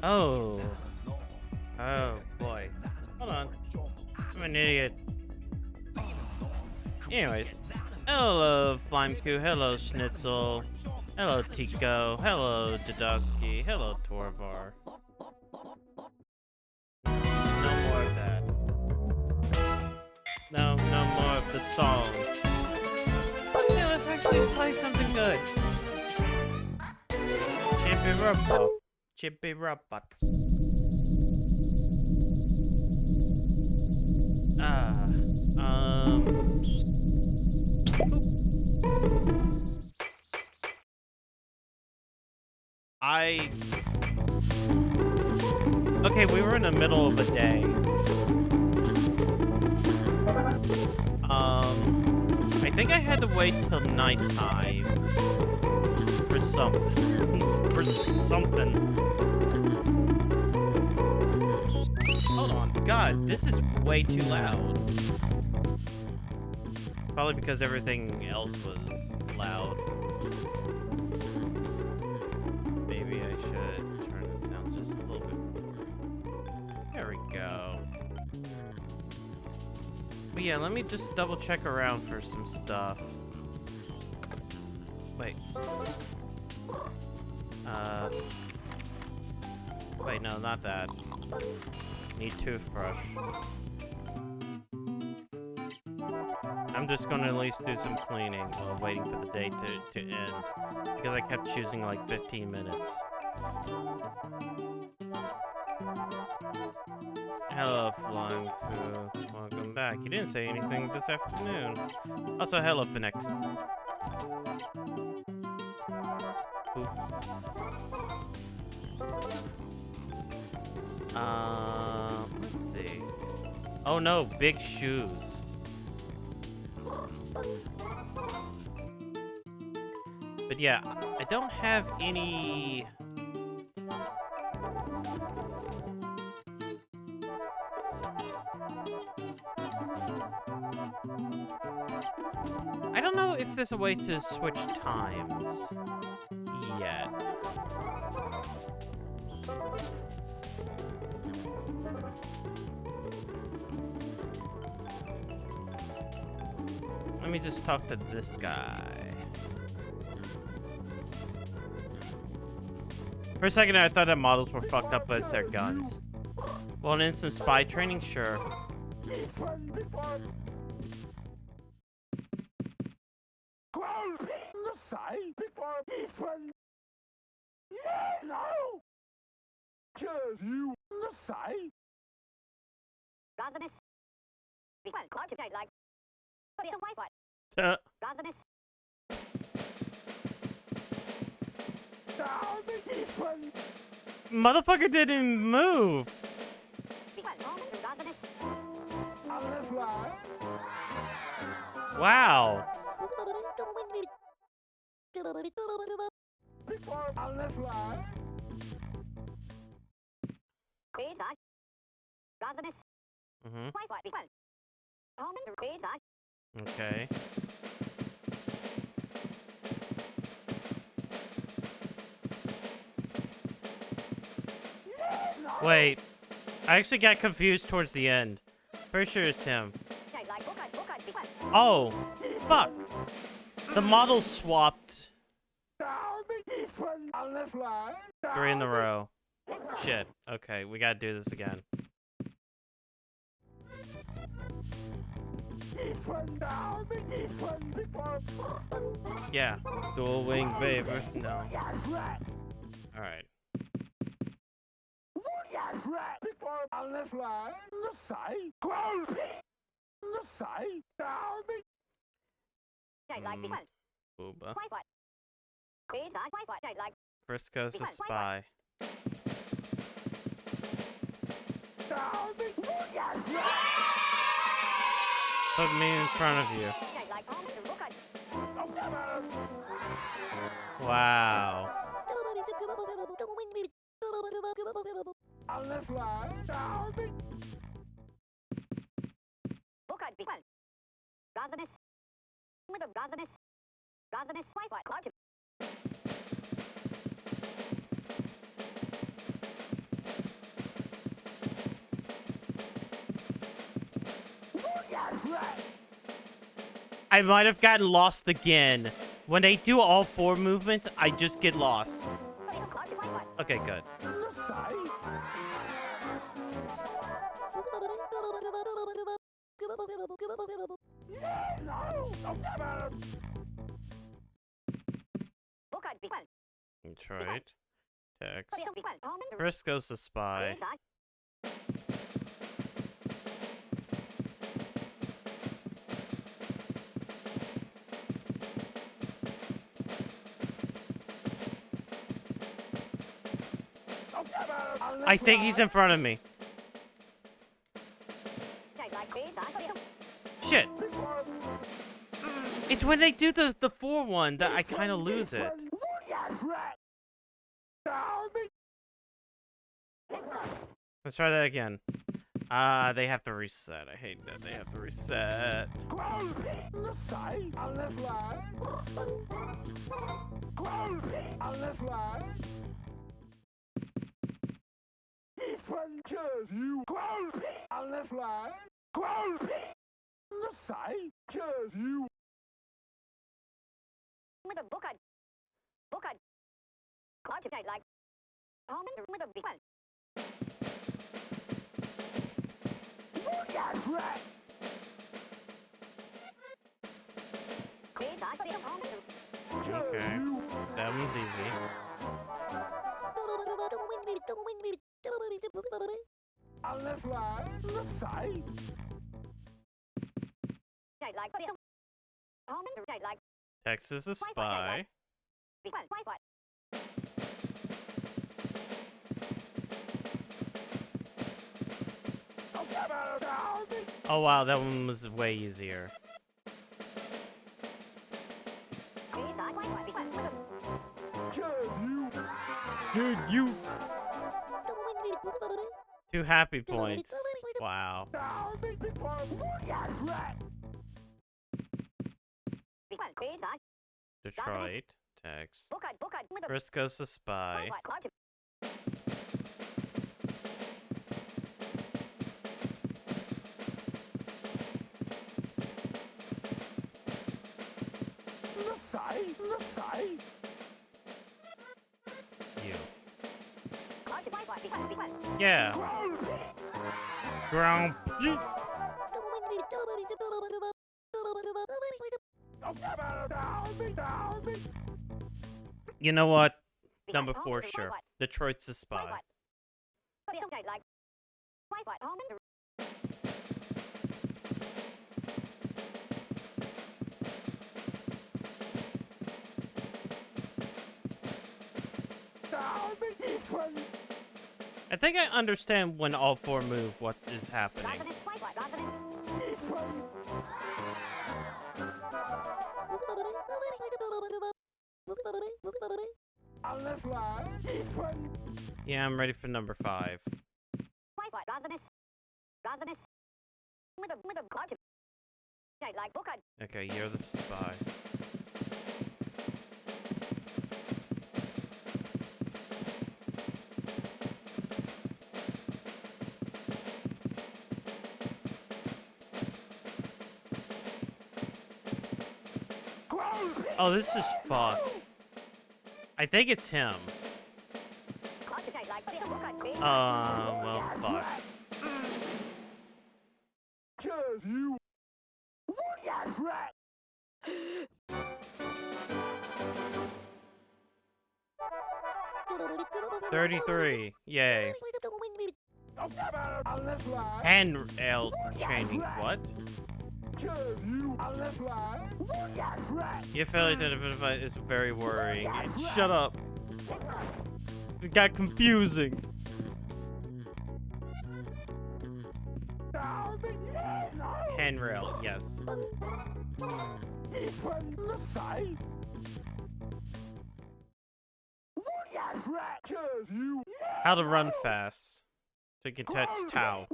Oh. Oh, boy. Hold on. I'm an idiot. Anyways. Hello, Flimku. Hello, Schnitzel. Hello, Tico. Hello, Dudosky. Hello, Torvar. No more of that. No more of the song. Yeah, let's actually play something good. Chibi-Robo. Chibi-Robo. Okay, we were in the middle of a day. I think I had to wait till nighttime for something. Hold on, God, this is way too loud. Probably because everything else was loud. Maybe I should turn this down just a little bit more. There we go. But yeah, let me just double check around for some stuff. Wait. Wait, no, not that. Need toothbrush. I'm just gonna at least do some cleaning while waiting for the day to end. Because I kept choosing like 15 minutes. Hello, Flying Poo. Welcome back. You didn't say anything this afternoon. Also, hello, Phoenix. Let's see. Oh no, big shoes. But yeah, I don't have any... I don't know if there's a way to switch times yet. Let me just talk to this guy. For a second, I thought that models were fucked up, but it's their guns. Well, an instant spy training, sure. Motherfucker didn't move. Wow. Mm-hmm. Okay. Wait. I actually got confused towards the end. Pretty sure it's him. Oh. Fuck. The models swapped. 3 in a row. Shit. Okay, we gotta do this again. Yeah. Dual wing Vader. No. Alright. Booba. Frisco's a spy. Put me in front of you. Wow. I might have gotten lost again. When they do all four movements, I just get lost. Okay, good. Detroit. Text. First goes the spy. I think he's in front of me. Shit. It's when they do the 4-1 that I kind of lose it. Let's try that again. They have to reset. I hate that they have to reset. Okay, that one's easy. Tex is a spy. Oh wow, that one was way easier. Dude, you... 2 happy points. Wow. Detroit. Text. First goes the spy. You. Yeah. Ground. You know what? Number 4, sure. Detroit's the spy. I think I understand when all 4 move what is happening. Yeah, I'm ready for number 5. Okay, you're the spy. Oh, this is fucked. I think it's him. Well, fuck. 33. Yay. Handheld training. What? Your failure to identify is very worrying. Shut up. It got confusing. Handrail, yes. How to run fast. So you can touch Tau.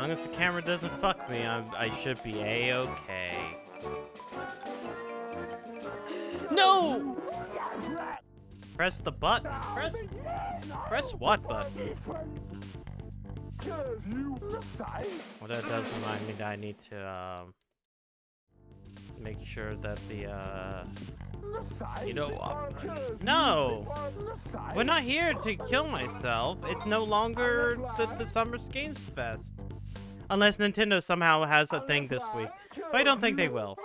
long as the camera doesn't fuck me, I should be a-okay. No! Press the button. Press what button? Well, that does remind me that I need to, make sure that the, you know, no! We're not here to kill myself. It's no longer the Summer Games Fest. Unless Nintendo somehow has a thing this week. But I don't think they will.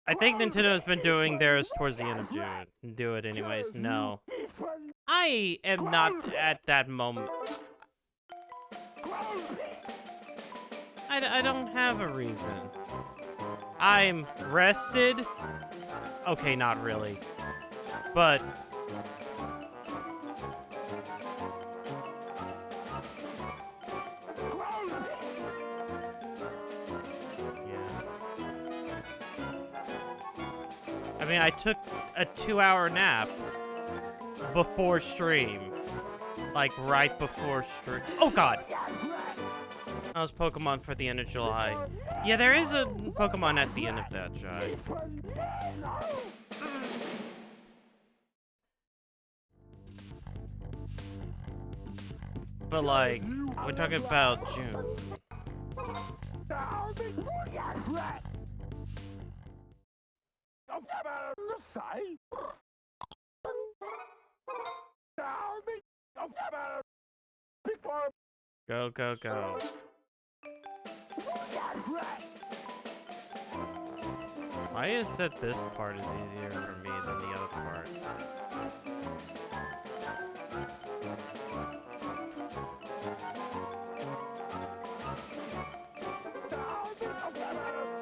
I think Nintendo has been doing theirs towards the end of June. Do it anyways. No. I am not at that moment. I don't have a reason. I'm rested. Okay, not really. But... I mean, I took a 2-hour nap before stream. Like, right before stream. Oh, God! That was Pokemon for the end of July. Yeah, there is a Pokemon at the end of that, Jai. But, like, we're talking about June. Go, go, go. Why is that this part is easier for me than the other part?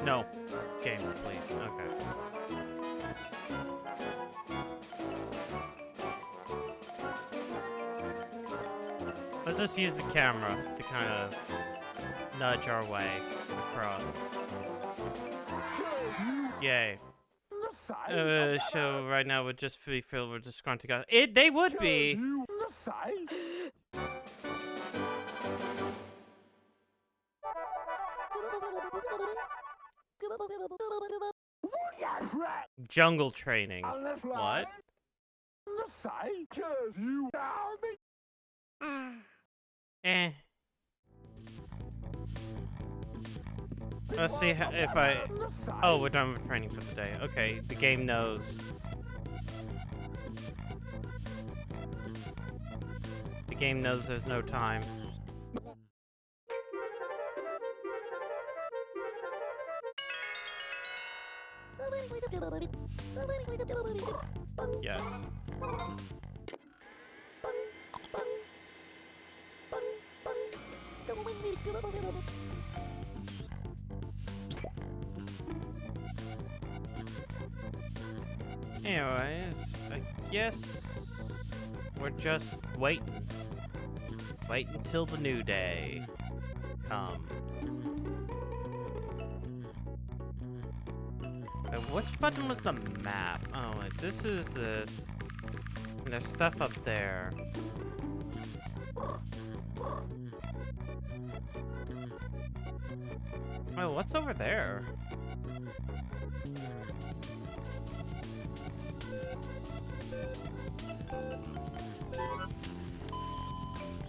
No. Game, please. Okay. Let's just use the camera to kind of nudge our way across. Yay. So right now would just be filled with disgruntled guys. They would be. Jungle training. What? Eh. Let's see if I... Oh, we're done with training for the day. Okay, the game knows. The game knows there's no time. Yes. Anyways, I guess we're just waiting. Wait until the new day comes. Which button was the map? Oh, wait, this is this. And there's stuff up there. Oh, what's over there?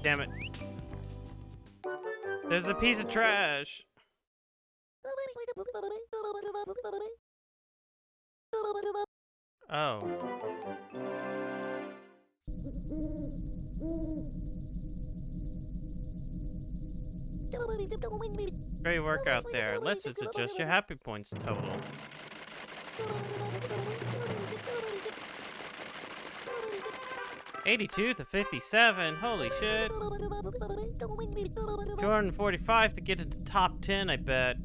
Damn it. There's a piece of trash. Oh. Great work out there. Let's just adjust your happy points total. $82 to $57. Holy shit. 245 to get into top 10, I bet.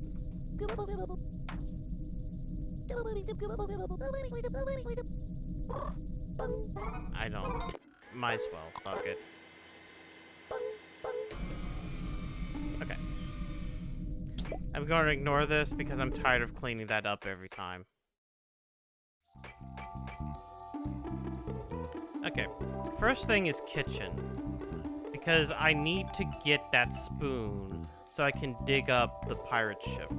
I don't. Might as well. Fuck it. Okay. I'm going to ignore this because I'm tired of cleaning that up every time. Okay. first thing is kitchen. Because I need to get that spoon so I can dig up the pirate ship.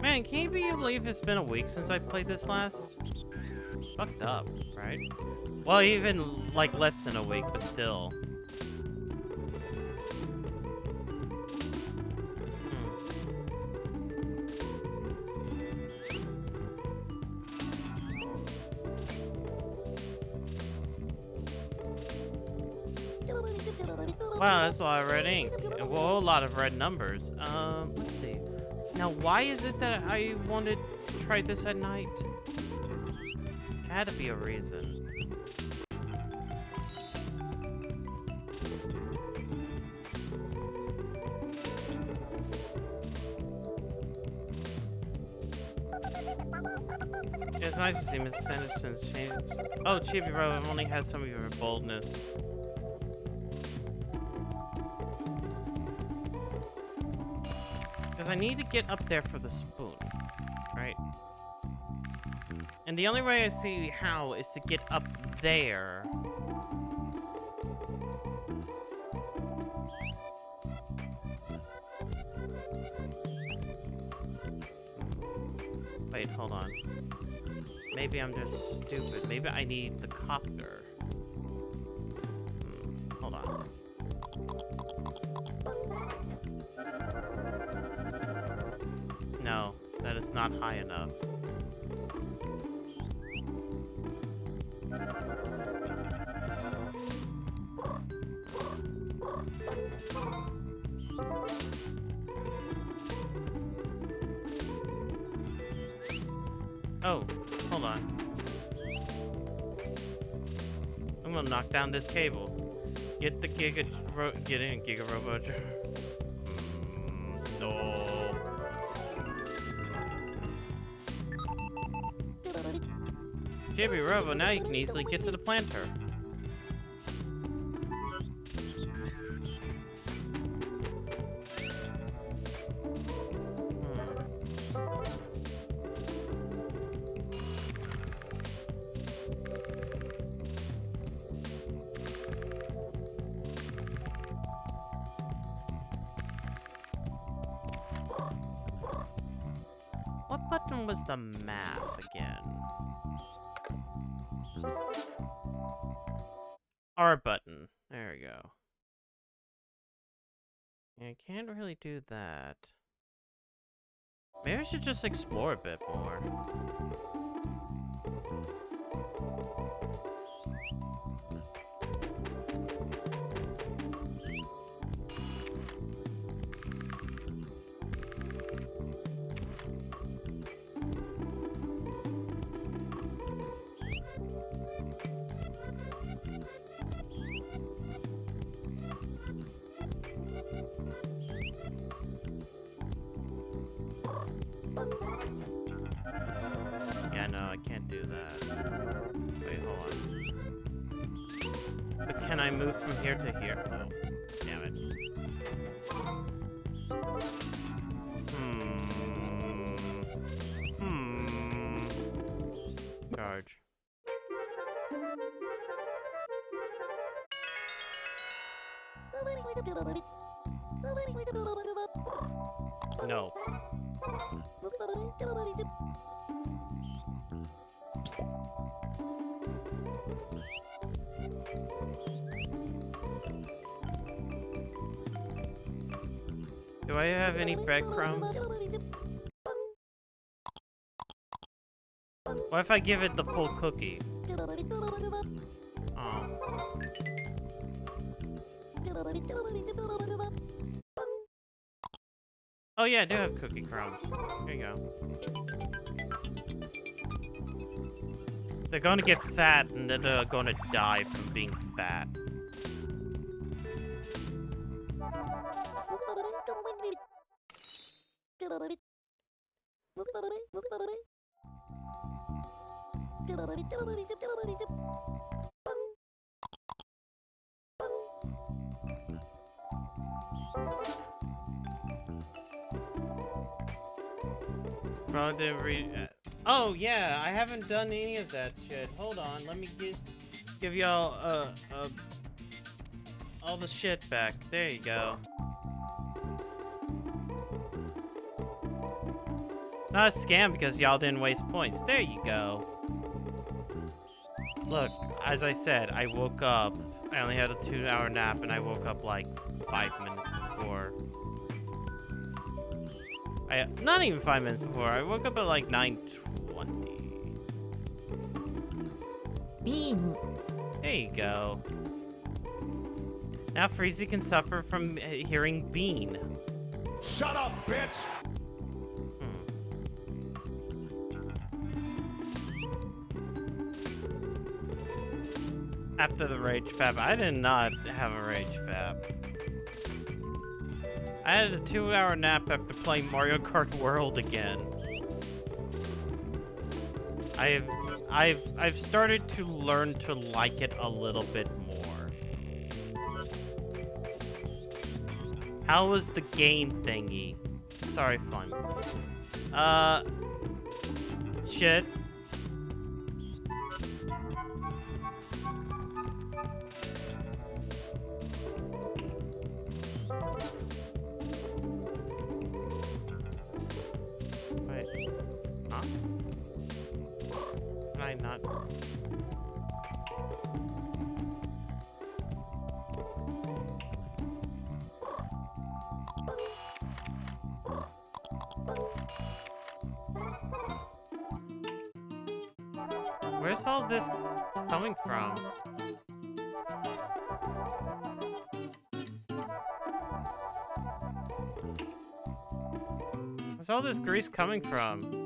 Man, can you believe it's been a week since I played this last? Fucked up, right? Well, even like less than a week, but still. Wow, that's a lot of red ink. And a whole lot of red numbers. Let's see. Now, why is it that I wanted to try this at night? There had to be a reason. It's nice to see Miss Sanderson's change. Oh, Chibi-Robo only has some of your boldness. Because I need to get up there for the spoon, right? And the only way I see how is to get up there. Wait, hold on. Maybe I'm just stupid. Maybe I need the copter. Hold on. No, that is not high enough. Oh, hold on. I'm gonna knock down this cable. Get the get in, Giga-Robo. No. Chibi-Robo, now you can easily get to the planter. What button was the map again? R button. There we go. Yeah, I can't really do that. Maybe I should just explore a bit more. Yeah, no, I can't do that. Wait, hold on. But can I move from here to here? No. Damn it. Charge. No. Do I have any breadcrumbs? What if I give it the full cookie? Oh. Oh yeah, I do have cookie crumbs. There you go. They're gonna get fat and then they're gonna die from being fat. Probably didn't read. Oh yeah, I haven't done any of that shit. Hold on, let me give y'all all the shit back. There you go. Not a scam because y'all didn't waste points. There you go. Look, as I said, I woke up. I only had a 2-hour nap, and I woke up like 5 minutes before. Not even 5 minutes before. I woke up at like 9:20. Bean. There you go. Now Freezy can suffer from hearing Bean. Shut up, bitch! After the Rage Fab, I did not have a Rage Fab. I had a 2-hour nap after playing Mario Kart World again. I've started to learn to like it a little bit more. How was the game thingy? Sorry, fun. Shit. Not. Where's all this coming from? Where's all this grease coming from?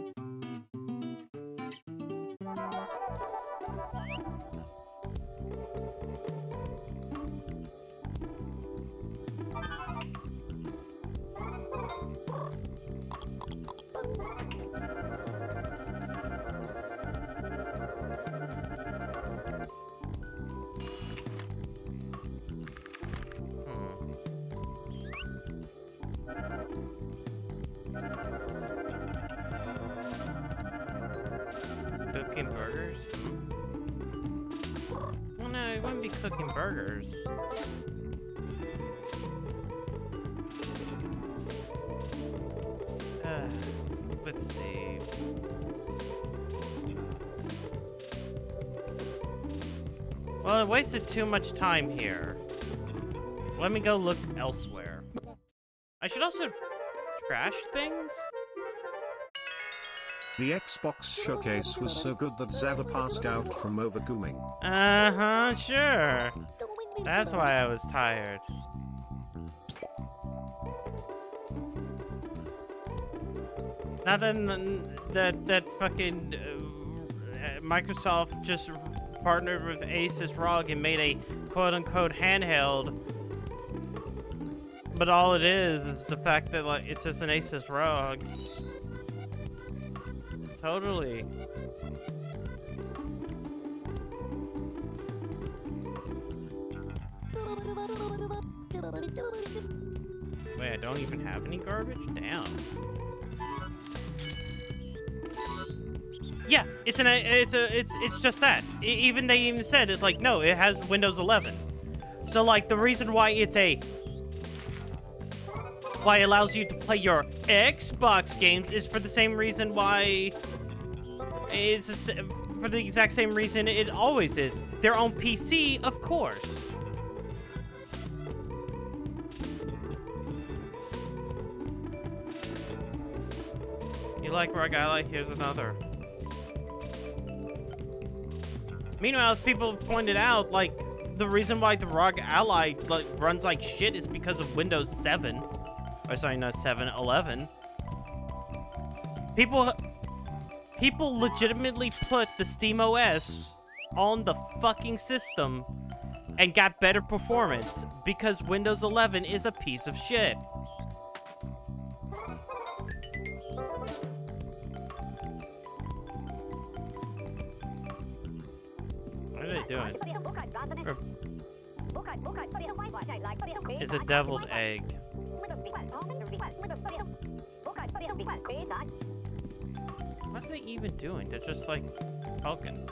Cooking burgers? Well, no, it wouldn't be cooking burgers. Let's see. Well, it wasted too much time here. Let me go look elsewhere. I should also trash things? The Xbox showcase was so good that Zava passed out from overgooming. Uh-huh, sure. That's why I was tired. Now then, that fucking Microsoft just partnered with Asus ROG and made a quote-unquote handheld. But all it is the fact that like it's just an Asus ROG. Totally. Wait, I don't even have any garbage? Damn. Yeah, it's just that. Even they even said it's like no, it has Windows 11. So like the reason why why it allows you to play your Xbox games is for the same reason why for the exact same reason it always is. Their own PC, of course. You like ROG Ally? Here's another. Meanwhile, as people pointed out, like, the reason why the ROG Ally like, runs like shit is because of Windows 7. Or sorry, not 7, 11. People legitimately put the SteamOS on the fucking system and got better performance because Windows 11 is a piece of shit. It's a deviled egg. What are they even doing? They're just like poking.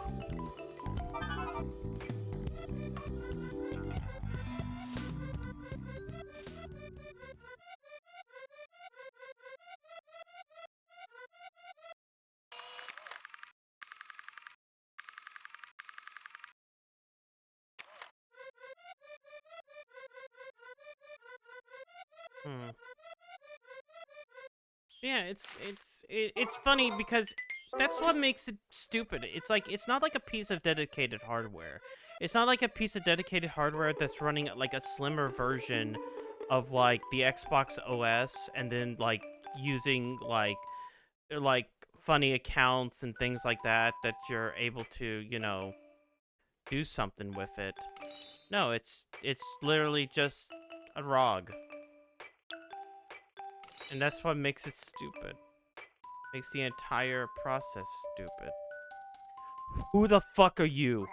Yeah, it's funny because that's what makes it stupid. It's like it's not like a piece of dedicated hardware. It's not like a piece of dedicated hardware that's running like a slimmer version of like the Xbox OS and then like using like funny accounts and things like that you're able to, you know, do something with it. No, it's literally just a ROG. And that's what makes it stupid. Makes the entire process stupid. Who the fuck are you?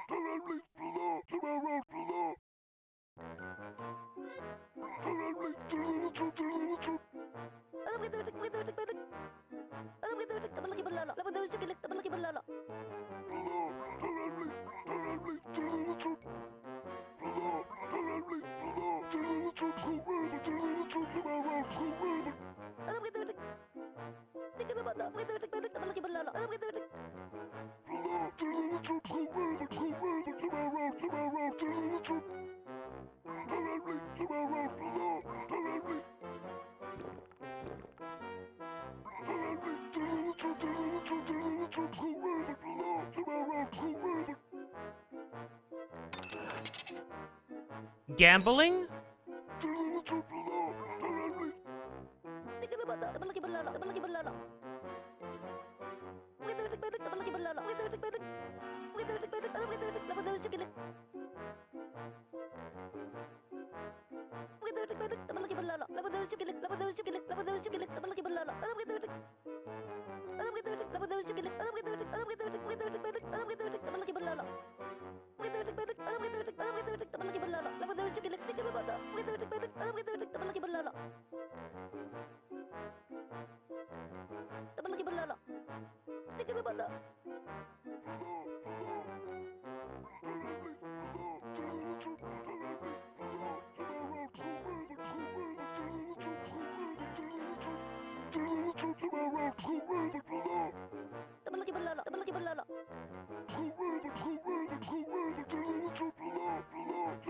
Gambling?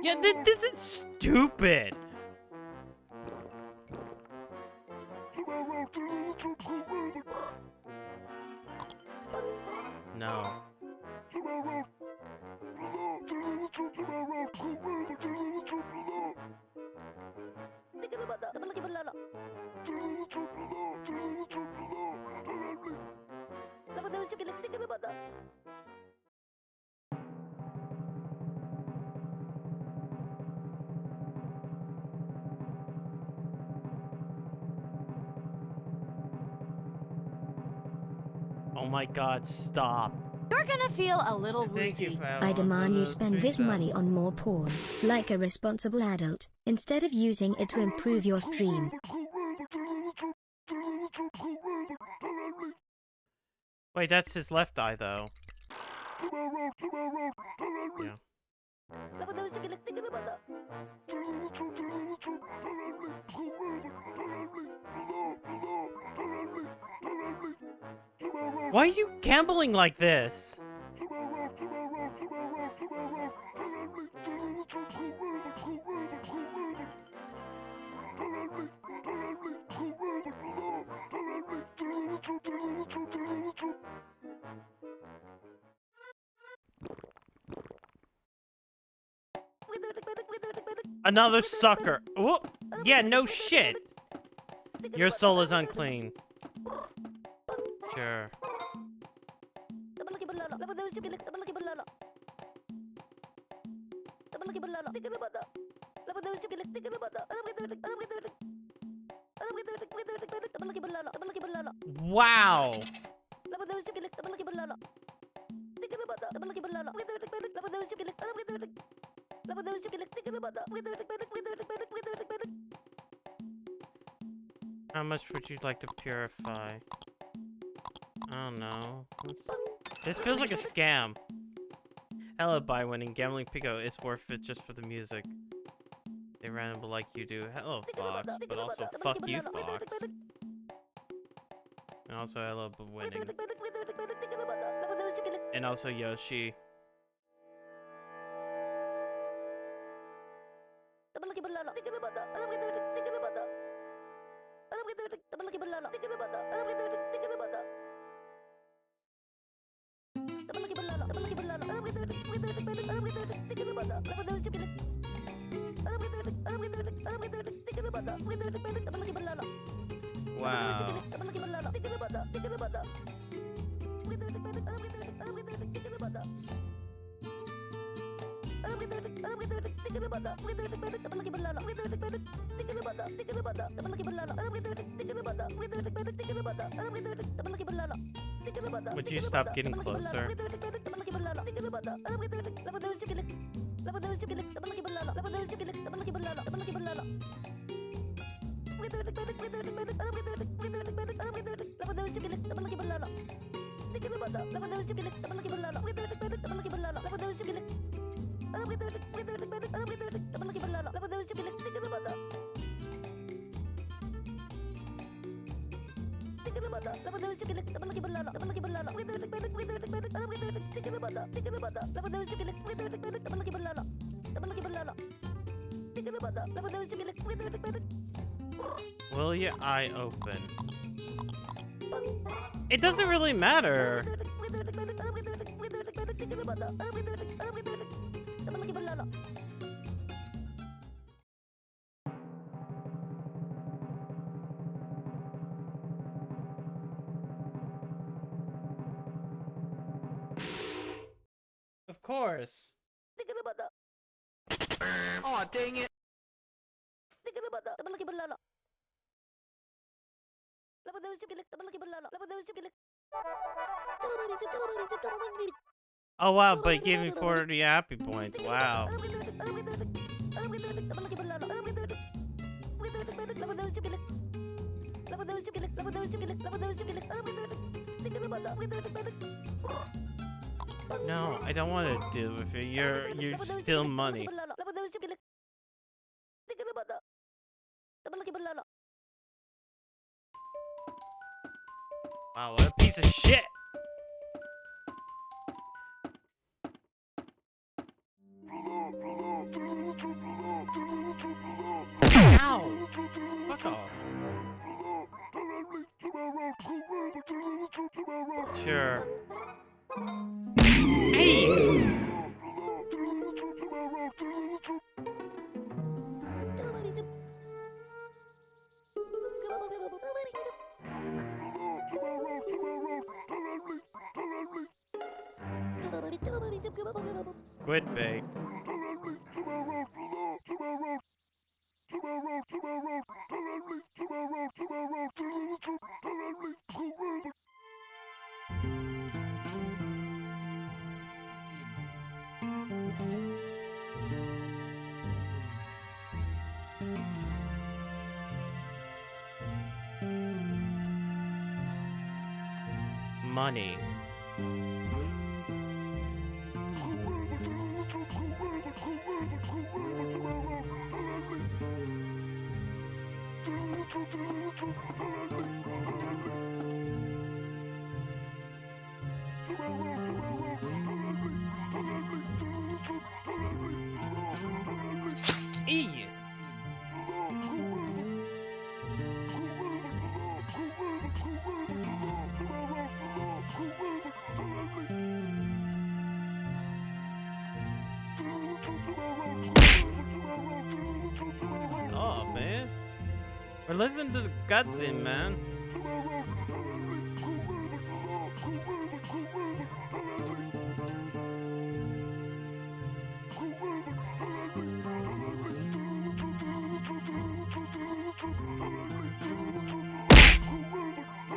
Yeah, this is stupid. No. Oh my god, stop. You're gonna feel a little Thank you woozy. for I demand you spend this money. money on more porn, like a responsible adult, instead of using it to improve your stream. Wait, that's his left eye, though. Yeah. Why are you gambling like this? Another sucker. Ooh. Yeah, no shit. Your soul is unclean. Sure. Wow. How much would you like to purify? I don't know. This feels like a scam. Hello, by winning. Gambling Pico is worth it just for the music. They random like you do. Hello, Fox. But also, fuck you, Fox. And also, hello, but winning. And also, Yoshi. Wow. Would you stop getting closer? Will your eye open? It doesn't really matter. Of course. Aw, dang it! Oh wow, but it gave me 40 happy points. Wow. No, I don't want to deal with it. You're still money. Wow, what a piece of shit! Ow! Fuck off. Sure. Hey! Squid bait. Money. E. Oh man, we're living the guts in, man.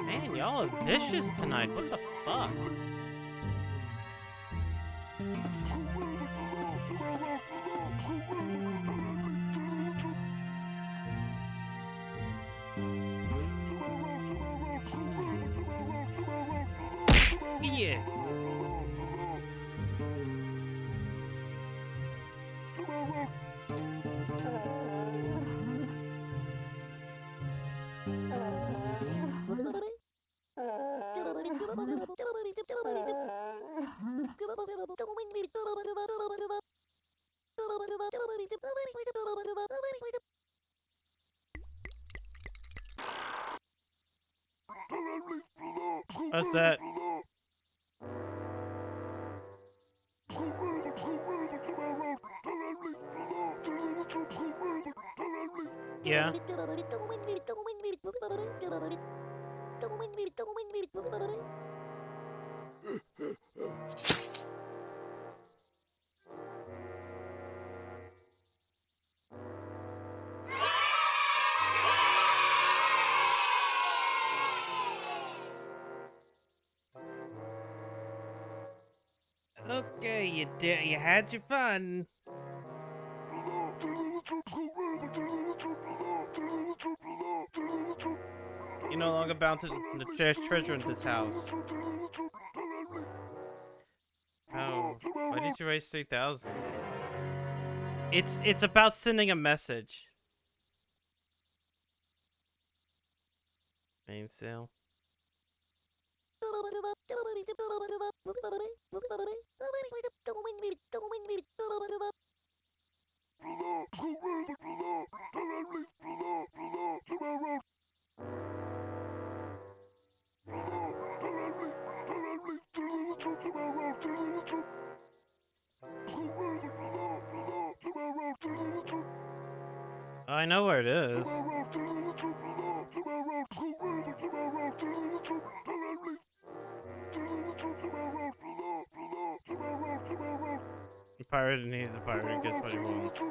Man, y'all are vicious tonight. What the fuck? Yeah. What's that? Yeah. Okay, you had your fun. You're no longer bound to the treasure in this house. Oh, why did you raise 3,000? It's about sending a message. Main sale. I know where it is. The pirate needs a pirate and gets what he wants.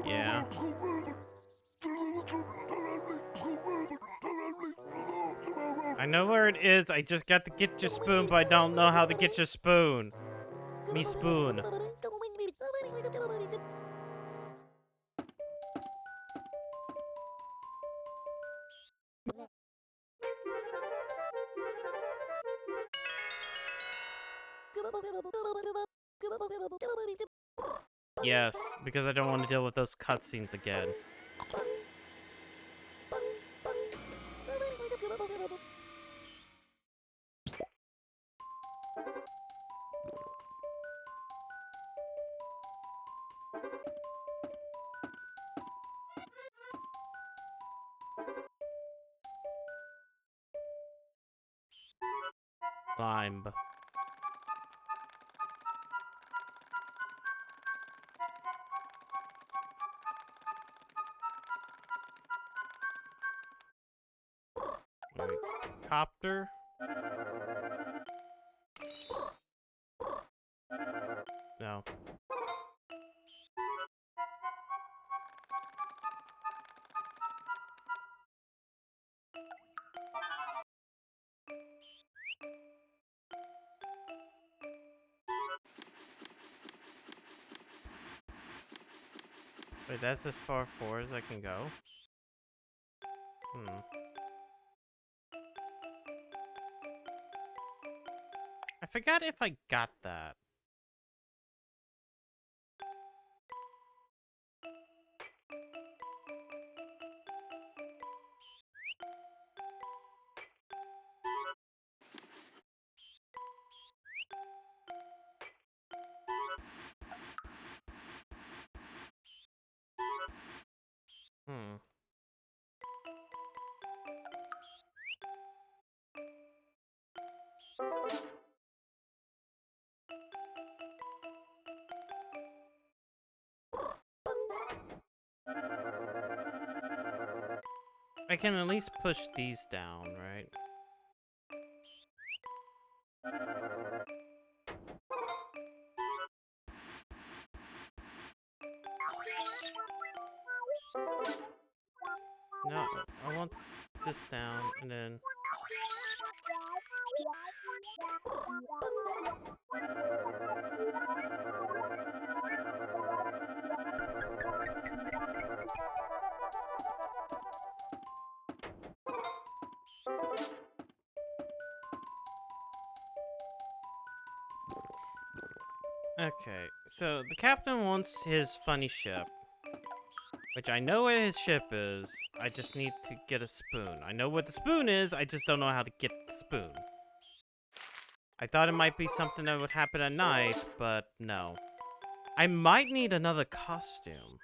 Yeah. I know where it is. I just got to get your spoon, but I don't know how to get your spoon. Me spoon. Yes, because I don't want to deal with those cutscenes again. Climb. Wait, copter? No. Wait, that's as far forward as I can go? I forgot if I got that. Hmm. I can at least push these down, right? No, I want this down, and then... Okay, so the captain wants his funny ship, which I know where his ship is. I just need to get a spoon. I know what the spoon is, I just don't know how to get the spoon. I thought it might be something that would happen at night, but no. I might need another costume.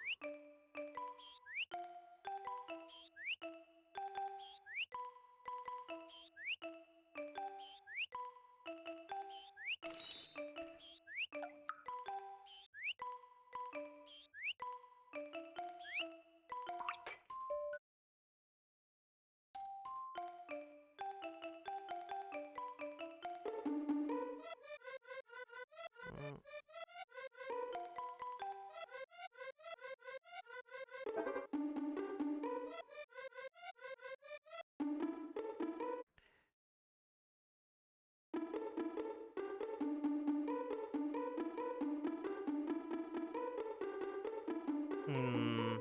Hmm.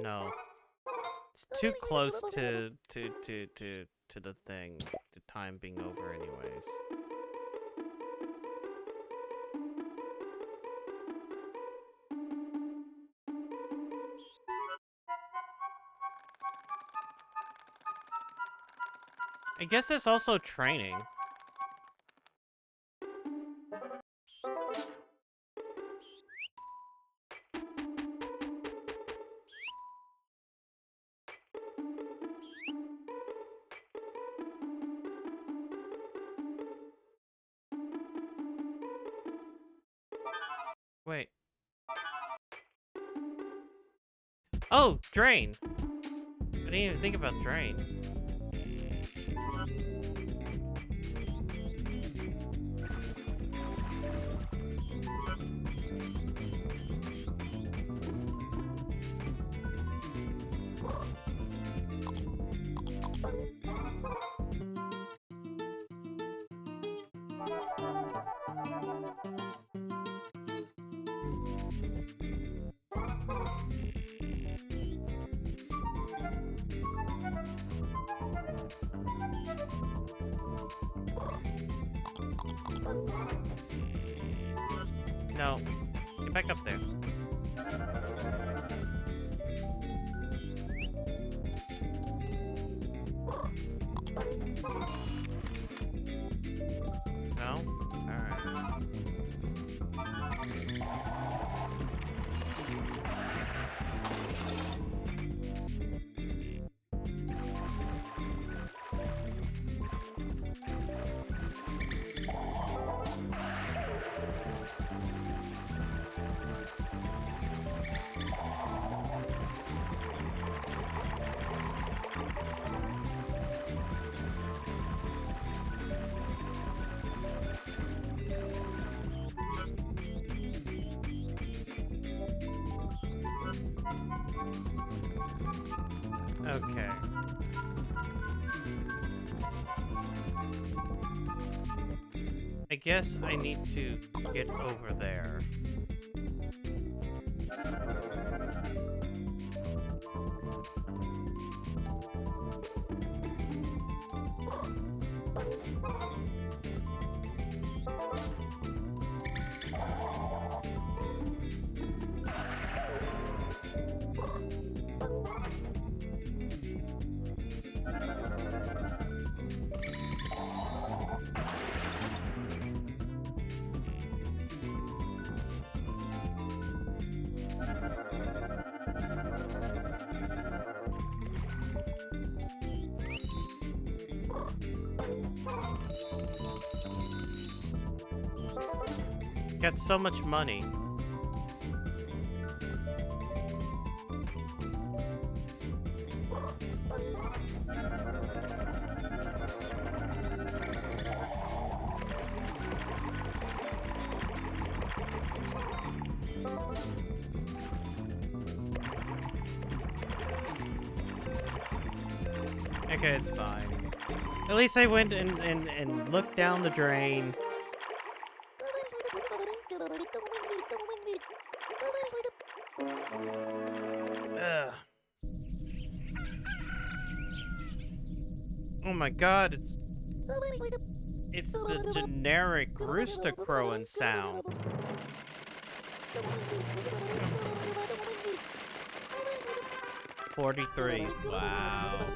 No. It's too close to the thing. The time being over anyways. I guess there's also training. Wait. Oh, drain. I didn't even think about drain. No. Get back up there. No? Alright. Okay. I guess I need to get over there. Got so much money. Okay, it's fine. At least I went and looked down the drain. Ugh. Oh my god, it's the generic rooster crowing sound. 43. Wow.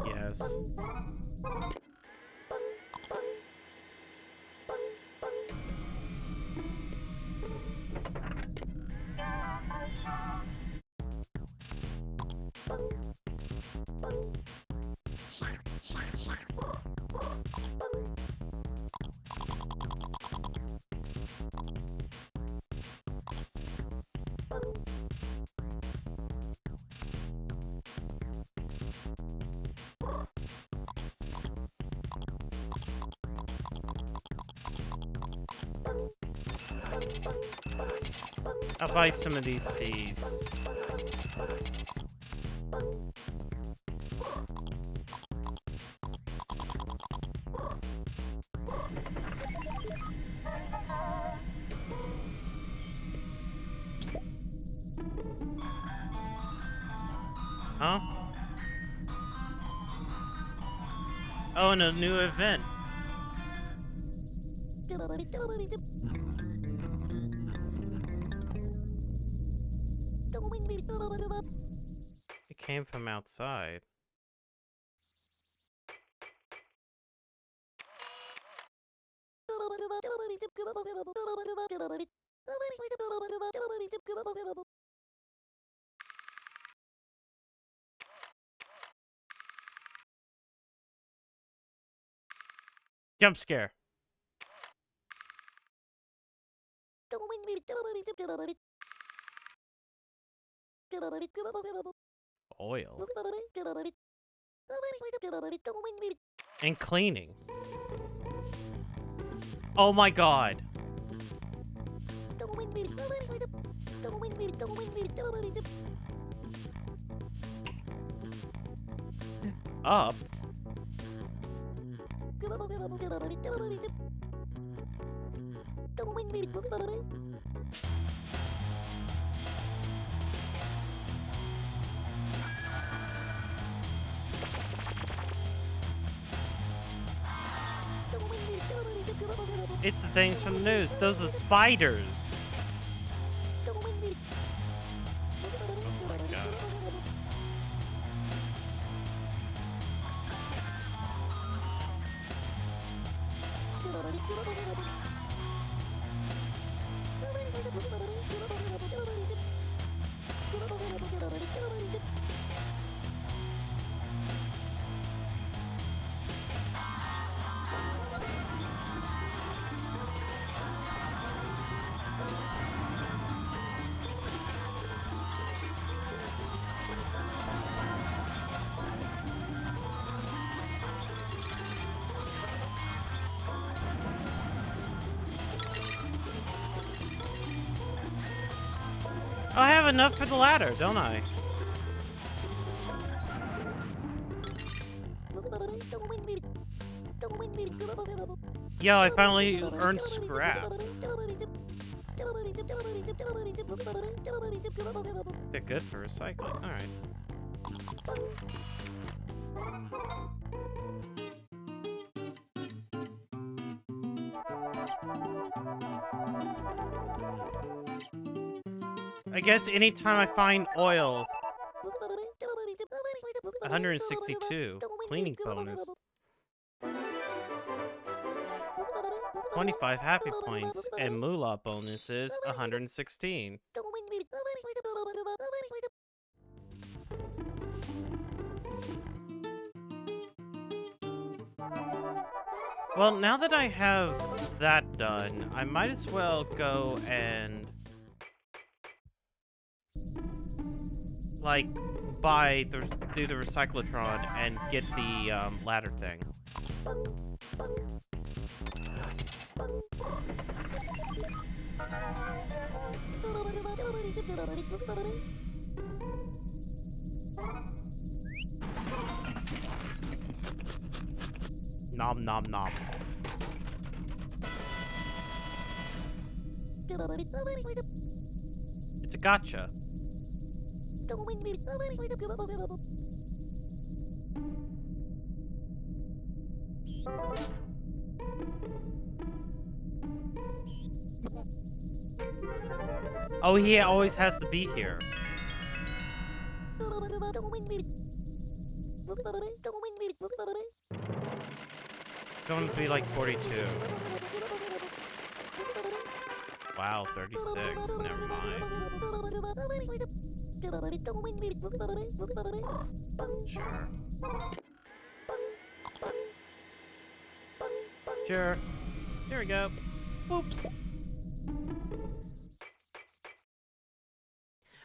Yes. I'll buy some of these seeds. Huh? Oh, and a new event. It came from outside. Jump scare. Oil. And cleaning. Oh my god. Up. It's the things from the news. Those are spiders. Oh my god. Oh, I have enough for the ladder, don't I? Yo, I finally earned scrap. They're good for recycling. Alright. I guess anytime I find oil, 162 cleaning bonus, 25 happy points, and moolah bonuses 116. Well, now that I have that done, I might as well go and like, do the recyclotron and get the, ladder thing. Nom nom nom. It's a gotcha. Oh, he always has to be here. It's going to be like 42. Wow, 36. Never mind. Sure. Sure. Here we go. Boop.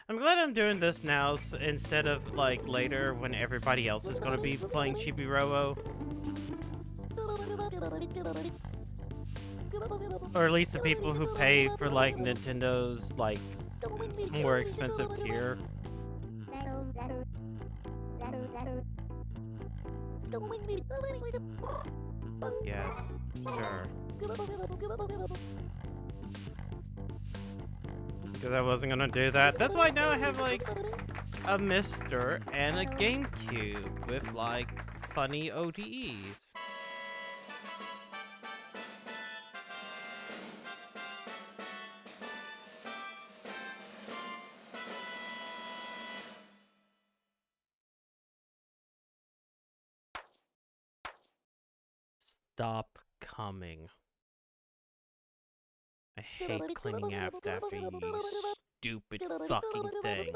I'm glad I'm doing this now instead of, like, later when everybody else is going to be playing Chibi-Robo. Or at least the people who pay for, like, Nintendo's, like, more expensive tier. Yes, sure. Because I wasn't gonna do that. That's why now I have, like, a Mister and a GameCube with, like, funny ODEs. Stop coming. I hate cleaning after you stupid fucking thing.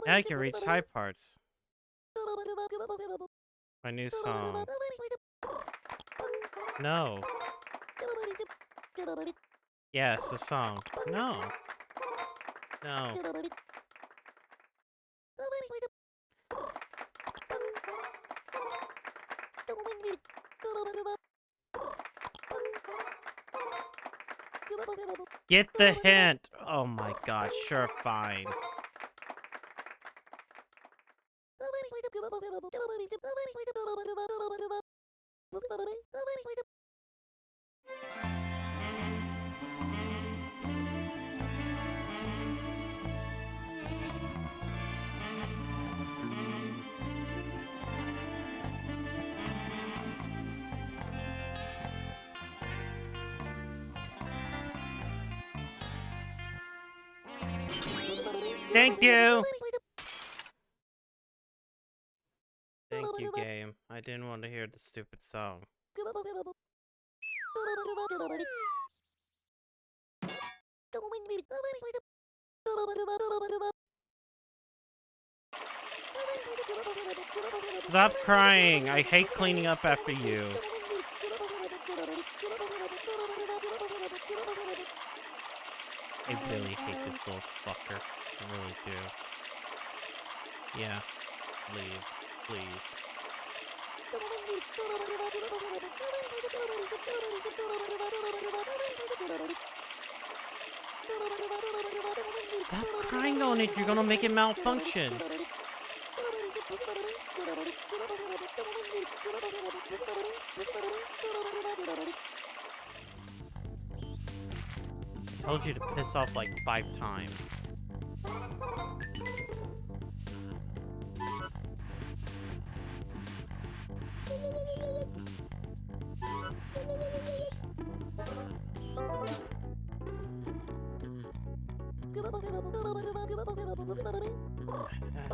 Now I can reach high parts. My new song. No. Yes, the song. No. No. Get the hint! Oh my god, sure, fine. Thank you! Thank you, game. I didn't want to hear the stupid song. Stop crying! I hate cleaning up after you. I really hate this little fucker. I really do. Yeah. Leave. Please. Stop crying on it. You're gonna make it malfunction. I told you to piss off like 5 times.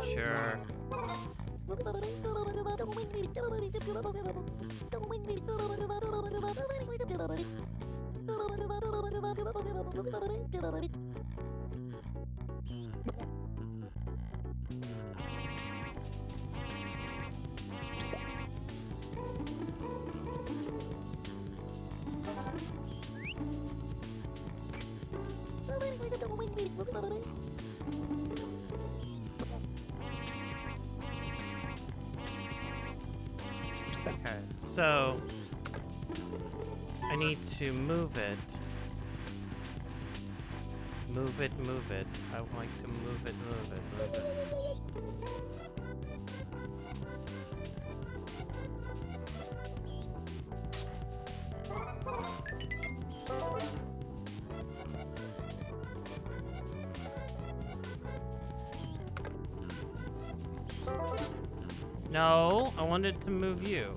Sure. Okay, so I need to move it. Move it, move it. I would like to move it, move it, move it. No, I wanted to move you.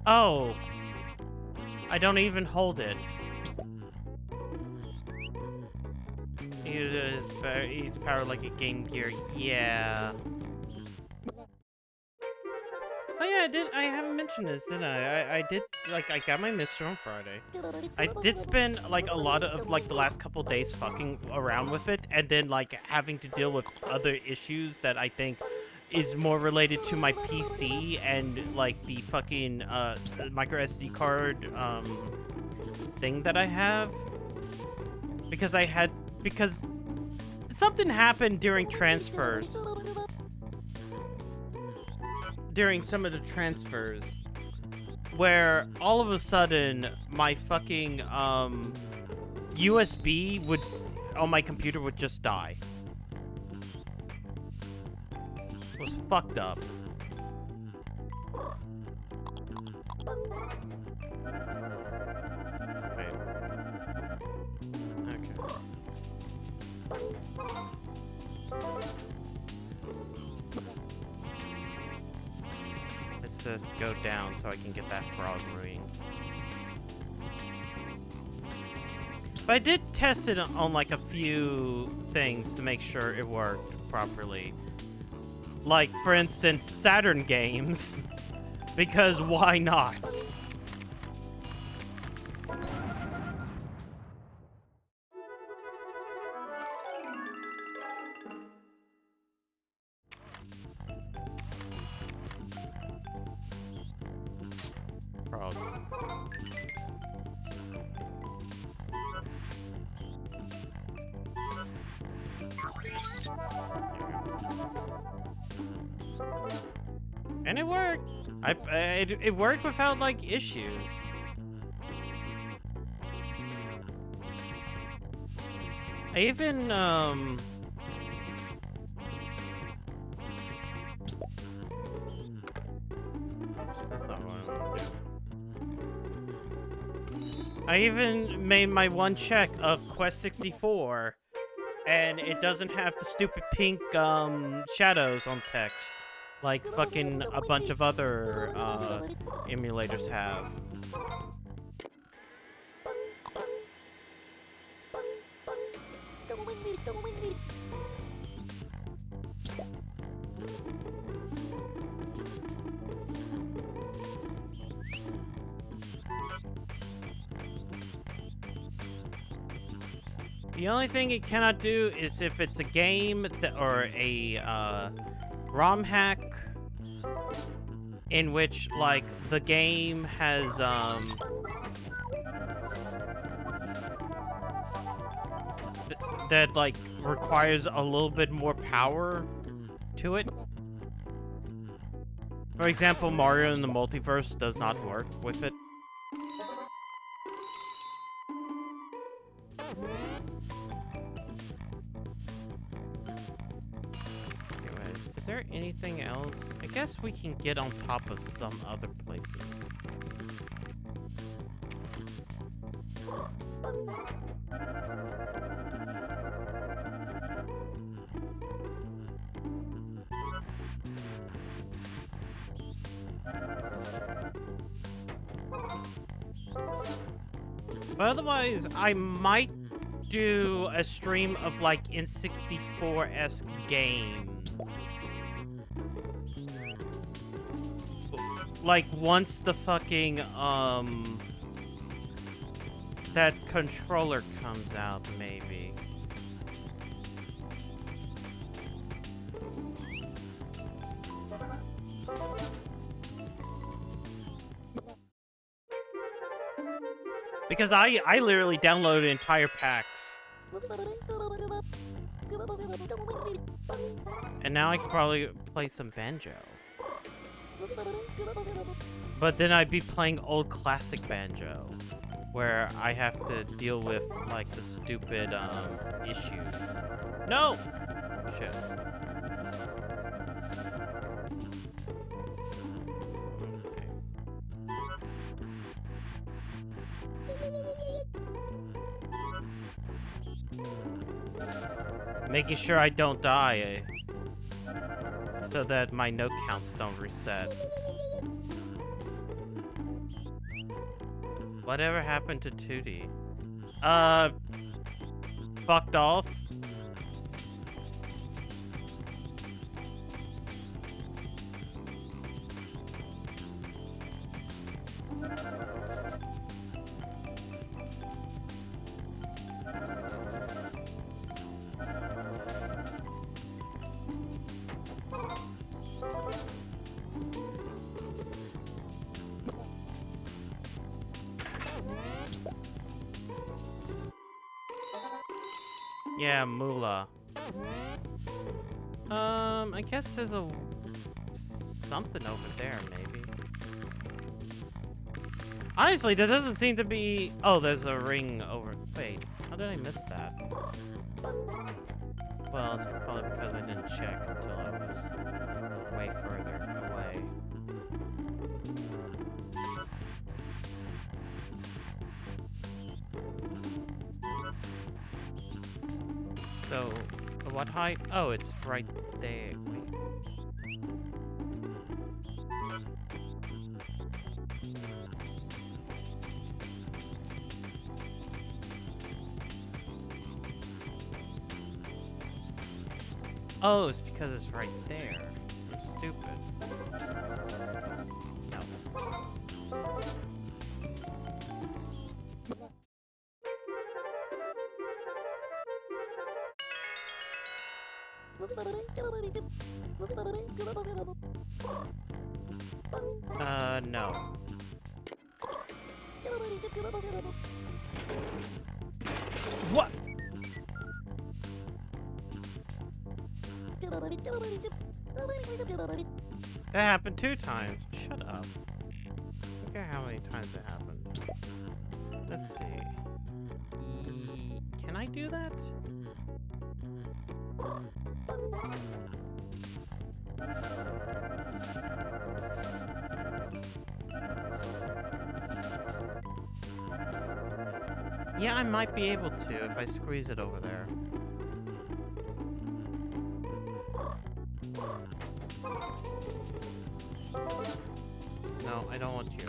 Oh, I don't even hold it. He's powered like a Game Gear. Yeah. Oh yeah, I haven't mentioned this, did I? I did, like, I got my Mister on Friday. I did spend, like, a lot of, like, the last couple days fucking around with it, and then, like, having to deal with other issues that I think is more related to my PC and, like, the fucking, micro SD card, thing that I have. Because something happened during transfers. During some of the transfers, where all of a sudden my fucking USB on my computer would just die. It was fucked up. Wait. Okay. Let's just go down so I can get that frog ring. But I did test it on like a few things to make sure it worked properly. Like, for instance, Saturn games. Because why not? Frog. And it worked. It worked without like issues. I even that's not what I want to do. I even made my one check of Quest 64, and it doesn't have the stupid pink shadows on text like fucking a bunch of other emulators have. The only thing it cannot do is if it's a game or a ROM hack in which, like, the game has that like requires a little bit more power to it. For example, Mario in the Multiverse does not work with it. Anyways, is there anything else? I guess we can get on top of some other places. But otherwise, I might do a stream of like N64-esque games. Like once the fucking that controller comes out, maybe. Because I literally downloaded entire packs. And now I can probably play some banjo. But then I'd be playing old classic banjo, where I have to deal with, like, the stupid, issues. No! Shit. Let's see. Making sure I don't die, so that my note counts don't reset. Whatever happened to Tootie? Fucked off? Yeah, Moolah. I guess there's a something over there, maybe. Honestly, there doesn't seem to be. Oh, there's a ring over. Wait, how did I miss that? Well, it's probably because I didn't check until I was way further away. So, what height? Oh, it's right there. Wait. Oh, it's because it's right there. I'm stupid. No. No. What? That happened 2 times. Shut up. I don't care how many times it happened. Let's see. Can I do that? Yeah, I might be able to if I squeeze it over there. No, I don't want you.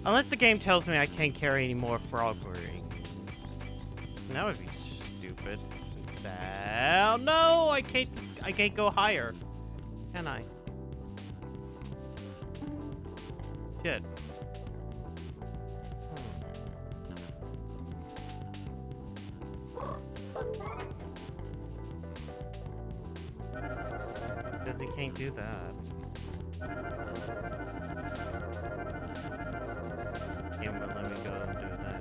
Unless the game tells me I can't carry any more frog rings. That would be stupid. And sad. No, I can't go higher. Can I? Shit. Because he can't do that. He won't let me go and do that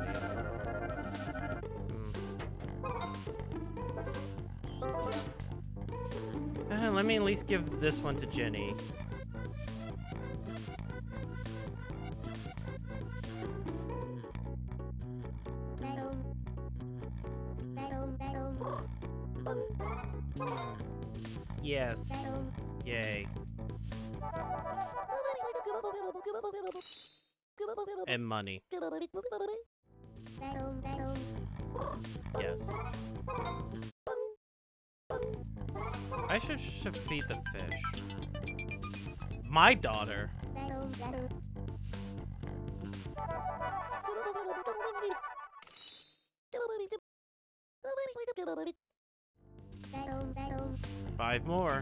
either. Let me at least give this one to Jenny. Yes. Yay. And money. Yes. I should feed the fish. My daughter. Five more.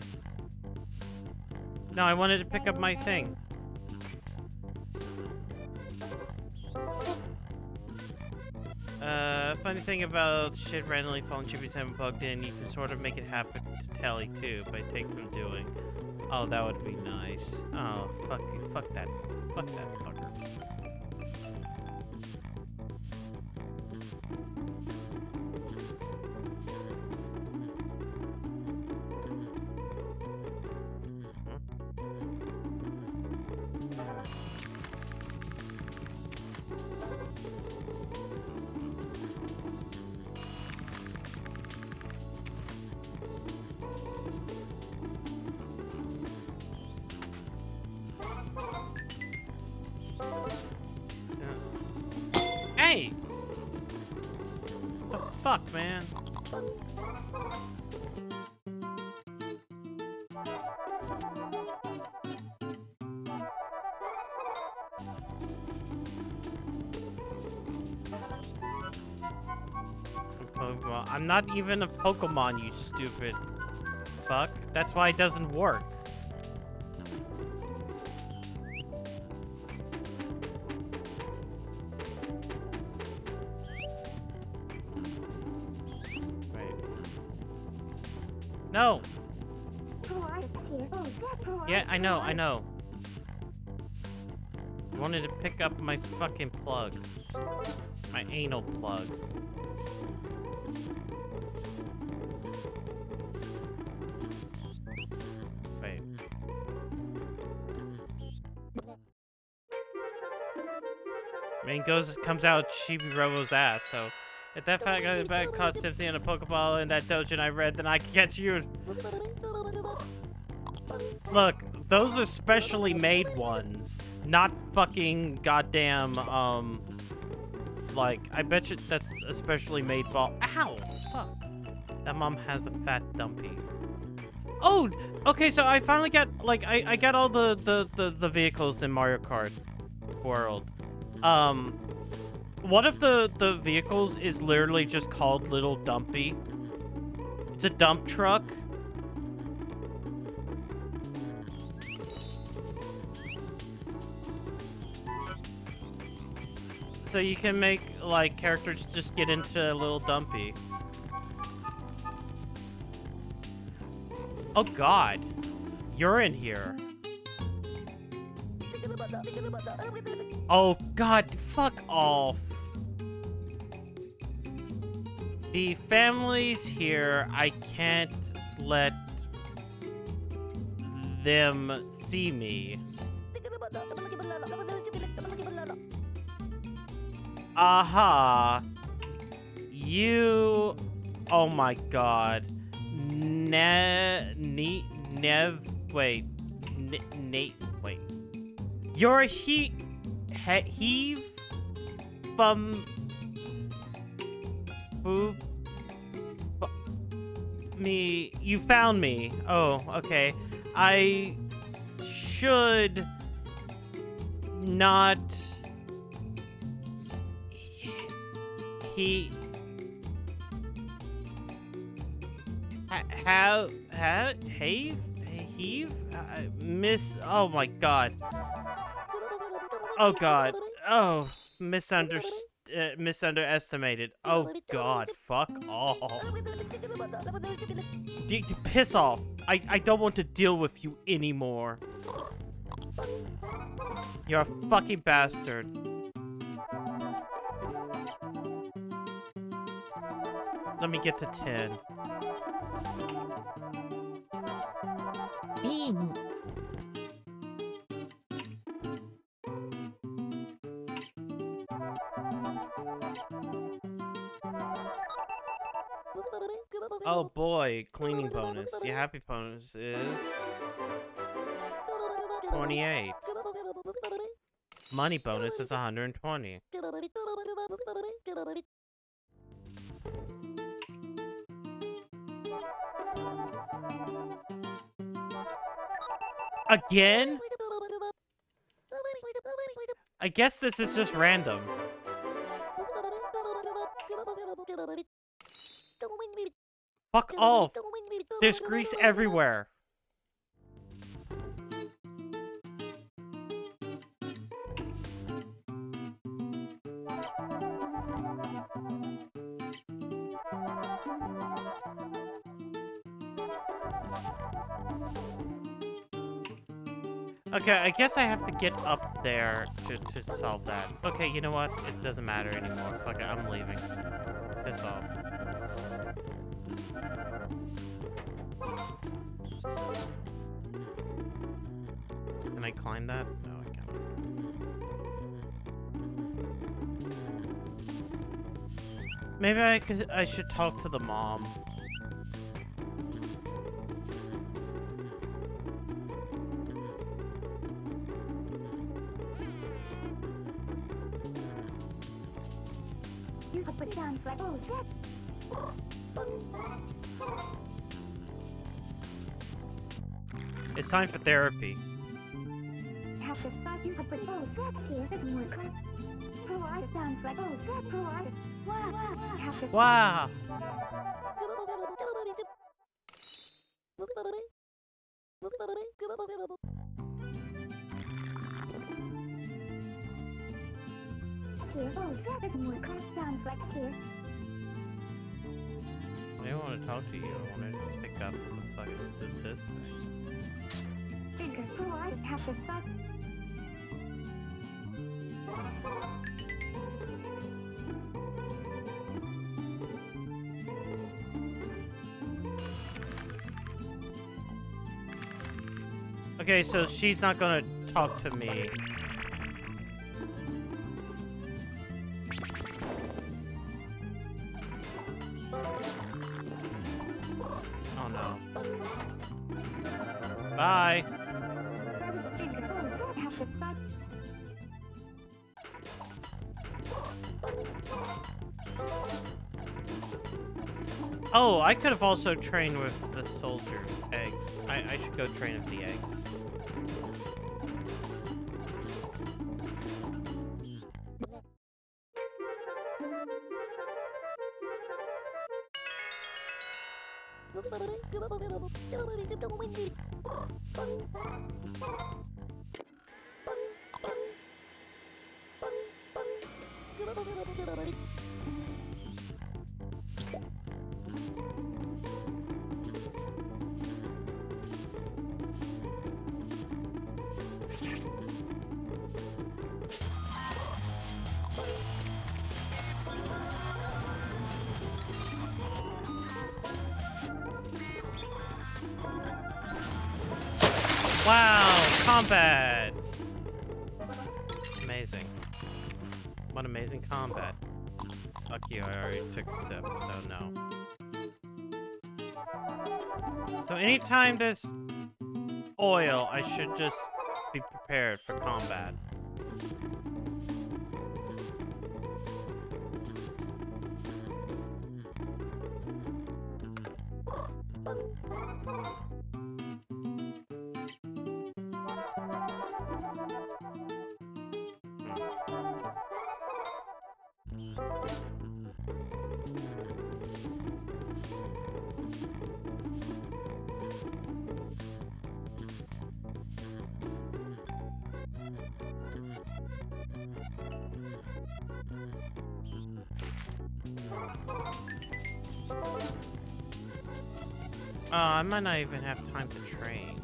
No, I wanted to pick up my thing. funny thing about shit randomly falling Chibi-Robo plugged in, you can sort of make it happen to Tally too, but it takes some doing. Oh, that would be nice. Oh, fuck you. Fuck that fucker. Hey! What the fuck, man? Pokemon. I'm not even a Pokemon, you stupid fuck. That's why it doesn't work. No! Yeah, I know. I wanted to pick up my fucking plug. My anal plug. Wait. I mean, comes out Chibi-Robo's ass, so... If that fat guy back caught Symphony in a Pokeball in that doujin I read, then I can catch you. Look, those are specially made ones, not fucking goddamn, like, I bet you that's a specially made ball. Ow! Fuck. That mom has a fat dumpy. Oh! Okay, so I finally got, like, I got all the vehicles in Mario Kart World. One of the vehicles is literally just called Little Dumpy. It's a dump truck. So you can make, like, characters just get into a Little Dumpy. Oh god. You're in here. Oh god, fuck off. The families here, I can't let them see me. Aha. You... Oh my god. Wait. Wait. You're heave from me. You found me. Oh, okay. I should not. Heave? Miss. Oh my god. Oh god. Oh, misunderestimated. Oh god, fuck off. Piss off. I don't want to deal with you anymore. You're a fucking bastard. Let me get to 10. Bean. Oh boy, cleaning bonus. Your happy bonus is 28. Money bonus is 120. Again? I guess this is just random. Fuck off. There's grease everywhere. Okay, I guess I have to get up there to solve that. Okay, you know what? It doesn't matter anymore. Fuck it, I'm leaving. Piss off. Can I climb that? No, I can't. Maybe I should talk to the mom. You could put it down for It's time for therapy. Wow. I don't want to talk to you. I want to pick up the fucking this thing. Okay, so she's not gonna talk to me. Oh no. Bye. Oh, I could have also trained with the soldiers' eggs. I should go train with the eggs. Wow, combat! Amazing. What amazing combat. Fuck you, I already took a sip, so no. So anytime there's oil, I should just be prepared for combat. I might not even have time to train.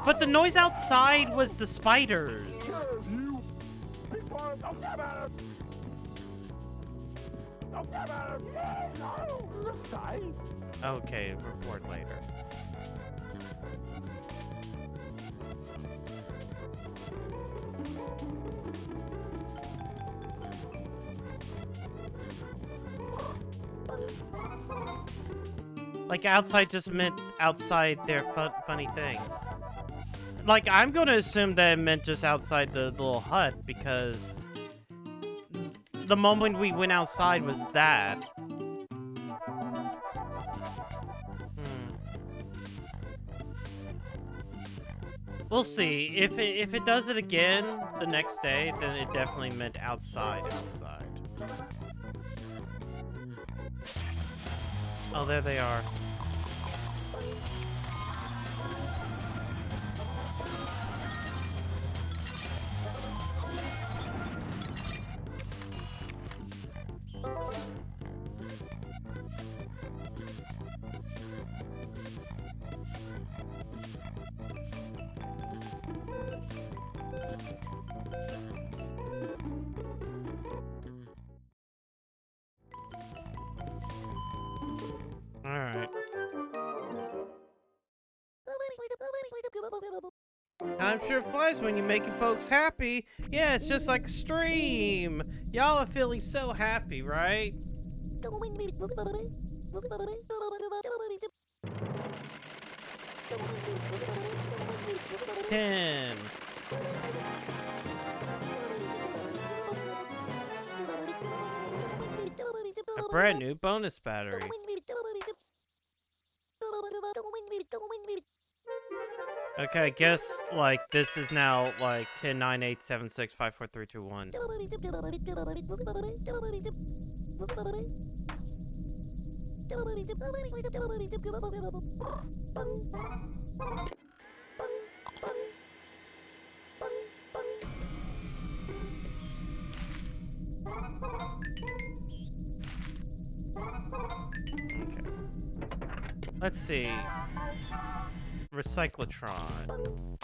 But the noise outside was the spiders. Okay, report later. Like, outside just meant outside their funny thing. Like, I'm gonna assume that it meant just outside the little hut, because the moment we went outside was that. We'll see. If it does it again the next day, then it definitely meant outside. Oh, there they are. Time sure flies when you're making folks happy. Yeah, it's just like a stream. Y'all are feeling so happy, right? Ten. A brand new bonus battery. Okay, I guess like this is now like 10, 9, 8, 7, 6, 5, 4, 3, 2, 1. Okay. Let's see. Recyclotron.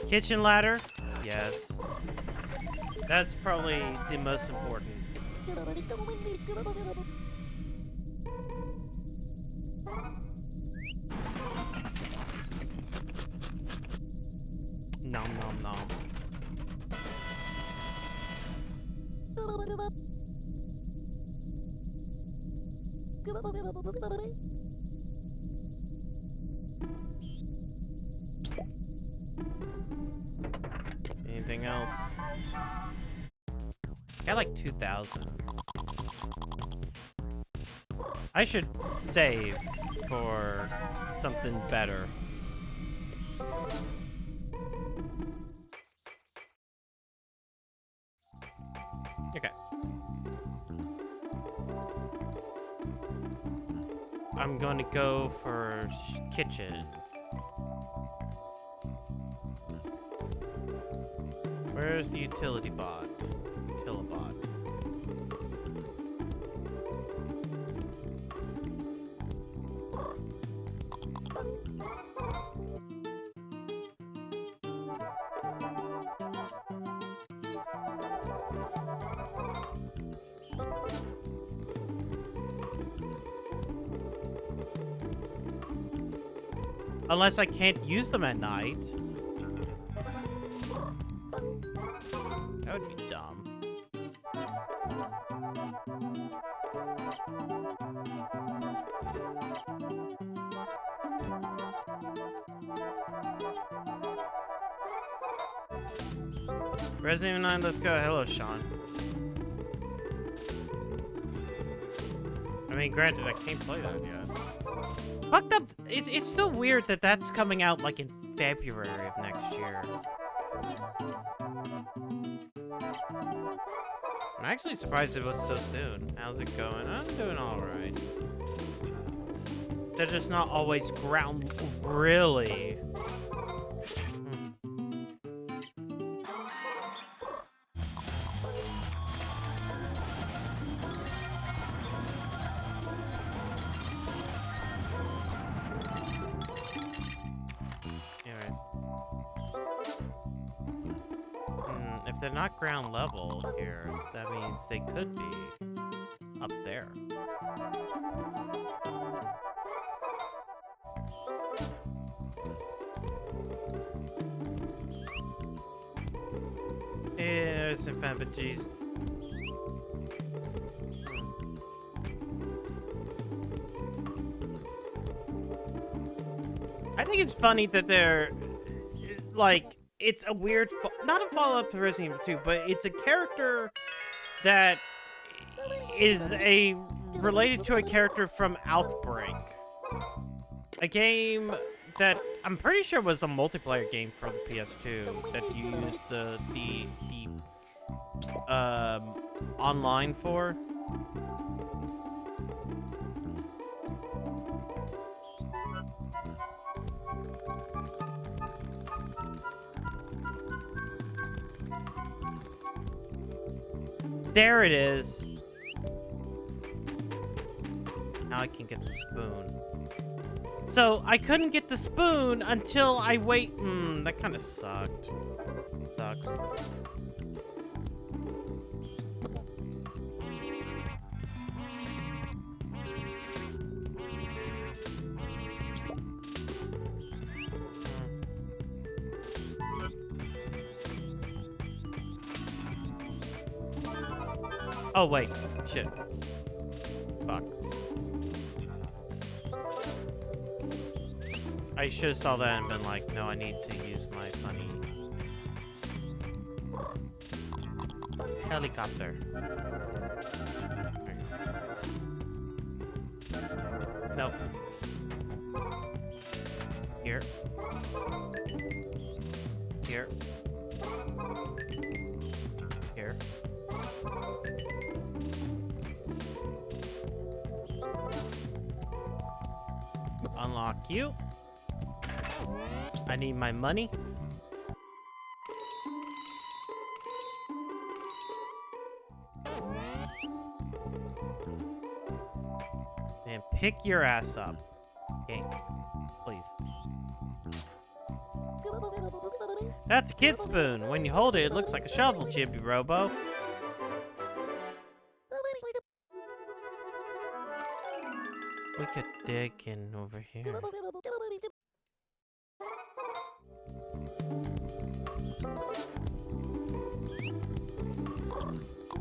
Kitchen ladder? Yes. That's probably the most important. Nom nom nom. Anything else? Got like 2,000. I should save for something better. Okay. I'm going to go for kitchen. Where's the utility bot? Utilibot. Unless I can't use them at night. That would be dumb. Resident Evil 9, let's go. Hello, Sean. I mean, granted, I can't play that yet. Fucked up. It's still weird that that's coming out like in February of next year. I'm actually surprised it was so soon. How's it going? I'm doing all right. They're just not always ground. Really? If they're not ground level here, that means they could be up there. Here's some fanboys. I think it's funny that they're like, it's a weird, not a follow-up to Resident Evil 2, but it's a character that is related to a character from Outbreak. A game that I'm pretty sure was a multiplayer game for the PS2 that you used the online for. There it is. Now I can get the spoon. So I couldn't get the spoon until I wait. That kind of sucked. Sucks. Oh, wait. Shit. Fuck. I should have saw that and been like, no, I need to use my funny helicopter. Nope. Here. Here. Here. Unlock you. I need my money. And pick your ass up. Okay, please. That's a kid spoon. When you hold it, it looks like a shovel, Chibi-Robo. We could dig in over here.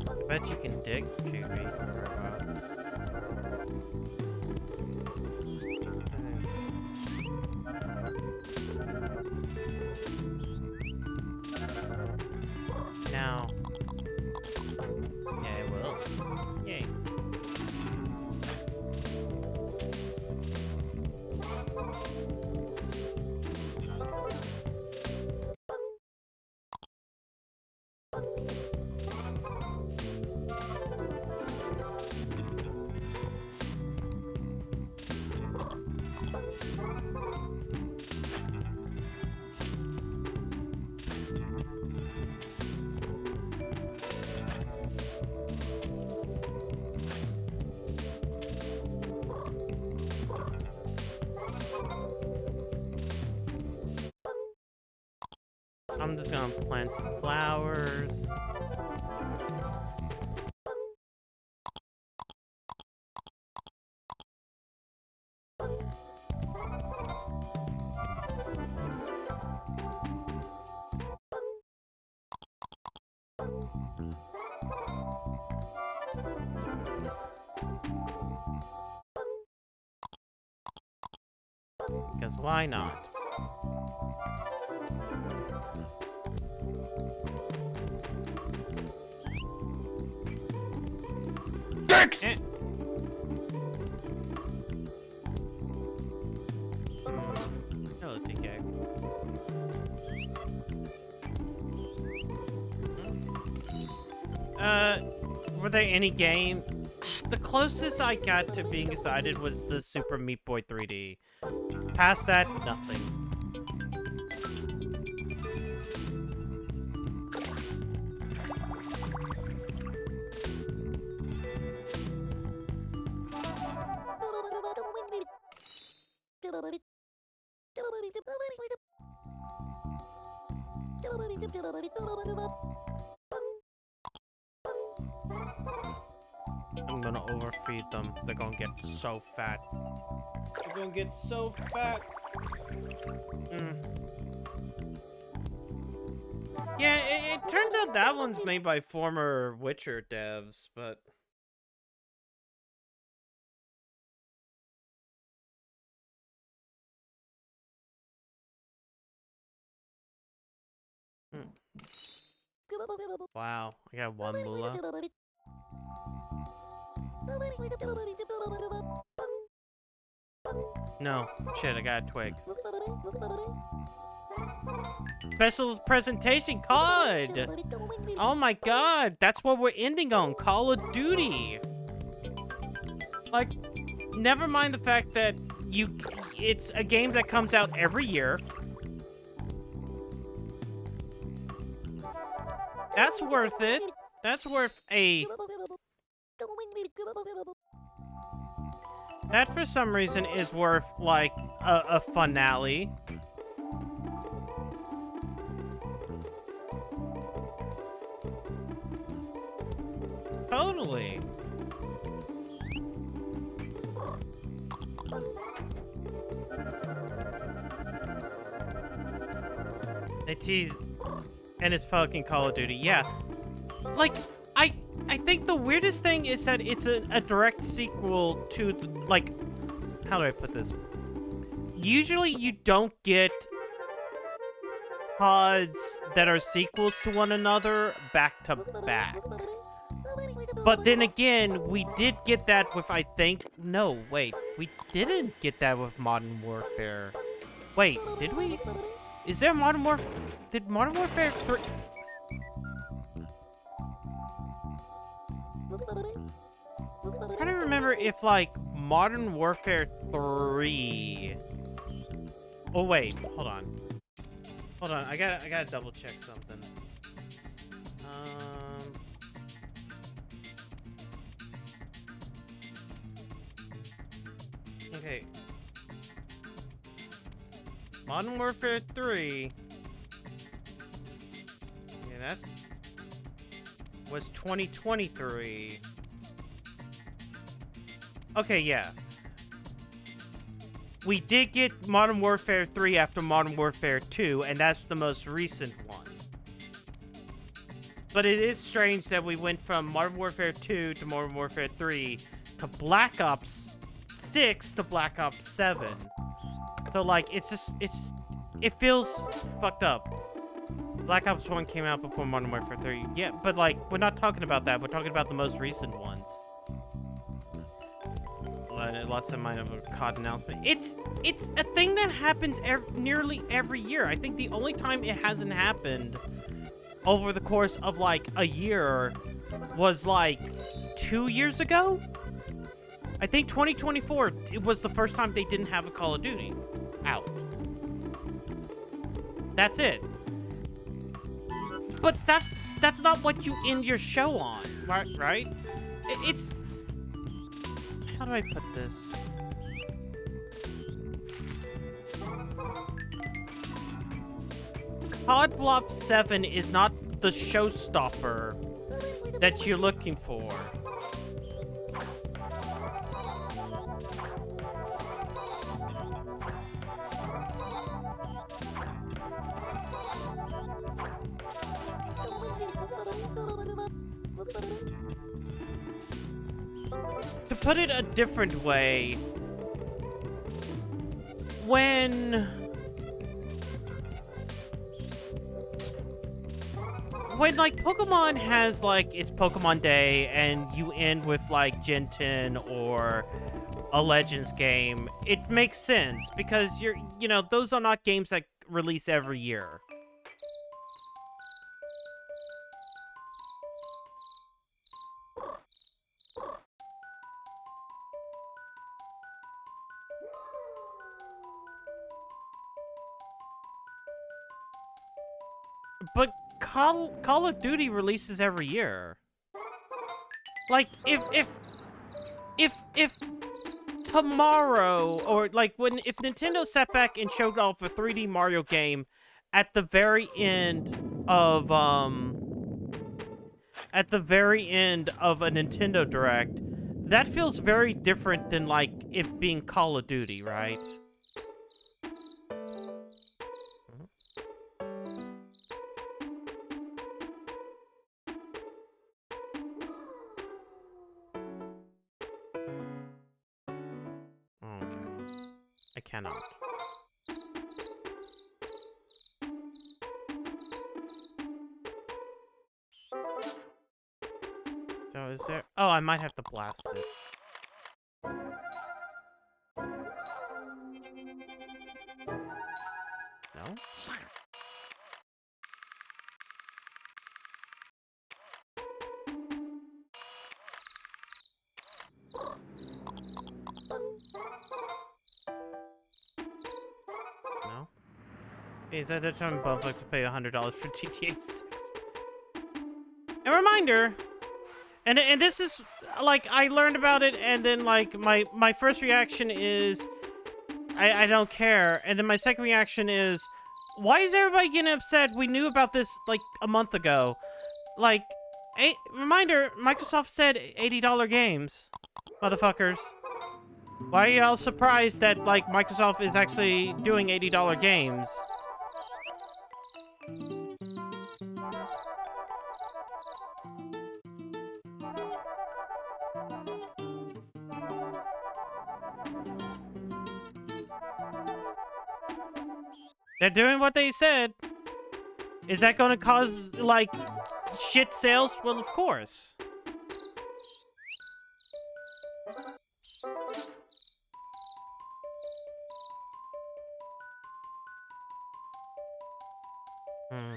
I bet you can dig, Chibi-Robo. Now. Yeah, it will. Yay. I'm just gonna plant some flowers. Because why not? Dicks! Hello, TK. Were there any game? The closest I got to being excited was the Super Meat Boy 3D. Past that, nothing. I'm gonna overfeed them. They're gonna get so fat. They're gonna get so fat. Yeah, it turns out that one's made by former Witcher devs, but... Wow, I got one moolah. No, shit, I got a twig. Special presentation COD! Oh my god, that's what we're ending on, Call of Duty! Like, never mind the fact that it's a game that comes out every year. That's worth it. That's worth a... That, for some reason, is worth, like, a finale. Totally. They tease... And it's fucking Call of Duty. Yeah. Like, I I think the weirdest thing is that it's a direct sequel to, like, how do I put this? Usually you don't get pods that are sequels to one another back to back. But then again, we did get that with, I think... No, wait. We didn't get that with Modern Warfare. Wait, did we? Is there Modern Warfare... Did Modern Warfare 3... I'm trying to remember if, like, Modern Warfare 3... Oh, wait. Hold on. Hold on. I gotta double check something. Okay. Modern Warfare 3. Yeah, was 2023. Okay, yeah. We did get Modern Warfare 3 after Modern Warfare 2, and that's the most recent one. But it is strange that we went from Modern Warfare 2 to Modern Warfare 3 to Black Ops 6 to Black Ops 7. So, like, it feels fucked up. Black Ops 1 came out before Modern Warfare 3. Yeah, but, like, we're not talking about that. We're talking about the most recent ones. Lots of mine of a COD announcement. It's a thing that happens nearly every year. I think the only time it hasn't happened over the course of, like, a year was, like, 2 years ago? I think 2024, it was the first time they didn't have a Call of Duty out. That's it. But that's not what you end your show on, right? It's... How do I put this? COD Block 7 is not the showstopper that you're looking for. To put it a different way, when like Pokemon has like its Pokemon Day and you end with like Gen 10 or a Legends game, it makes sense because you know, those are not games that release every year. But Call of Duty releases every year. Like, if tomorrow, or like if Nintendo sat back and showed off a 3D Mario game at the very end of a Nintendo Direct, that feels very different than like it being Call of Duty, right? I cannot. So is there... Oh, I might have to blast it. No? No? Is that the time Bumflex to pay $100 for GTA 6? A reminder, and this is, like, I learned about it, and then, like, my first reaction is, I don't care, and then my second reaction is, why is everybody getting upset? We knew about this, like, a month ago. Like, reminder, Microsoft said $80 games, motherfuckers. Why are y'all surprised that, like, Microsoft is actually doing $80 games? They're doing what they said. Is that gonna cause, like, shit sales? Well, of course. Hmm.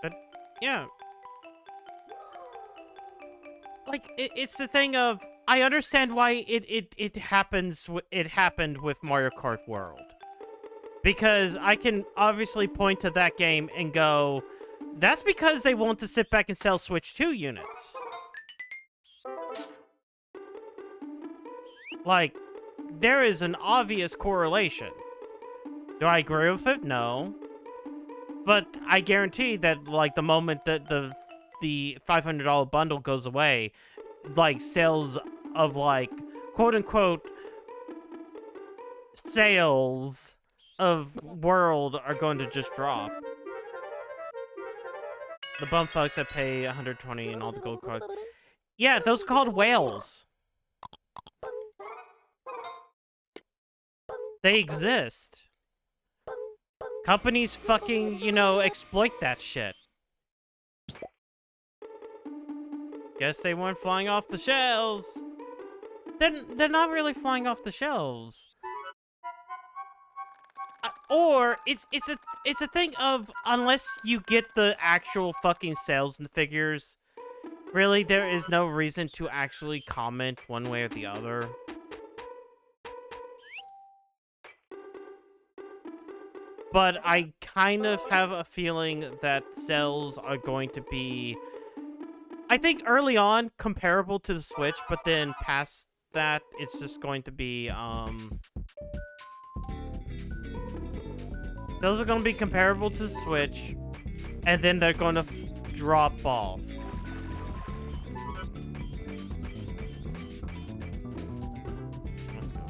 But, yeah. Like, it's the thing of, I understand why it happens, it happened with Mario Kart World. Because I can obviously point to that game and go, that's because they want to sit back and sell Switch 2 units. Like, there is an obvious correlation. Do I agree with it? No. But I guarantee that, like, the moment that the $500 bundle goes away, like, sales of, like, quote-unquote sales of World are going to just drop. The bum folks that pay 120 and all the gold cards. Yeah, those are called whales. They exist. Companies fucking, you know, exploit that shit. Guess they weren't flying off the shelves. They're not really flying off the shelves. Or it's a thing of, unless you get the actual fucking sales and figures, really there is no reason to actually comment one way or the other. But I kind of have a feeling that sales are going to be, I think early on, comparable to the Switch, but then past that, it's just going to be, those are going to be comparable to the Switch, and then they're going to drop off. Let's go.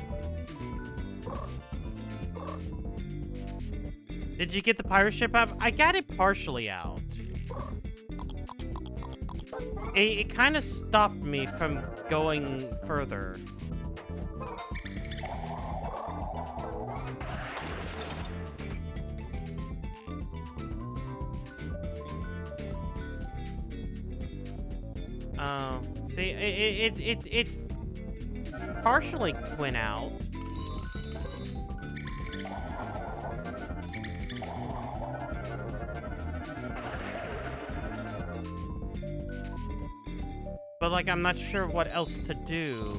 Did you get the pirate ship app? I got it partially out. It kind of stopped me from going further. See, it partially went out. But, like, I'm not sure what else to do.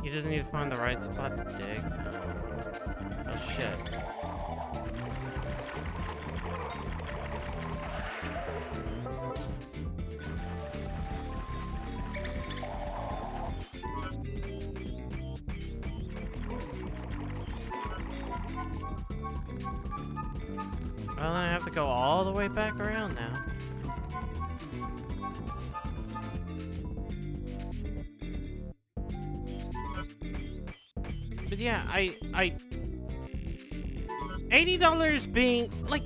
You just need to find the right spot to dig. Oh, shit. Well, I have to go all the way back around now. But yeah, I $80 being, like...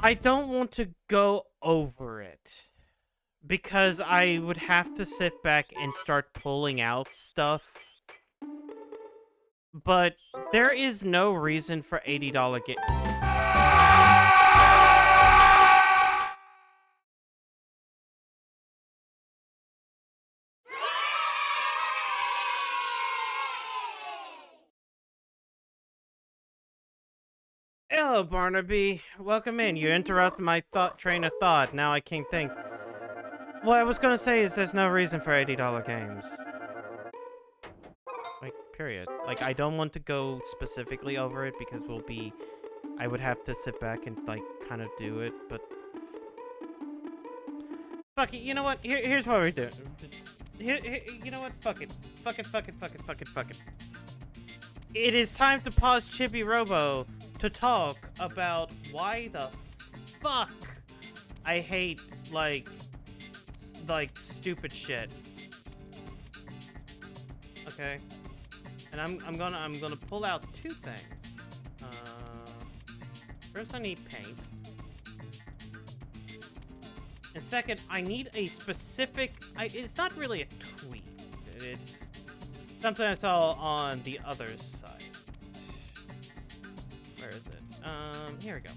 I don't want to go over it. Because I would have to sit back and start pulling out stuff. But there is no reason for $80 game. Hello, Barnaby. Welcome in. You interrupted my train of thought. Now I can't think. What I was gonna say is there's no reason for $80 games. Like, period. Like, I don't want to go specifically over it because I would have to sit back and, like, kind of do it, but... Fuck it, you know what? Here's what we're doing. You know what? Fuck it. Fuck it. It is time to pause Chibi-Robo to talk about why the fuck I hate, like, stupid shit. Okay? And I'm gonna pull out two things. First I need paint. And second, I need a specific... it's not really a tweet. It's something I saw on the other side. Where is it? Here we go.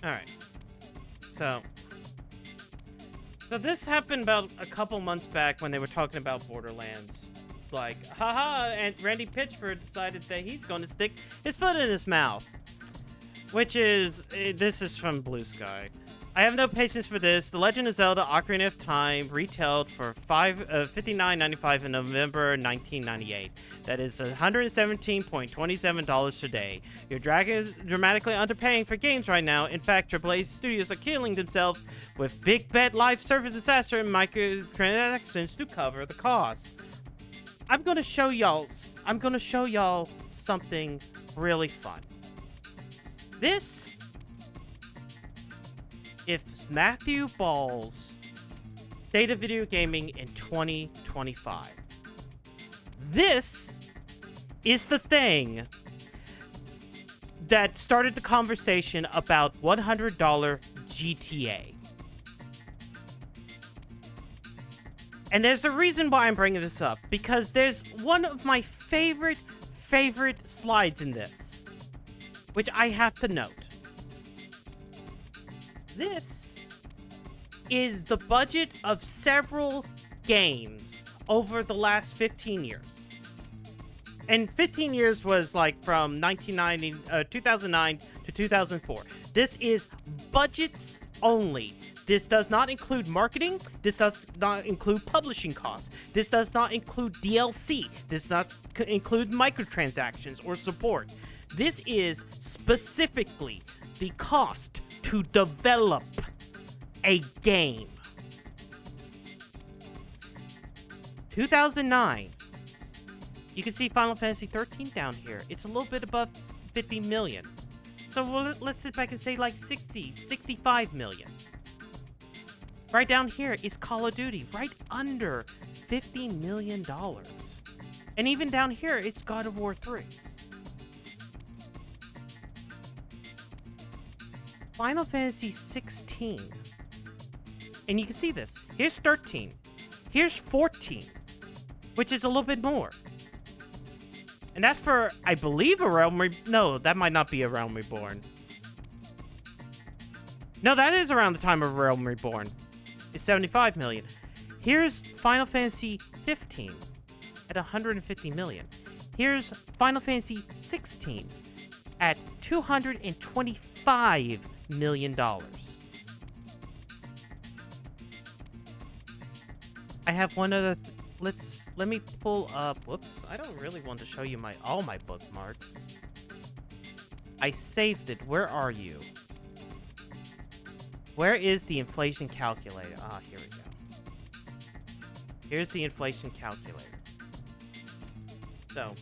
Alright. So this happened about a couple months back when they were talking about Borderlands. Like, haha, and Randy Pitchford decided that he's going to stick his foot in his mouth. Which is, this is from Blue Sky. I have no patience for this. The Legend of Zelda Ocarina of Time retailed for $59.95 in November 1998. That is $117.27 today. You're dramatically underpaying for games right now. In fact, AAA studios are killing themselves with big bet live service disaster and microtransactions to cover the cost. I'm gonna show y'all something really fun. This, if Matthew Ball's State of Video Gaming in 2025. This is the thing that started the conversation about $100 GTA. And there's a reason why I'm bringing this up, because there's one of my favorite slides in this, which I have to note. This is the budget of several games over the last 15 years. And 15 years was like from 2009 to 2004. This is budgets only. This does not include marketing. This does not include publishing costs. This does not include DLC. This does not include microtransactions or support. This is specifically the cost to develop a game. 2009. You can see Final Fantasy 13 down here. It's a little bit above 50 million. So let's sit back and say like 60, 65 million. Right down here is Call of Duty, right under $50 million. And even down here, it's God of War 3. Final Fantasy 16. And you can see this. Here's 13. Here's 14. Which is a little bit more. And that's for, I believe, a Realm No, that might not be a Realm Reborn. No, that is around the time of Realm Reborn. It's 75 million. Here's Final Fantasy 15 at 150 million. Here's Final Fantasy 16 at $225 million. I have one other. Let me pull up. Whoops! I don't really want to show you all my bookmarks. I saved it. Where are you? Where is the inflation calculator? Ah, here we go. Here's the inflation calculator. So,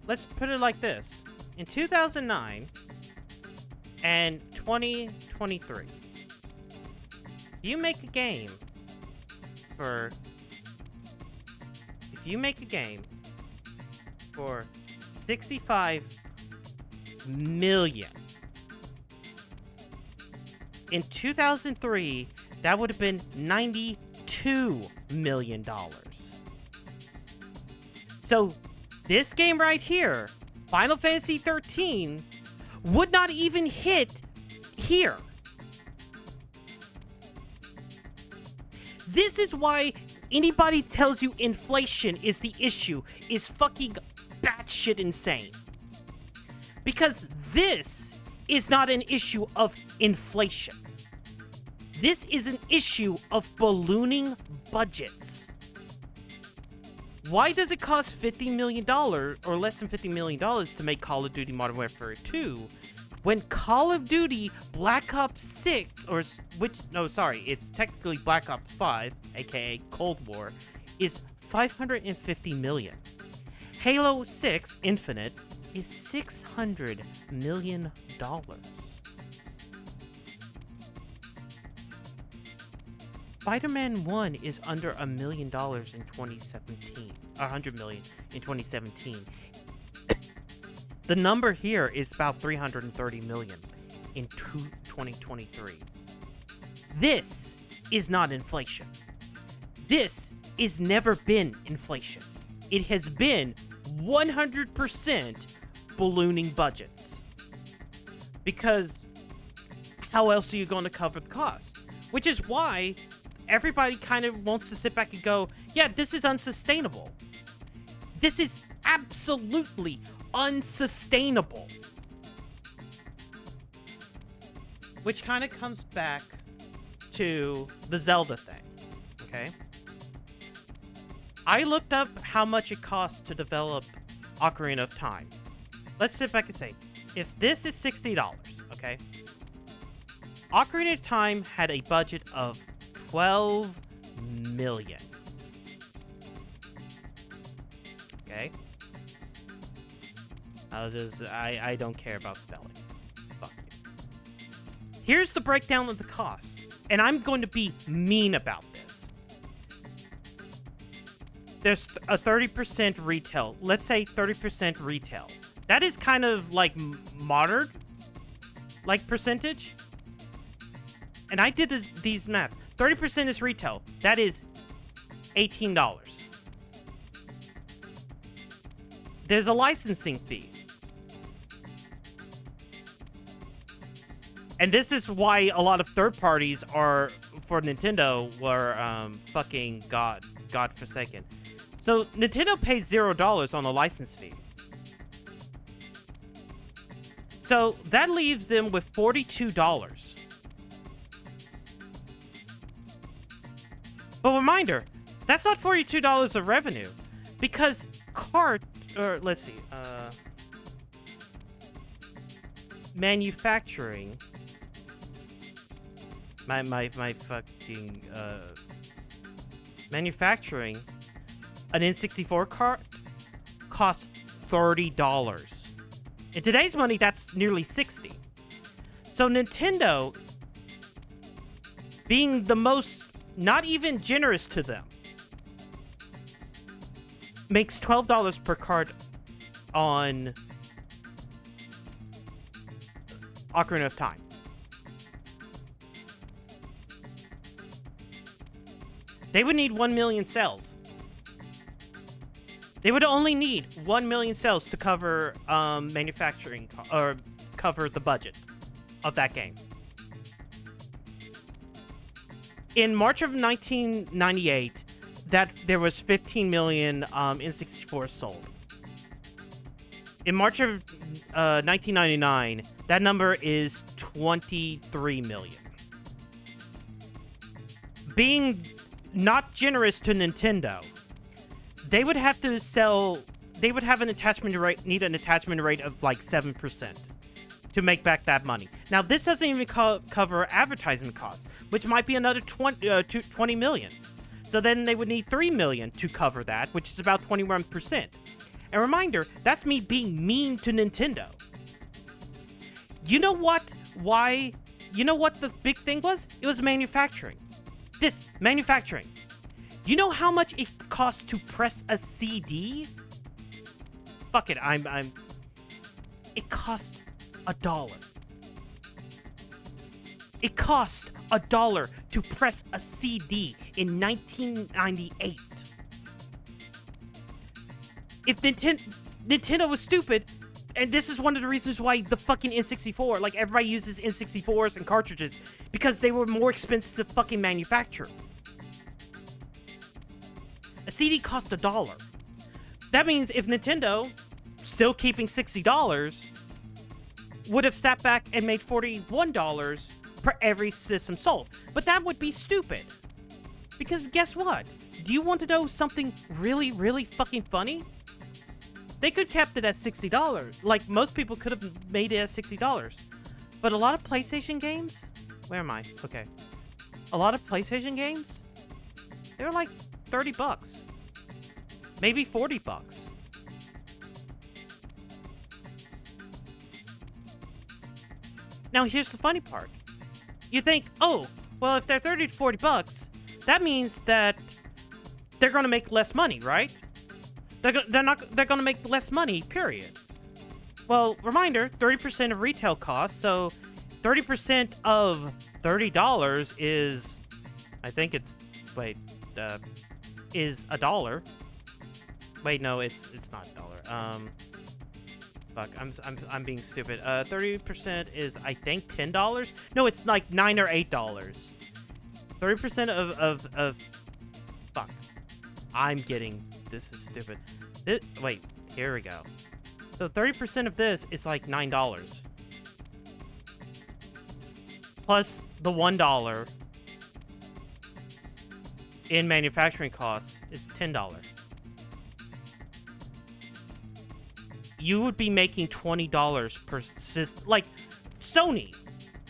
let's put it like this. In 2009 and 2023, if you make a game for 65 million. In 2003, that would have been $92 million. So, this game right here, Final Fantasy 13, would not even hit here. This is why anybody tells you inflation is the issue is fucking batshit insane. Because this is not an issue of inflation. This is an issue of ballooning budgets. Why does it cost $50 million or less than $50 million to make Call of Duty Modern Warfare 2 when Call of Duty Black Ops 6, it's technically Black Ops 5, aka Cold War, is $550 million. Halo 6 Infinite is $600 million. Spider-Man 1 is under $1 million in 2017. Or $100 million in 2017. The number here is about $330 million in 2023. This is not inflation. This is never been inflation. It has been 100% ballooning budgets. Because how else are you going to cover the cost? Which is why everybody kind of wants to sit back and go, yeah, this is unsustainable. This is absolutely unsustainable. Which kind of comes back to the Zelda thing, okay? I looked up how much it costs to develop Ocarina of Time. Let's sit back and say, if this is $60, okay? Ocarina of Time had a budget of $12 million. Okay? I don't care about spelling. Fuck you. Here's the breakdown of the cost. And I'm going to be mean about this. There's a 30% retail. Let's say 30% retail. That is kind of like modern, like percentage. And I did these math. 30% is retail. That is $18. There's a licensing fee. And this is why a lot of third parties are, for Nintendo, were fucking godforsaken. So Nintendo pays $0 on the license fee. So that leaves them with $42. But reminder, that's not $42 of revenue, because let's see, manufacturing, my fucking, manufacturing an N64 cart costs $30. In today's money, that's nearly $60. So Nintendo, being the most not even generous to them, makes $12 per card on Ocarina of Time. They would need 1 million sales. They would only need 1 million sales to cover manufacturing or cover the budget of that game. In March of 1998, there was 15 million N64 sold. In March of 1999, that number is 23 million. Being not generous to Nintendo, they would have to sell. They would have an attachment rate. Need an attachment rate of like 7% to make back that money. Now, this doesn't even cover advertisement costs, which might be another 20 million. So then they would need 3 million to cover that, which is about 21%. And reminder, that's me being mean to Nintendo. You know what? Why? You know what the big thing was? It was manufacturing. Manufacturing. You know how much it costs to press a CD? Fuck it, it cost $1. It cost $1 to press a CD in 1998. If Nintendo was stupid, and this is one of the reasons why the fucking N64, like everybody uses N64s and cartridges, because they were more expensive to fucking manufacture. A CD cost $1. That means if Nintendo, still keeping $60, would have sat back and made $41 per every system sold. But that would be stupid. Because guess what? Do you want to know something really, really fucking funny? They could have kept it at $60. Like, most people could have made it at $60. But a lot of PlayStation games... Where am I? Okay. A lot of PlayStation games, they're like $30. Maybe $40. Now, here's the funny part. You think, oh, well, if they're $30 to $40, that means that they're going to make less money, right? They're going to make less money, period. Well, reminder, 30% of retail costs, so 30% of $30 is, I think it's, wait, is $1. Wait, no, it's not $1. Fuck, I'm being stupid. 30% is, I think, $10. No, it's like $9 or $8. 30% of fuck. I'm getting, this is stupid. Wait, here we go. So 30% of this is like $9. Plus the $1 in manufacturing costs is $10. You would be making $20 per system. Like, Sony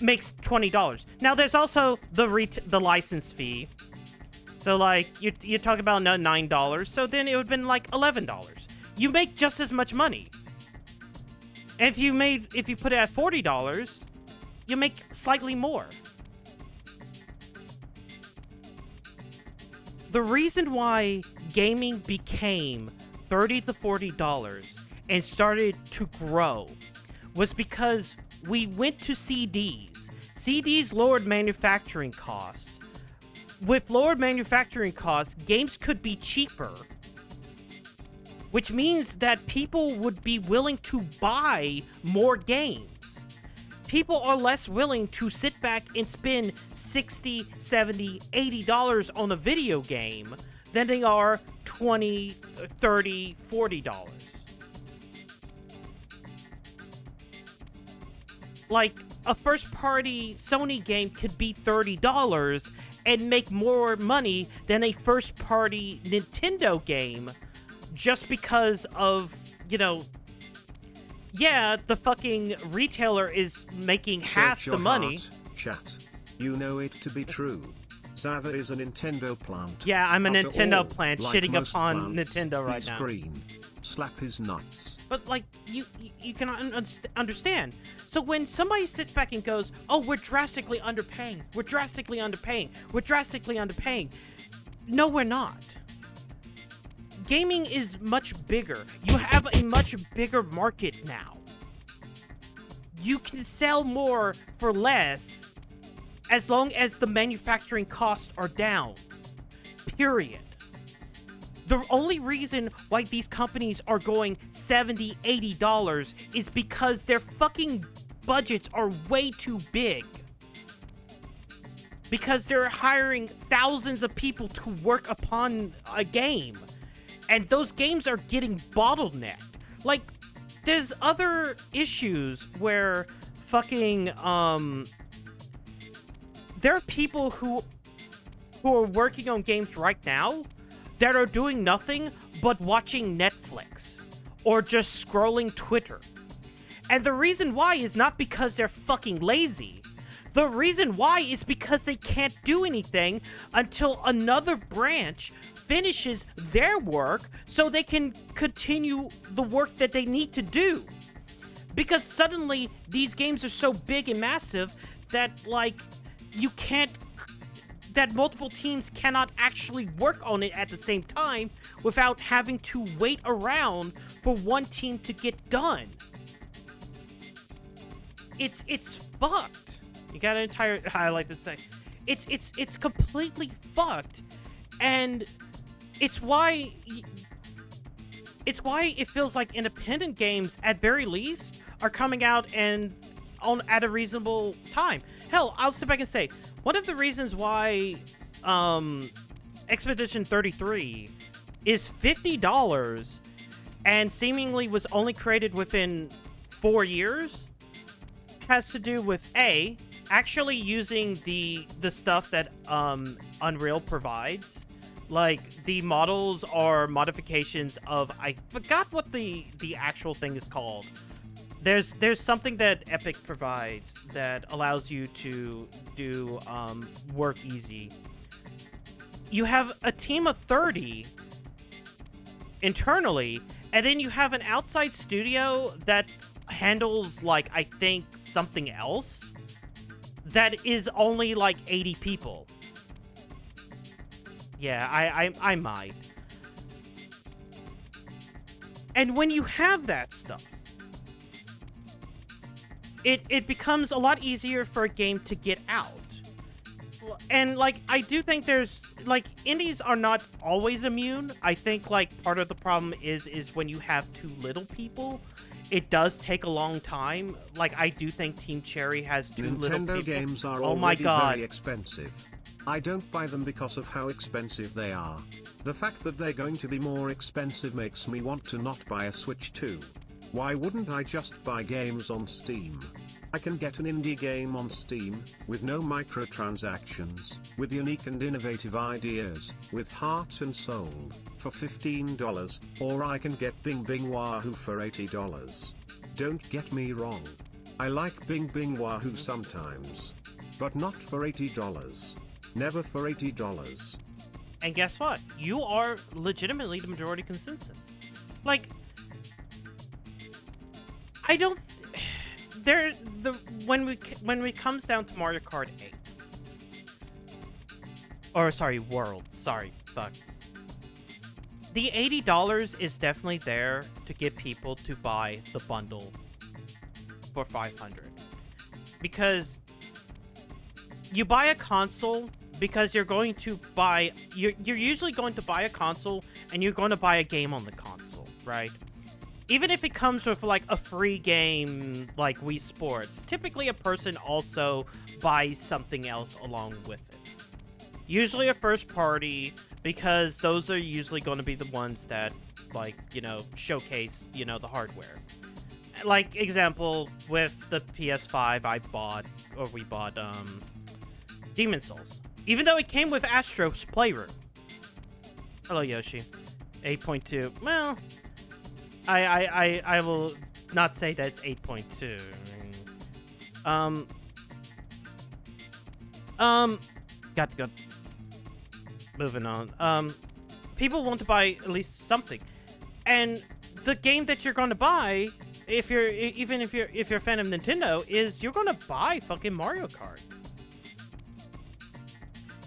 makes $20. Now, there's also the license fee. So, like, you talk about $9, so then it would have been like $11. You make just as much money. And if you put it at $40, you make slightly more. The reason why gaming became $30 to $40 and started to grow was because we went to CDs. CDs lowered manufacturing costs. With lowered manufacturing costs, games could be cheaper, which means that people would be willing to buy more games. People are less willing to sit back and spend $60, $70, $80 on a video game than they are $20, $30, $40. Like, a first-party Sony game could be $30 and make more money than a first-party Nintendo game just because of, you know, yeah, the fucking retailer is making half the money. Chat. You know it to be true. Zava is a Nintendo plant. Yeah, I'm a After Nintendo all, plant like shitting most upon plants, Nintendo right he's now. green. Slap his nuts. But, like, you can understand. So when somebody sits back and goes, oh, we're drastically underpaying. We're drastically underpaying. We're drastically underpaying. No, we're not. Gaming is much bigger. You have a much bigger market now. You can sell more for less as long as the manufacturing costs are down. Period. The only reason why these companies are going $70, $80 is because their fucking budgets are way too big. Because they're hiring thousands of people to work upon a game. And those games are getting bottlenecked. Like, there's other issues where fucking, there are people who are working on games right now that are doing nothing but watching Netflix or just scrolling Twitter. And the reason why is not because they're fucking lazy. The reason why is because they can't do anything until another branch finishes their work so they can continue the work that they need to do. Because suddenly these games are so big and massive that, like, you can't, that multiple teams cannot actually work on it at the same time without having to wait around for one team to get done. It's fucked. You got an entire, I like to say, it's completely fucked, and it's why it feels like independent games, at very least, are coming out and at a reasonable time. Hell, I'll sit back and say, one of the reasons why Expedition 33 is $50 and seemingly was only created within 4 years has to do with A, actually using the stuff that Unreal provides. Like, the models are modifications of, I forgot what the actual thing is called. There's something that Epic provides that allows you to do work easy. You have a team of 30 internally, and then you have an outside studio that handles, like, I think something else that is only like 80 people. Yeah, I might. And when you have that stuff, it becomes a lot easier for a game to get out. And, like, I do think there's, like, indies are not always immune. I think, like, part of the problem is when you have too little people, it does take a long time. Like, I do think Team Cherry has too little people. Nintendo games are oh my already God. very expensive. I don't buy them because of how expensive they are. The fact that they're going to be more expensive makes me want to not buy a Switch 2. Why wouldn't I just buy games on Steam? I can get an indie game on Steam, with no microtransactions, with unique and innovative ideas, with heart and soul, for $15, or I can get Bing Bing Wahoo for $80. Don't get me wrong. I like Bing Bing Wahoo sometimes. But not for $80. Never for $80. And guess what? You are legitimately the majority consensus. Like, I don't... when it comes down to Mario Kart 8, or sorry, World, sorry, fuck. The $80 is definitely there to get people to buy the bundle for $500, because you buy a console because you're going to buy you're usually going to buy a console and you're going to buy a game on the console, right? Even if it comes with, like, a free game like Wii Sports, typically a person also buys something else along with it. Usually a first party, because those are usually going to be the ones that, like, you know, showcase, you know, the hardware. Like, example, with the PS5, we bought, Demon's Souls. Even though it came with Astro's Playroom. Hello, Yoshi. 8.2. Well... I will not say that it's 8.2. Got to go. Moving on. People want to buy at least something, and the game that you're going to buy, if you're a fan of Nintendo, is you're going to buy fucking Mario Kart.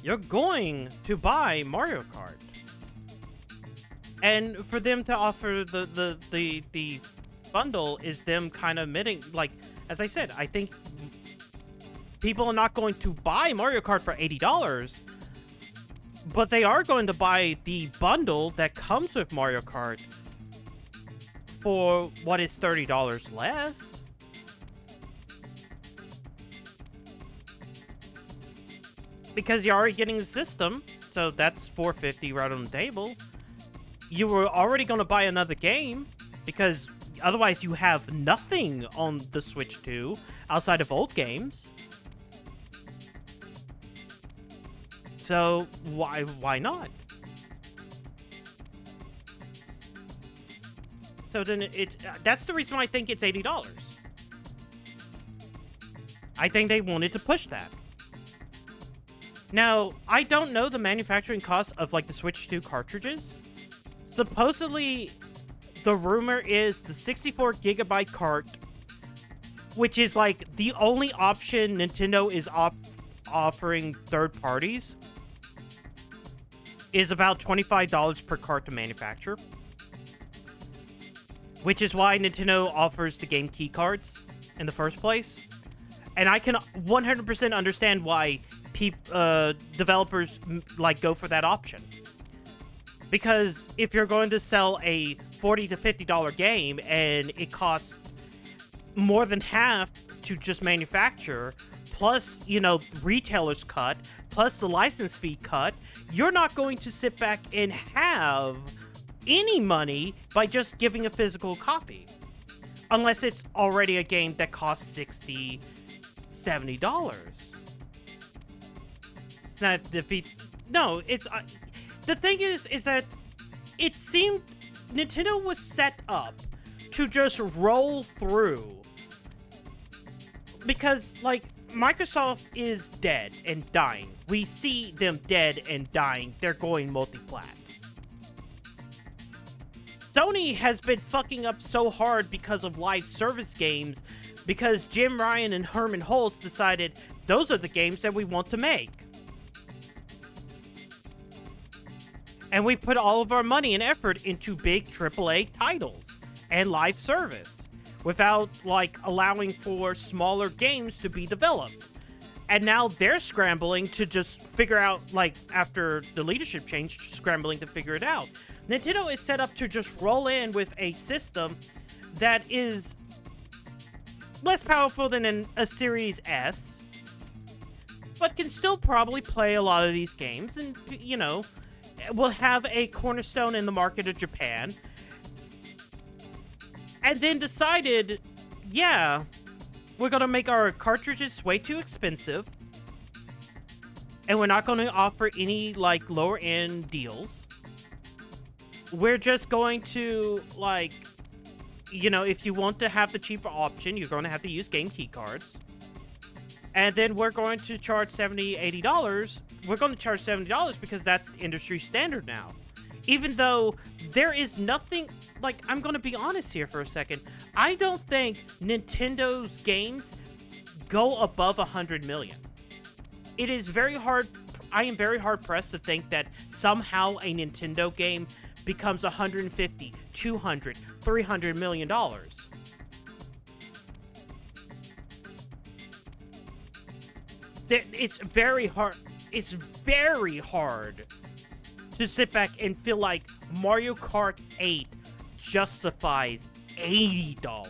You're going to buy Mario Kart. And for them to offer the bundle is them kind of admitting, like, as I said, I think people are not going to buy Mario Kart for $80, but they are going to buy the bundle that comes with Mario Kart for what is $30 less. Because you're already getting the system, so that's $450 right on the table. You were already going to buy another game, because otherwise you have nothing on the Switch 2 outside of old games. So why not? So then that's the reason why I think it's $80. I think they wanted to push that. Now, I don't know the manufacturing cost of, like, the Switch 2 cartridges. Supposedly, the rumor is the 64GB cart, which is, like, the only option Nintendo is offering third parties, is about $25 per cart to manufacture. Which is why Nintendo offers the game key cards in the first place. And I can 100% understand why developers, like, go for that option. Because if you're going to sell a $40 to $50 game and it costs more than half to just manufacture, plus, you know, retailers cut, plus the license fee cut, you're not going to sit back and have any money by just giving a physical copy. Unless it's already a game that costs $60, $70. It's not no, it's... the thing is that it seemed Nintendo was set up to just roll through. Because, like, Microsoft is dead and dying. We see them dead and dying. They're going multi-plat. Sony has been fucking up so hard because of live service games, because Jim Ryan and Herman Hulst decided those are the games that we want to make. And we put all of our money and effort into big AAA titles and live service without, like, allowing for smaller games to be developed. And now they're scrambling to just figure out, like, after the leadership change, scrambling to figure it out. Nintendo is set up to just roll in with a system that is less powerful than a Series S, but can still probably play a lot of these games and, you know, will have a cornerstone in the market of Japan. And then decided, yeah, we're going to make our cartridges way too expensive. And we're not going to offer any, like, lower-end deals. We're just going to, like, you know, if you want to have the cheaper option, you're going to have to use game key cards. And then we're going to charge $70, $80. We're going to charge $70 because that's industry standard now. Even though there is nothing, like, I'm going to be honest here for a second. I don't think Nintendo's games go above 100 million. It is very hard, I am very hard pressed to think that somehow a Nintendo game becomes 150, 200, 300 million dollars. It's very hard. It's very hard to sit back and feel like Mario Kart 8 justifies $80.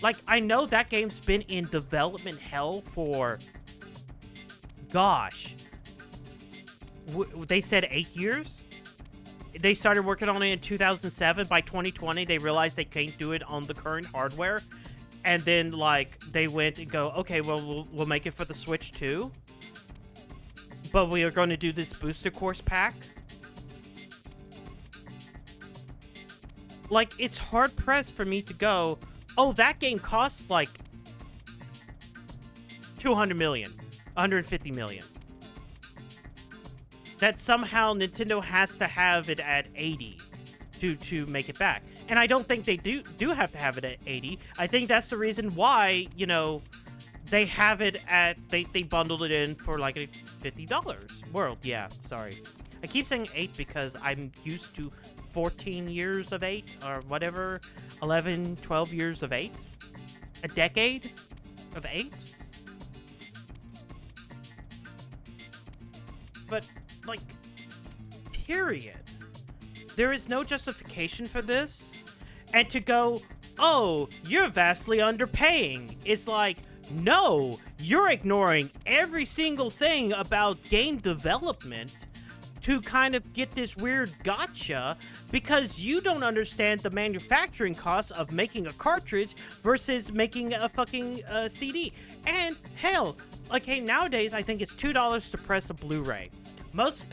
Like, I know that game's been in development hell for, gosh, they said 8 years? They started working on it in 2007. By 2020, they realized they can't do it on the current hardware. And then, like, they went and go, okay, well, we'll make it for the Switch too. But we are going to do this booster course pack. Like, it's hard-pressed for me to go, oh, that game costs, like, 200 million, 150 million. That somehow Nintendo has to have it at 80 to make it back. And I don't think they do have to have it at 80. I think that's the reason why, you know, they have it at, they bundled it in for like $50. World, yeah, sorry. I keep saying 8 because I'm used to 14 years of 8 or whatever, 11, 12 years of 8. A decade of 8. But, like, period. There is no justification for this. And to go, oh, you're vastly underpaying. It's like, no, you're ignoring every single thing about game development to kind of get this weird gotcha because you don't understand the manufacturing costs of making a cartridge versus making a fucking CD. And hell, like, hey, nowadays I think it's $2 to press a Blu-ray. Most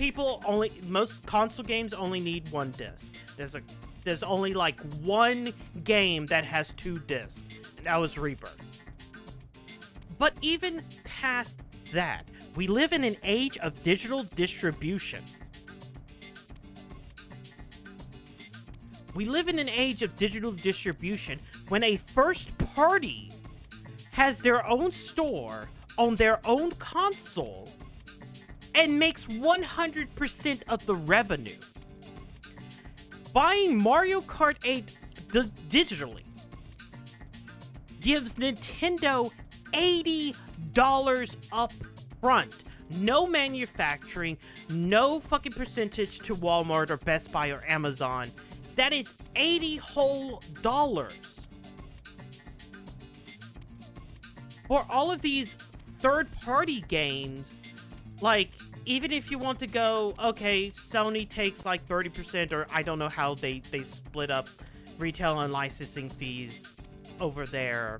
console games only need one disc. There's only like one game that has 2 discs, and that was Rebirth. But even past that, we live in an age of digital distribution. We live in an age of digital distribution when a first party has their own store on their own console and makes 100% of the revenue. Buying Mario Kart 8 digitally gives Nintendo $80 up front. No manufacturing, no fucking percentage to Walmart or Best Buy or Amazon. That is $80 whole dollars. For all of these third-party games, like, even if you want to go, okay, Sony takes like 30%, or I don't know how they split up retail and licensing fees over there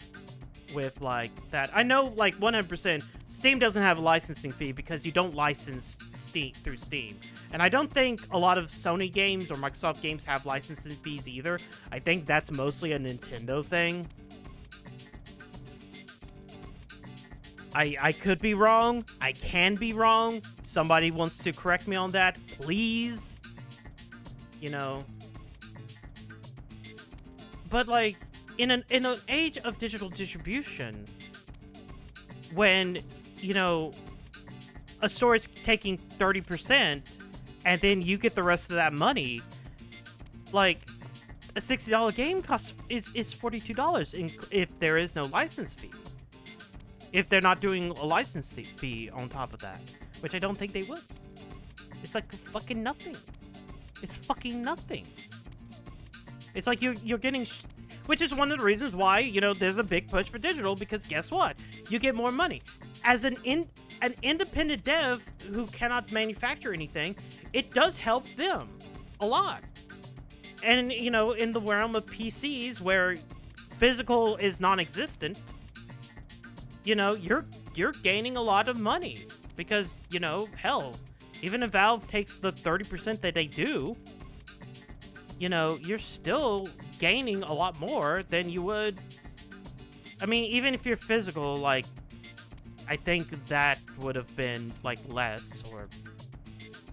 with like that. I know like 100% Steam doesn't have a licensing fee because you don't license Steam through Steam. And I don't think a lot of Sony games or Microsoft games have licensing fees either. I think that's mostly a Nintendo thing. I could be wrong. I can be wrong. Somebody wants to correct me on that, please. You know. But like, in an age of digital distribution, when, you know, a store is taking 30%, and then you get the rest of that money. Like, a $60 game costs is $42 if there is no license fee. If they're not doing a license fee on top of that, which I don't think they would. It's like fucking nothing. It's fucking nothing. It's like you're getting, which is one of the reasons why, you know, there's a big push for digital, because guess what? You get more money. As an independent dev who cannot manufacture anything, it does help them a lot. And, you know, in the realm of PCs where physical is non-existent, you know, you're gaining a lot of money because, you know, hell, even if Valve takes the 30% that they do, you know, you're still gaining a lot more than you would. I mean, even if you're physical, like, I think that would have been, like, less, or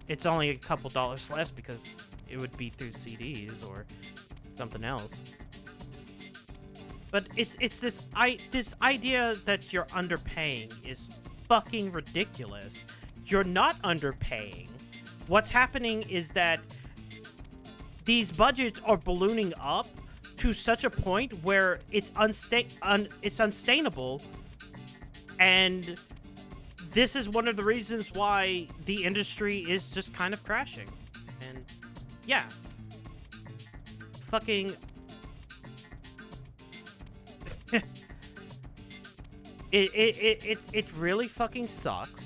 it's only a couple dollars less because it would be through CDs or something else. But it's this idea that you're underpaying is fucking ridiculous. You're not underpaying. What's happening is that these budgets are ballooning up to such a point where it's unsustainable, and this is one of the reasons why the industry is just kind of crashing. And yeah, fucking it really fucking sucks.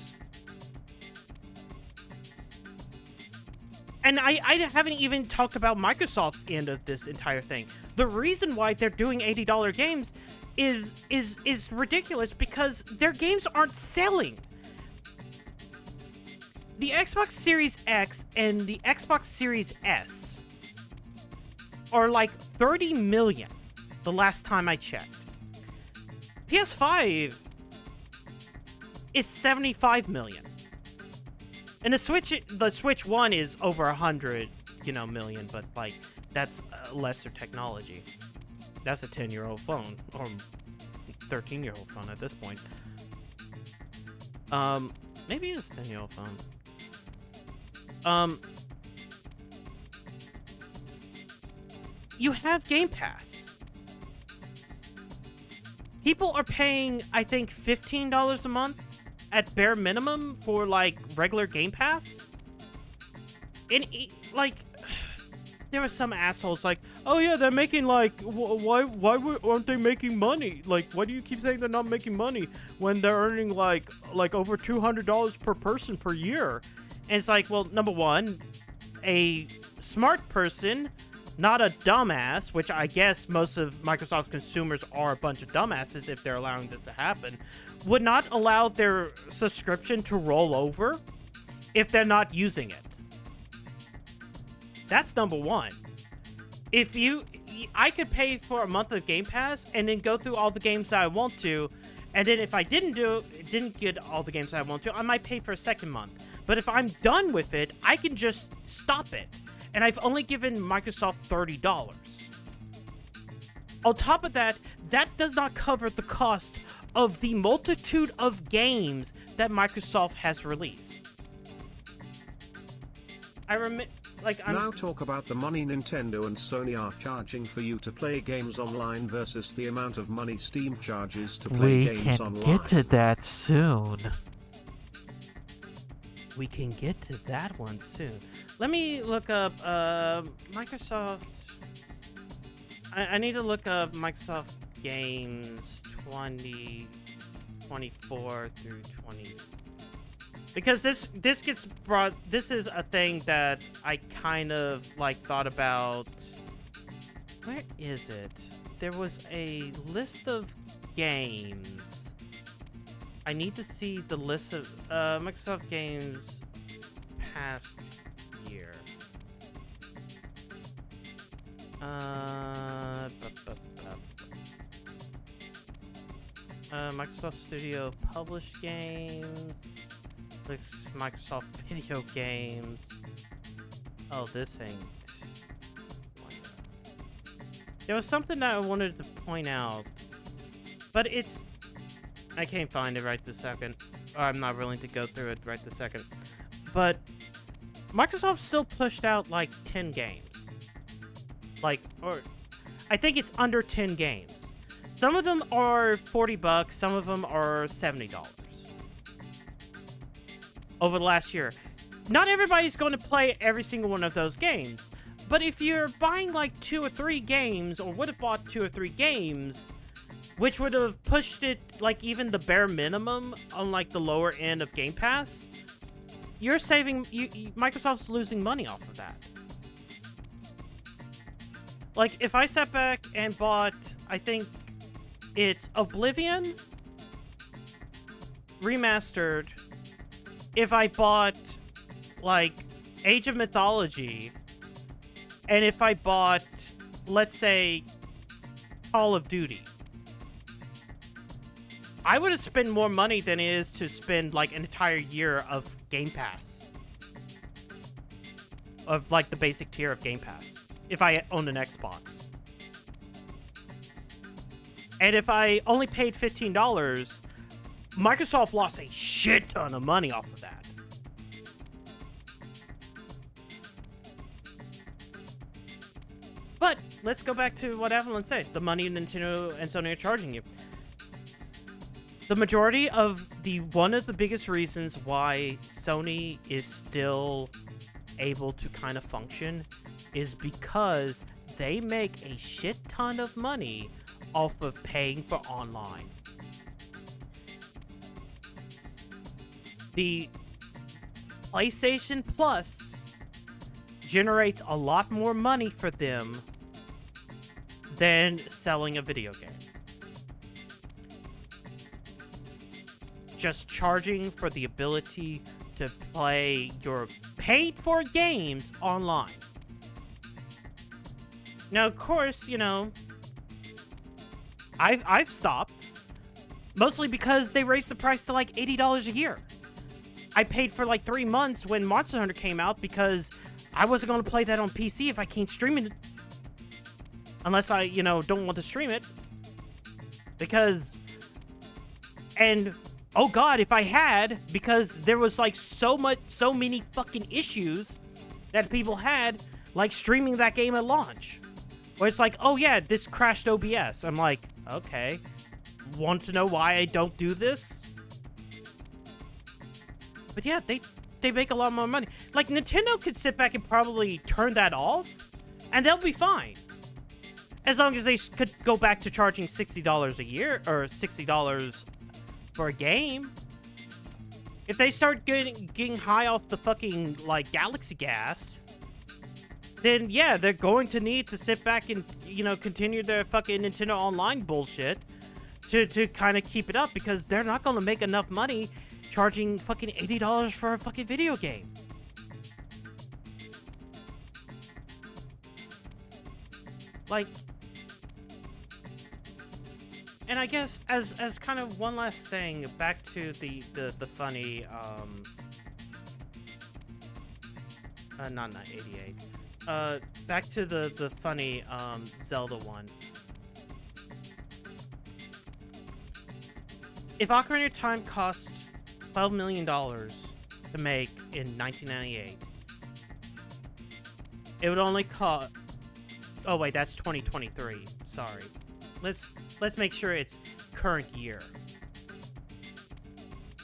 And I haven't even talked about Microsoft's end of this entire thing. The reason why they're doing $80 games is ridiculous, because their games aren't selling. The Xbox Series X and the Xbox Series S are like 30 million the last time I checked. PS5 is 75 million. And the Switch 1 is over 100, you know, million, but like that's lesser technology. That's a 10-year-old phone, or 13-year-old phone at this point. Maybe it's a 10-year-old phone. You have Game Pass. People are paying, I think, $15 a month at bare minimum for, like, regular Game Pass. And, like, there were some assholes like, oh yeah, they're making, like, why aren't they making money? Like, why do you keep saying they're not making money when they're earning, like over $200 per person per year? And it's like, well, number one, a smart person, not a dumbass, which I guess most of Microsoft's consumers are a bunch of dumbasses if they're allowing this to happen, would not allow their subscription to roll over if they're not using it. That's number one. I could pay for a month of Game Pass and then go through all the games that I want to, and then if I didn't get all the games that I want to, I might pay for a second month. But if I'm done with it, I can just stop it. And I've only given Microsoft $30. On top of that, that does not cover the cost of the multitude of games that Microsoft has released. Now talk about the money Nintendo and Sony are charging for you to play games online versus the amount of money Steam charges to play games online. We can get to that soon. We can get to that one soon. Let me look up Microsoft. I need to look up Microsoft Games 2024 through 20. Because this gets brought. This is a thing that I kind of like thought about. Where is it? There was a list of games. I need to see the list of Microsoft games past year. Microsoft Studio published games. Microsoft Video Games. Oh, this ain't. There was something that I wanted to point out, but it's. I can't find it right this second. Or I'm not willing to go through it right this second. But Microsoft still pushed out like 10 games. Like, or I think it's under 10 games. Some of them are $40, some of them are $70 over the last year. Not everybody's going to play every single one of those games, but if you're buying like 2 or 3 games, or would have bought 2 or 3 games, which would have pushed it like even the bare minimum on like the lower end of Game Pass, you're saving, Microsoft's losing money off of that. Like, if I sat back and bought, I think it's Oblivion Remastered, if I bought, like, Age of Mythology, and if I bought, let's say, Call of Duty, I would have spent more money than it is to spend, like, an entire year of Game Pass. Of, like, the basic tier of Game Pass. If I owned an Xbox. And if I only paid $15, Microsoft lost a shit ton of money off of that. But, let's go back to what Evelyn said. The money Nintendo and Sony are charging you. The majority of one of the biggest reasons why Sony is still able to kind of function is because they make a shit ton of money off of paying for online. The PlayStation Plus generates a lot more money for them than selling a video game. Just charging for the ability to play your paid-for games online. Now, of course, you know, I've stopped. Mostly because they raised the price to like $80 a year. I paid for like 3 months when Monster Hunter came out because I wasn't going to play that on PC if I can't stream it. Unless I, you know, don't want to stream it. Because... And... Oh god, if I had, because there was like so many fucking issues that people had, like streaming that game at launch. Where it's like, oh yeah, this crashed OBS. I'm like, okay. Want to know why I don't do this? But yeah, they make a lot more money. Like, Nintendo could sit back and probably turn that off, and they'll be fine. As long as they could go back to charging $60 a year, or $60 for a game. If they start getting high off the fucking, like, galaxy gas, then yeah, they're going to need to sit back and, you know, continue their fucking Nintendo Online bullshit to kind of keep it up, because they're not going to make enough money charging fucking $80 for a fucking video game. Like... And I guess, as kind of one last thing, back to the funny, not 88. Back to the funny, Zelda one. If Ocarina of Time cost $12 million to make in 1998, it would only cost... Oh wait, that's 2023. Sorry. Let's make sure it's current year.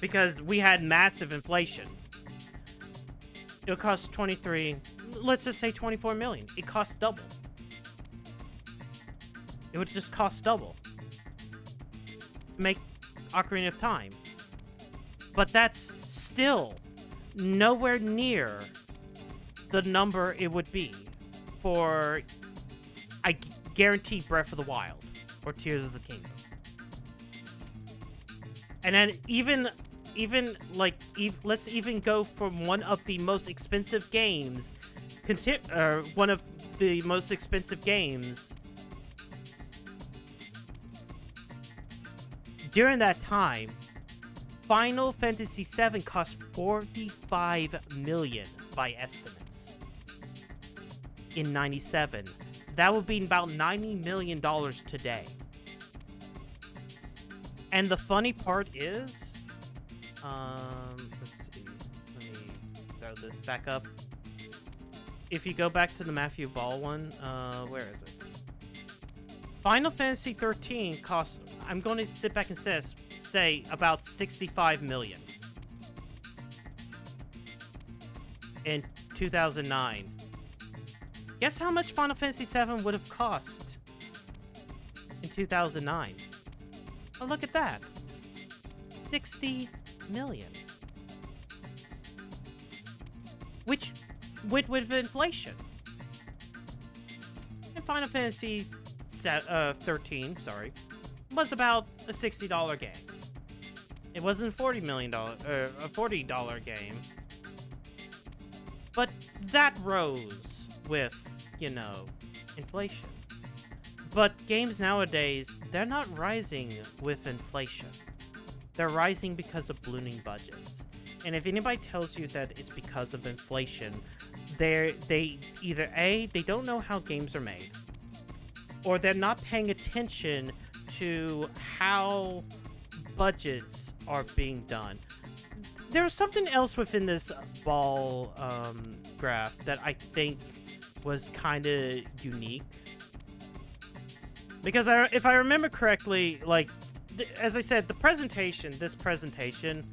Because we had massive inflation. It'll cost 23, let's just say 24 million. It costs double. It would just cost double to make Ocarina of Time. But that's still nowhere near the number it would be for, I guarantee, Breath of the Wild. Or Tears of the Kingdom. And then let's even go from one of the most expensive games, one of the most expensive games during that time. Final Fantasy VII cost $45 million by estimates in '97. That would be about $90 million today. And the funny part is, let's see, let me throw this back up. if you go back to the Matthew Ball one, where is it? Final Fantasy 13 costs, I'm going to sit back and say about $65 million in 2009. Guess how much Final Fantasy 7 would have cost in 2009? Oh, look at that. 60 million. Which went with inflation. And Final Fantasy 13, sorry, was about a $60 game. It wasn't a $40 game. But that rose with, you know, inflation. But games nowadays, they're not rising with inflation. They're rising because of ballooning budgets. And if anybody tells you that it's because of inflation, they either A, they don't know how games are made, or they're not paying attention to how budgets are being done. There was something else within this ball graph that I think was kind of unique. Because if I remember correctly, like, as I said, this presentation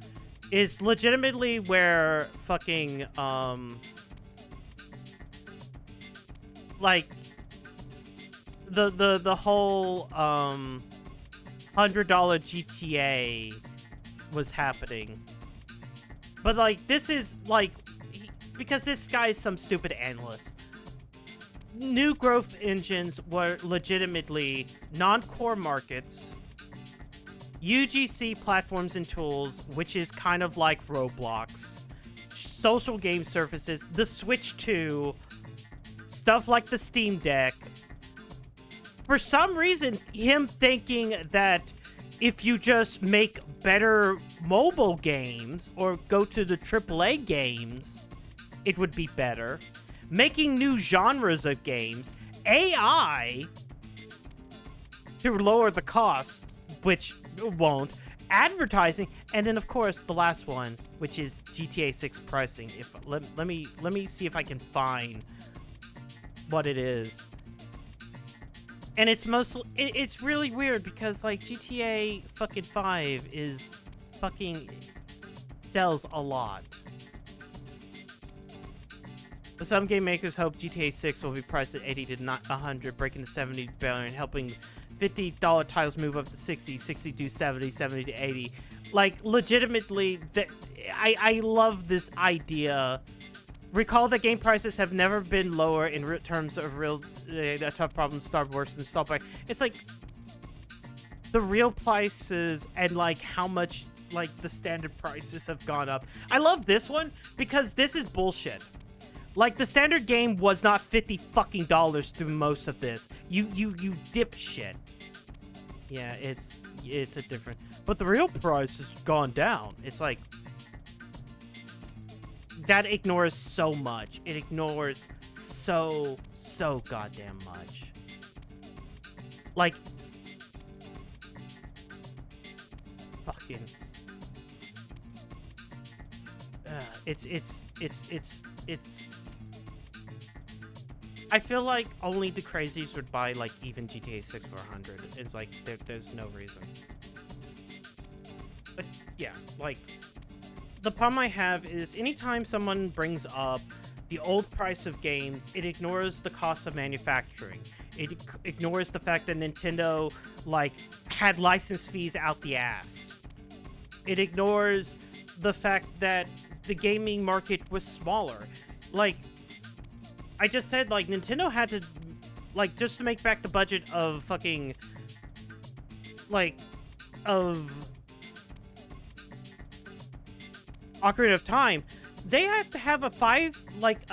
is legitimately where fucking, like, the whole, $100 GTA was happening. But, like, this is, like, because this guy's some stupid analyst. New growth engines were legitimately non-core markets, UGC platforms and tools, which is kind of like Roblox, social game services, the Switch 2, stuff like the Steam Deck. For some reason, him thinking that if you just make better mobile games or go to the AAA games, it would be better. Making new genres of games, AI to lower the cost, which won't, advertising, and then of course the last one, which is GTA 6 pricing. If let me see if I can find what it is. And it's it's really weird because like GTA fucking 5 is fucking sells a lot. But some game makers hope GTA 6 will be priced at 80 to 100, breaking the 70 billion, helping $50 titles move up to 60, 60 to 70, 70 to 80. Like, legitimately, I love this idea. Recall that game prices have never been lower in terms of real tough problems starved worse than stalled by. It's like the real prices and like how much like the standard prices have gone up. I love this one because this is bullshit. Like, the standard game was not $50 fucking through most of this. You dipshit. Yeah, it's a different... But the real price has gone down. It's like... That ignores so much. It ignores so goddamn much. Like... Fucking... It's... I feel like only the crazies would buy, like, even GTA 6 for 100. It's like, there's no reason. But, yeah, like, the problem I have is anytime someone brings up the old price of games, it ignores the cost of manufacturing. It ignores the fact that Nintendo, like, had license fees out the ass. It ignores the fact that the gaming market was smaller. Like, I just said, like, Nintendo had to, like, just to make back the budget of fucking, like, of Ocarina of Time, they have to have a I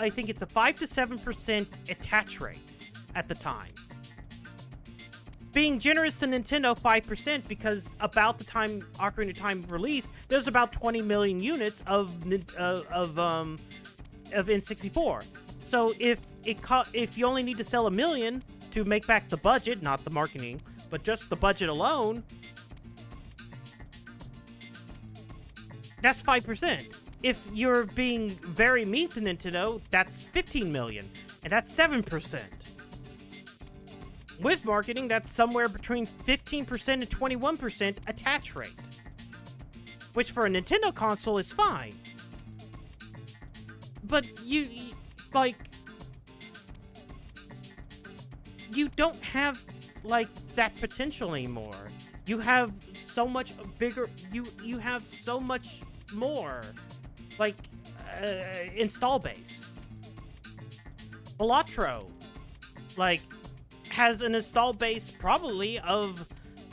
think it's a 5 to 7% attach rate at the time. Being generous to Nintendo, 5%, because about the time Ocarina of Time released, there's about 20 million units of N64. So if you only need to sell 1 million to make back the budget, not the marketing, but just the budget alone, that's 5%. if you're being very mean to Nintendo, that's 15 million, and that's 7%. With marketing, that's somewhere between 15% and 21% attach rate, which for a Nintendo console is fine. But you don't have, like, that potential anymore. You have so much bigger, you have so much more, like, install base. Balatro, like, has an install base probably of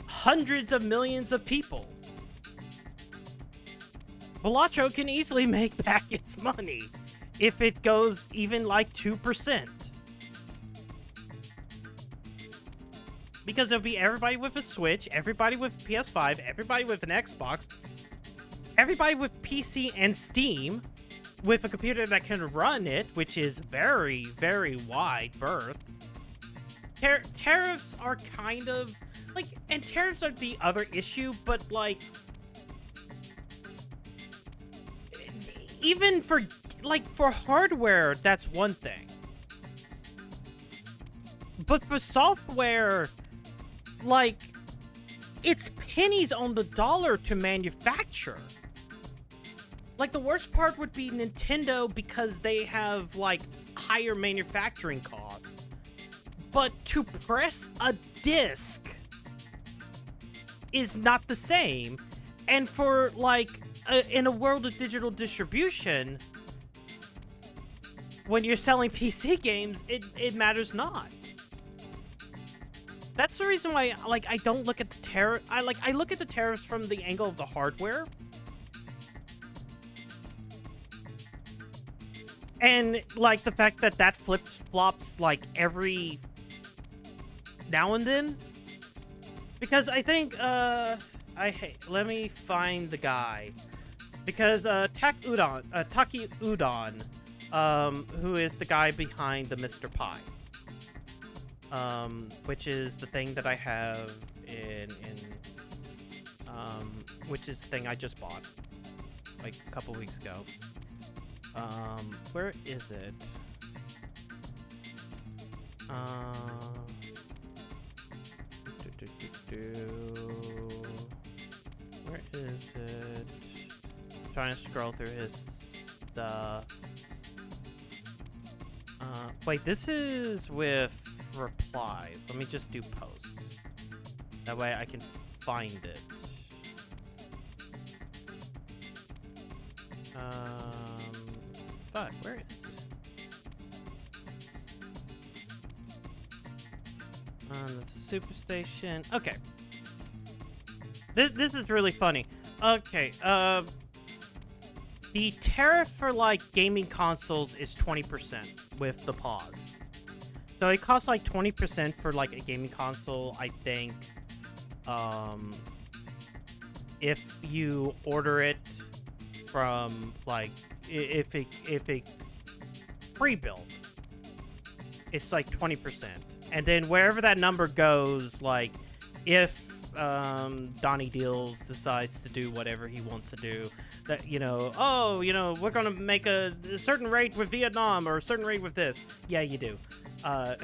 hundreds of millions of people. Balatro can easily make back its money if it goes even like 2%. Because there'll be everybody with a Switch, everybody with PS5, everybody with an Xbox, everybody with PC and Steam, with a computer that can run it, which is very, very wide berth. Tariffs are kind of, like, and tariffs are the other issue, but, like, even for, like, for hardware, that's one thing. But for software, like, it's pennies on the dollar to manufacture. Like, the worst part would be Nintendo because they have, like, higher manufacturing costs. But to press a disc is not the same. And for, like, in a world of digital distribution, when you're selling PC games, it matters not. That's the reason why, like, I don't look at the tariff. I look at the tariffs from the angle of the hardware. And, like, the fact that that flip-flops, like, every now and then. Because I think, let me find the guy. Because, Taki Udon, who is the guy behind the Mr. Pie. Which is the thing that I have which is the thing I just bought, like, a couple weeks ago. Where is it? Where is it? I'm trying to scroll through his stuff. Wait, this is with replies. Let me just do posts. That way I can find it. Fuck, where is it? That's a superstation. Okay. This is really funny. Okay, the tariff for, like, gaming consoles is 20% with the pause. So it costs, like, 20% for, like, a gaming console, I think, if you order it from, like, if it pre-built, it's, like, 20%. And then wherever that number goes, like, if Donnie Deals decides to do whatever he wants to do, that, you know, oh, you know, we're gonna make a certain rate with Vietnam or a certain rate with this. Yeah, you do. But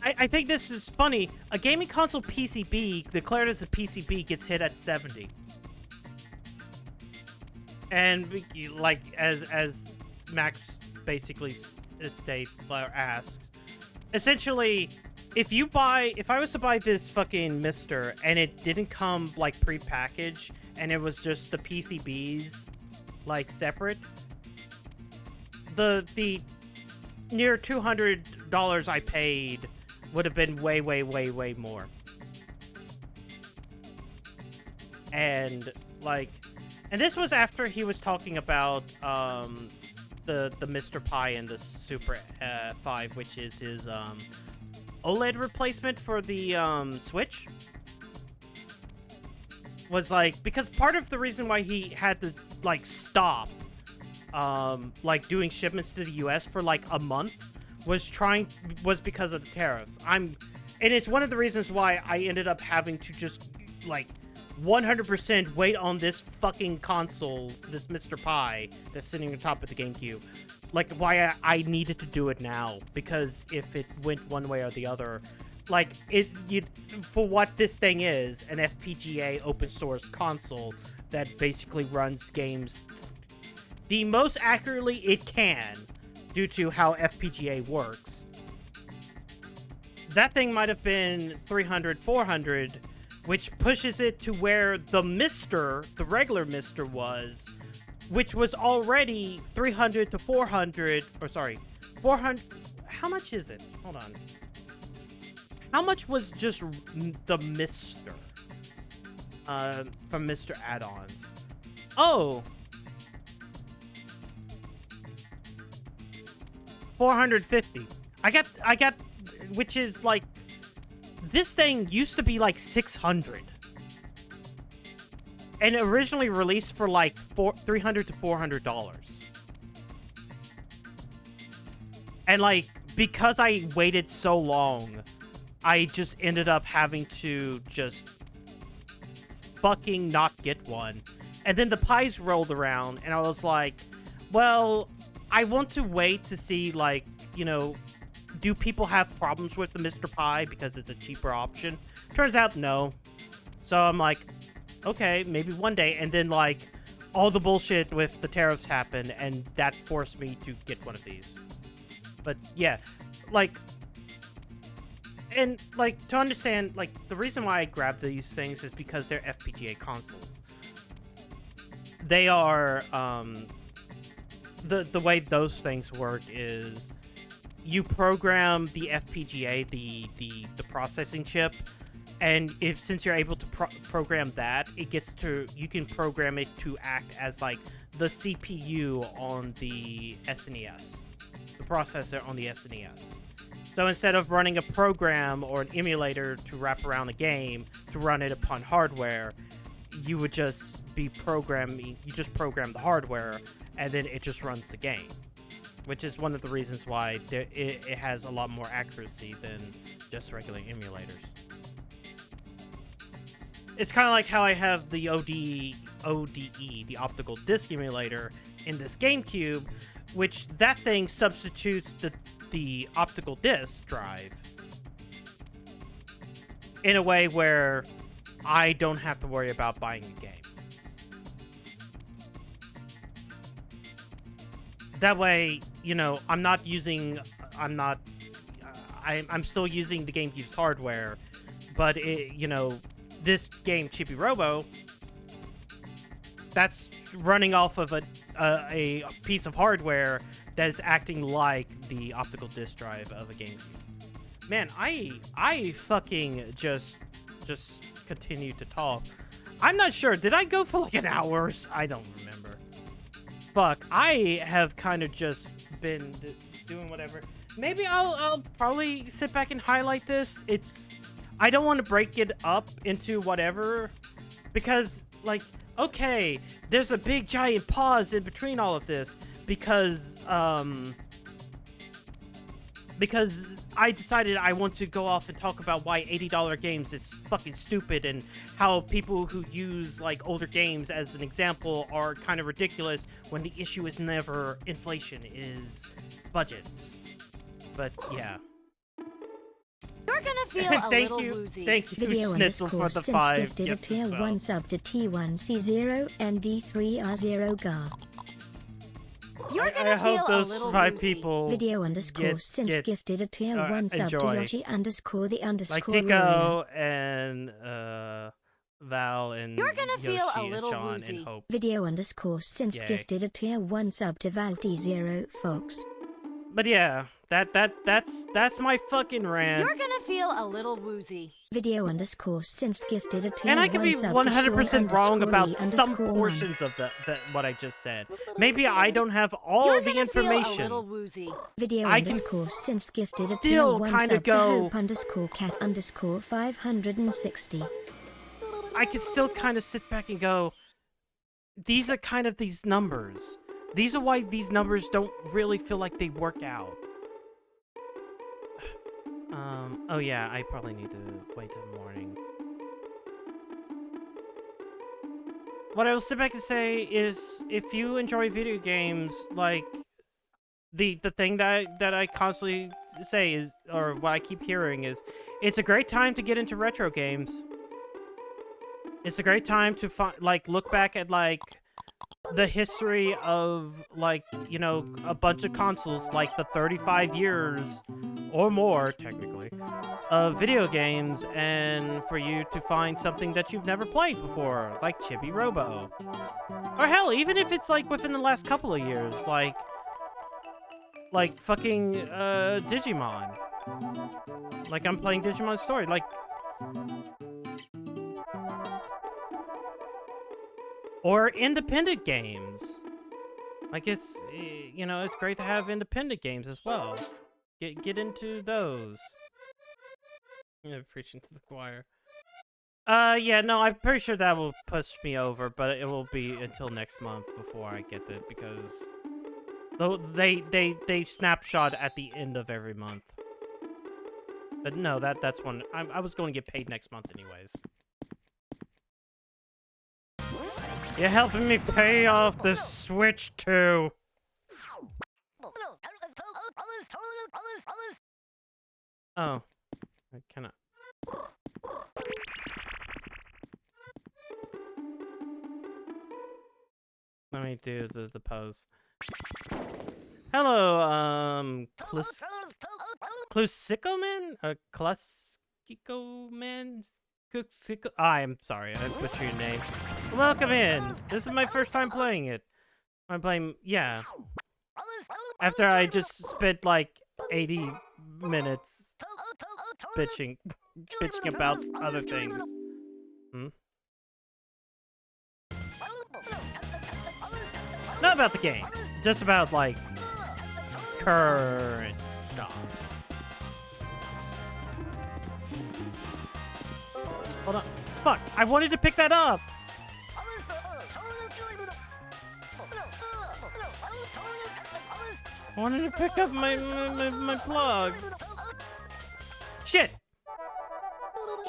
I think this is funny. A gaming console PCB declared as a PCB gets hit at 70. And, like, as Max basically states or asks, essentially, if I was to buy this fucking Mister and it didn't come, like, pre-packaged and it was just the PCBs, like, separate, the near $200 I paid would have been way, way, way, way more. And, like, and this was after he was talking about the Mr. Pi and the Super 5, which is his OLED replacement for the Switch. Was, like, because part of the reason why he had to, like, stop like, doing shipments to the US for, like, a month was because of the tariffs. And it's one of the reasons why I ended up having to just, like, 100% wait on this fucking console, this Mr. Pi that's sitting on top of the GameCube. Like, why I needed to do it now, because if it went one way or the other, like, for what this thing is, an FPGA open source console that basically runs games the most accurately it can, due to how FPGA works. That thing might have been 300, 400, which pushes it to where the regular Mister was, which was already 300 to 400, or sorry, 400, how much is it? Hold on. How much was just the Mister? From Mr. Add-ons. Oh! 450. I got, which is like, this thing used to be like 600. And originally released for like $300 to $400. And like, because I waited so long, I just ended up having to just fucking not get one. And then the Pis rolled around, and I was like, well, I want to wait to see, like, you know, do people have problems with the Mr. Pi because it's a cheaper option? Turns out no. So I'm like, okay, maybe one day. And then, like, all the bullshit with the tariffs happened, and that forced me to get one of these. But yeah, like, and like, to understand, like, the reason why I grabbed these things is because they're FPGA consoles. They are, the way those things work is you program the FPGA, the processing chip, and since you're able to program that, you can program it to act as like the CPU on the SNES, the processor on the SNES. So instead of running a program or an emulator to wrap around a game to run it upon hardware, you would just be programming. You just program the hardware, and then it just runs the game, which is one of the reasons why it has a lot more accuracy than just regular emulators. It's kind of like how I have the ODE, the optical disc emulator, in this GameCube, which that thing substitutes the optical disc drive in a way where I don't have to worry about buying a game. That way, you know, I'm still using the GameCube's hardware, but you know, this game, Chibi-Robo, that's running off of a piece of hardware that is acting like the optical disc drive of a GameCube. Man, I fucking just continue to talk. I'm not sure. Did I go for like an hour? I don't remember. Fuck, I have kind of just been doing whatever. Maybe I'll probably sit back and highlight this. I don't want to break it up into whatever, because, like, okay, there's a big giant pause in between all of this, because I decided I want to go off and talk about why $80 games is fucking stupid, and how people who use, like, older games as an example are kind of ridiculous when the issue is never inflation, it is budgets. But, yeah. You're gonna feel a little woozy. Thank you, Video Snitzel, for the 5 gifted a gifts tier as well. 1 sub to T1C0 and D3R0 Gar. You're gonna I feel hope a those little 5 woozy. people Video underscore synth gifted a tier 1 sub to enjoy. Yoshi underscore the Like underscore Dico and Val and You're gonna Yoshi feel a and little Sean woozy. and Hope. Video underscore synth Yay. gifted a tier 1 sub to Val T0 Fox. But yeah, that's my fucking rant. You're gonna feel a little woozy. Video underscore synth gifted a tier And I 1 could be sub to 100% wrong about some underscore portions of what I just said. Maybe I don't have all You're the gonna feel a information. little woozy. Video I can underscore synth gifted a tier still 1 kinda sub to go- Hope underscore cat underscore 560. I could still kind of sit back and go, these are kind of these numbers. These are why these numbers don't really feel like they work out. Oh yeah, I probably need to wait till the morning. what I will sit back and say is, if you enjoy video games, like the thing that I constantly say is, or what I keep hearing is, it's a great time to get into retro games. It's a great time to look back at like the history of like, you know, a bunch of consoles, like the 35 years or more technically of video games, and for you to find something that you've never played before, like Chibi-Robo. Or hell, even if it's like within the last couple of years, like fucking Digimon. Like I'm playing Digimon Story, like, or independent games. Like it's, you know, it's great to have independent games as well. Get into those. You know, preaching to the choir. Yeah, no, I'm pretty sure that will push me over, but it will be until next month before I get it, because they snapshot at the end of every month. But no, that's one. I was going to get paid next month anyways. You're helping me pay off the Switch too. Oh, I cannot. Let me do the pose. Hello, Klusicoman? Klusicoman? I'm sorry, I butchered your name. Welcome in! This is my first time playing it. I'm playing, yeah. After I just spent like 80 minutes bitching about other things. Hmm? Not about the game, just about like current stuff. Hold on. Fuck, I wanted to pick that up! I wanted to pick up my plug. Shit!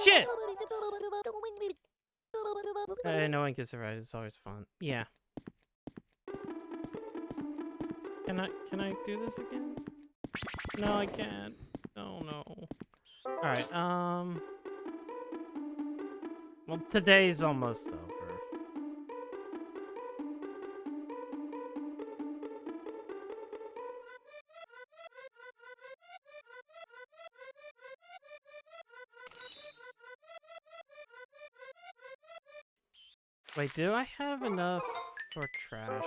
Shit! No one gets it right, it's always fun. Yeah. Can I do this again? No, I can't. Oh no. Alright, well, today's almost over. Wait, do I have enough for trash?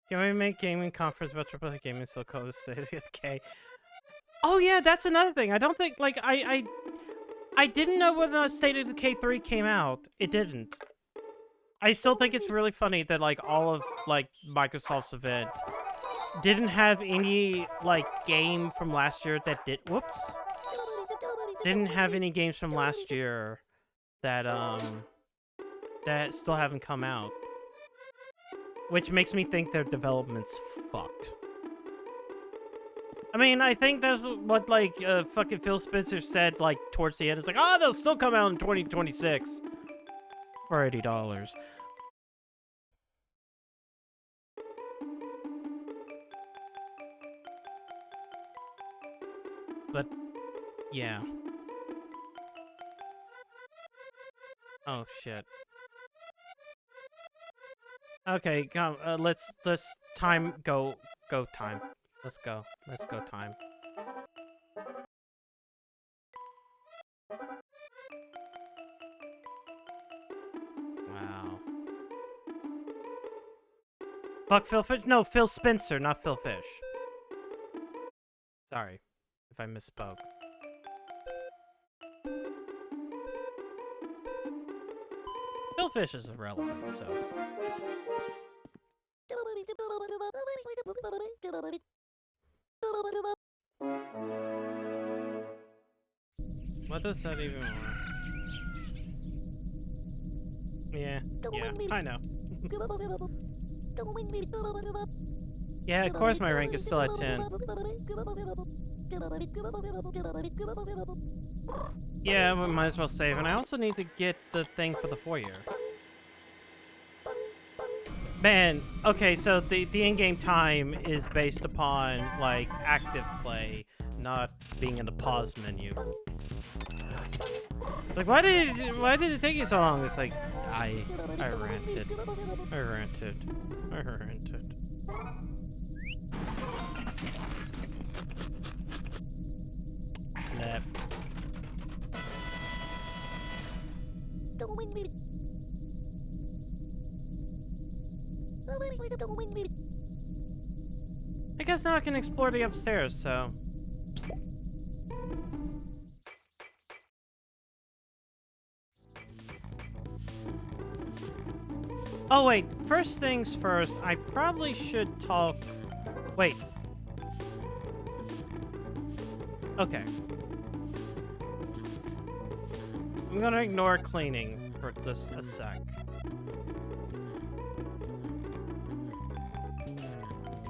Can we make gaming conference about AAA gaming so called the state of the K? Oh yeah, that's another thing. I don't think, like, I didn't know when the State of Decay 3 came out. It didn't. I still think it's really funny that, like, all of, like, Microsoft's event didn't have any, like, game from last year that did... Whoops. Didn't have any games from last year that, that still haven't come out. Which makes me think their development's fucked. I mean, I think that's what, like, fucking Phil Spencer said, like, towards the end. It's like, oh, they'll still come out in 2026 for $80. But, yeah. Oh, shit. Okay, come, let's go time. Let's go time. Wow. Fuck Phil Fish? No, Phil Spencer, not Phil Fish. Sorry if I misspoke. Phil Fish is irrelevant, so... What does that even want? Yeah, I know. Yeah, of course my rank is still at 10. Yeah, we might as well save. And I also need to get the thing for the foyer. Man, okay, so the in-game time is based upon, like, active play, not being in the pause menu. It's like, why did it take you so long? It's like, I ranted. I ranted. I ranted. Snap. I guess now I can explore the upstairs, so... Oh wait, first things first, I probably should talk... Wait. Okay. I'm gonna ignore cleaning for just a sec.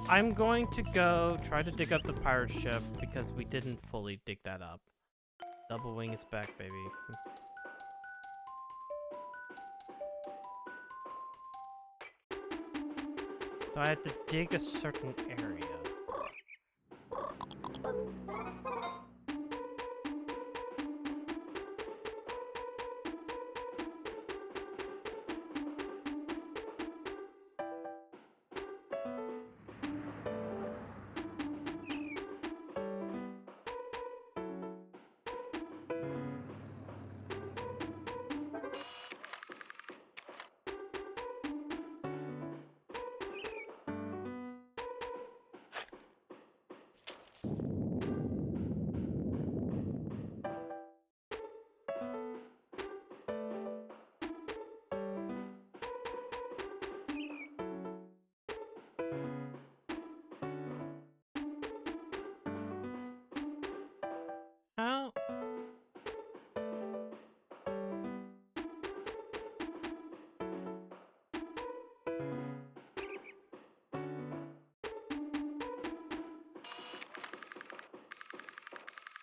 I'm going to go try to dig up the pirate ship because we didn't fully dig that up. Double wing is back, baby. So I have to dig a certain area. How?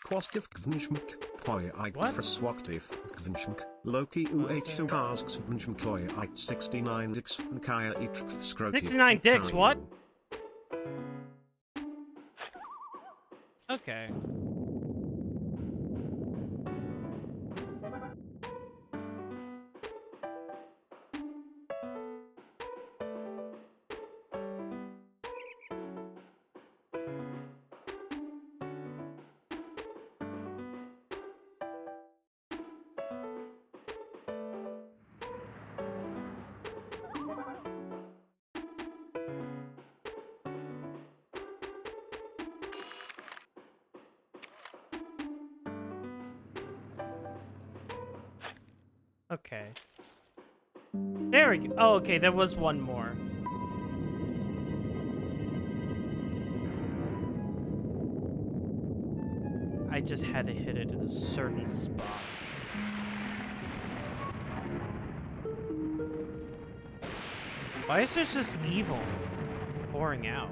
Kwastiv gvnshmk, poi eit What? fraswaktiv gvnshmk, Loki uh2 casks gvnshmkoi eit 69 dix nkaya each scrotiv. 69 dicks, what? Okay. Okay. There we go. Oh, okay, there was one more. I just had to hit it in a certain spot. Why is there just evil pouring out?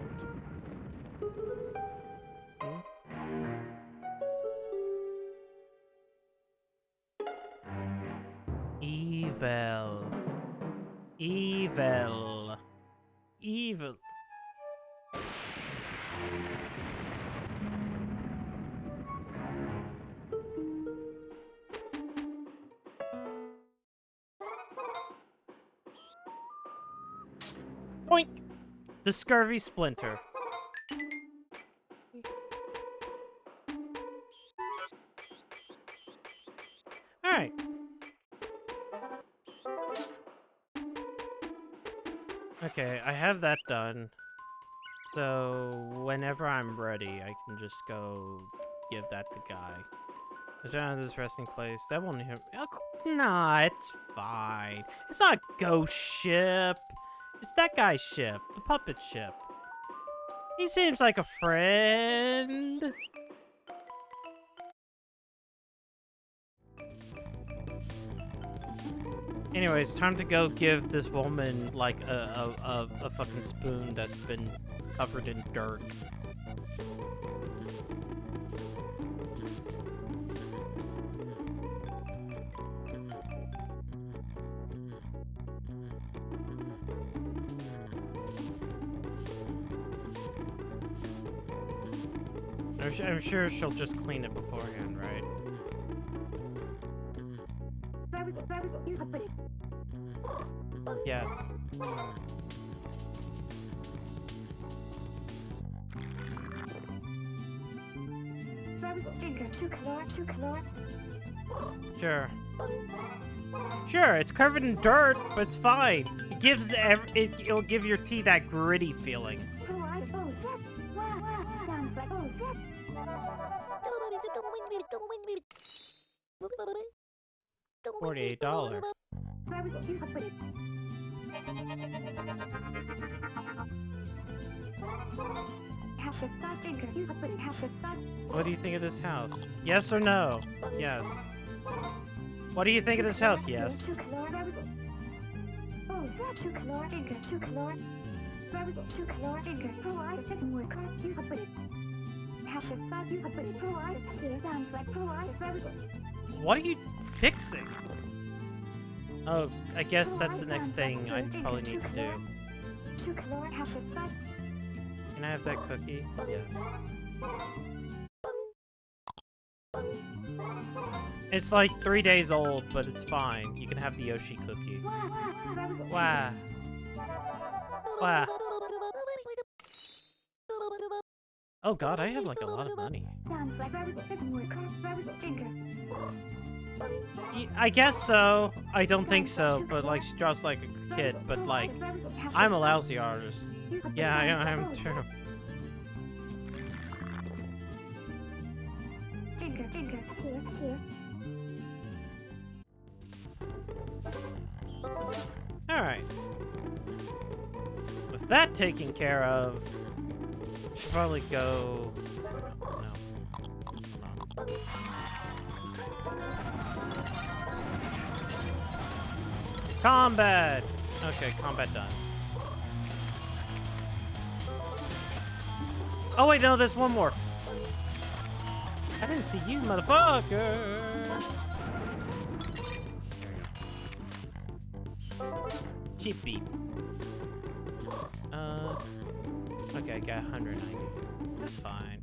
Evil. Evil. Evil. Boink! The scurvy splinter. Alright. Okay, I have that done. So, whenever I'm ready, I can just go give that to Guy. Is there this resting place? That won't hit. Nah, it's fine. It's not a ghost ship. It's that guy's ship. The puppet ship. He seems like a friend. Anyways, time to go give this woman, like, a fucking spoon that's been covered in dirt. I'm sure she'll just clean it beforehand, right? Yes. Sure. Sure, it's covered in dirt, but it's fine. It gives it'll give your tea that gritty feeling. $48. What do you think of this house? Yes or no? Yes. What do you think of this house? Yes. What are you fixing? Oh, I guess that's the next thing I probably need to do. Can I have that cookie? Yes. It's like 3 days old, but it's fine. You can have the Yoshi cookie. Wow. Wow. Oh god, I have like a lot of money. I guess so. I don't think so, but like she draws like a kid, but like I'm a lousy artist. Yeah, I am too. Alright. With that taken care of, should probably go... No. Combat! Okay, combat done. Oh wait, no, there's one more. I didn't see you, motherfucker! Cheap beat. Okay, I got 190. That's fine.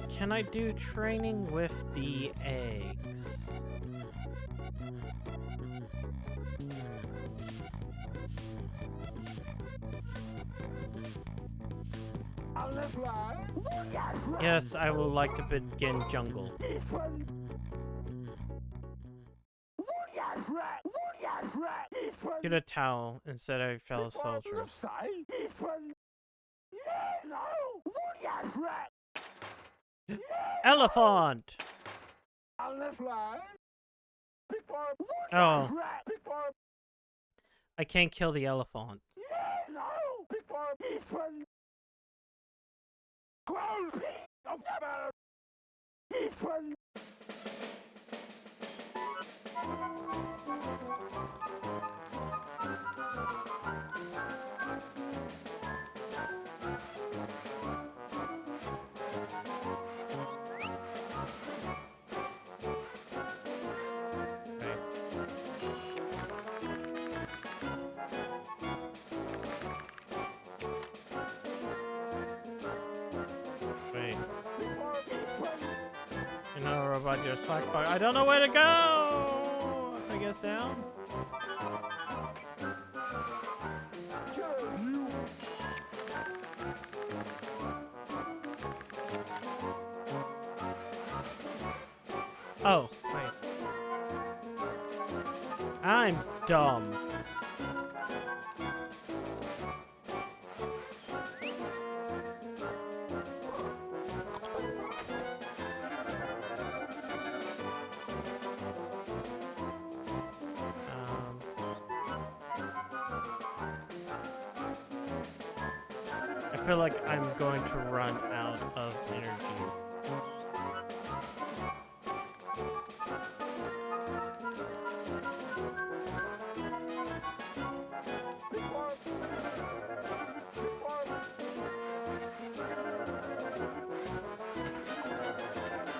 Can I do training with the eggs? Yes, I would like to begin jungle. Get a towel instead of fellow soldiers. Elephant! Oh. I can't kill the elephant. Wait. You know, robot, your slack bar. I don't know where to go! I guess down? Oh, wait. I'm dumb. I feel like I'm going to run out of energy.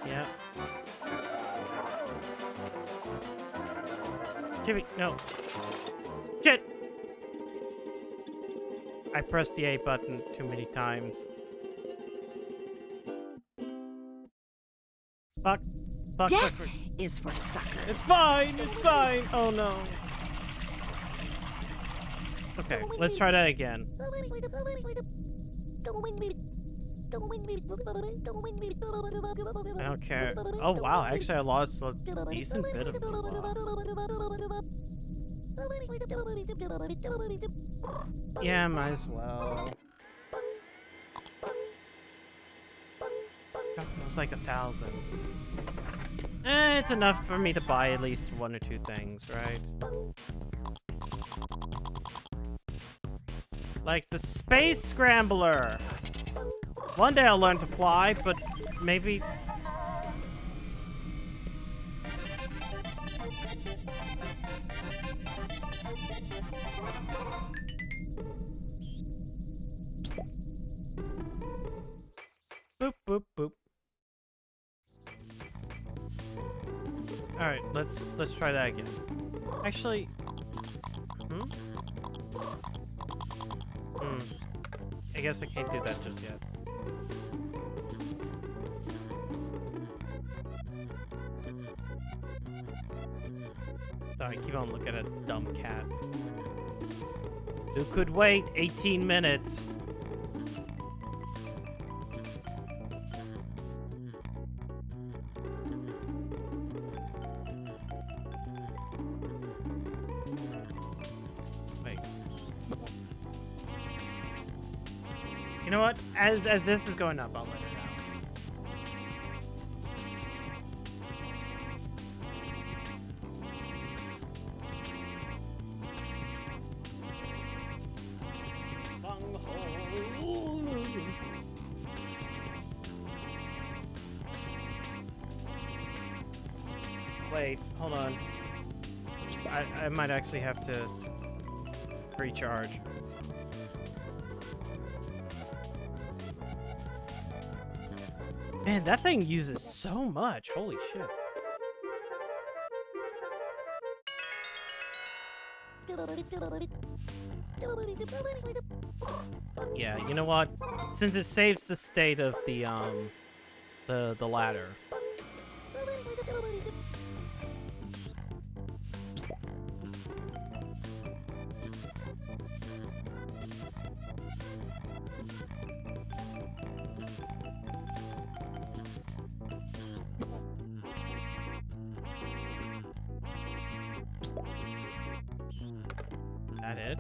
Yeah. Chibi, no. Shit! I pressed the A button too many times. Fuck. Fuck, fuck, Death fuck. is for suckers. It's fine, it's fine. Oh no. Okay, let's try that again. I don't care. Oh wow, actually I lost a decent bit of yeah, might as well. It was like 1,000. It's enough for me to buy at least 1 or 2 things, right? Like the Space Scrambler! One day I'll learn to fly, but maybe... Boop, boop, boop. Alright, let's try that again. Actually... I guess I can't do that just yet. Sorry, keep on looking at a dumb cat. Who could wait 18 minutes? Wait. You know what? As this is going up, I'll let it out. Wait, hold on. I might actually have to recharge. Man, that thing uses so much. Holy shit. Yeah, you know what? Since it saves the state of the ladder. That it?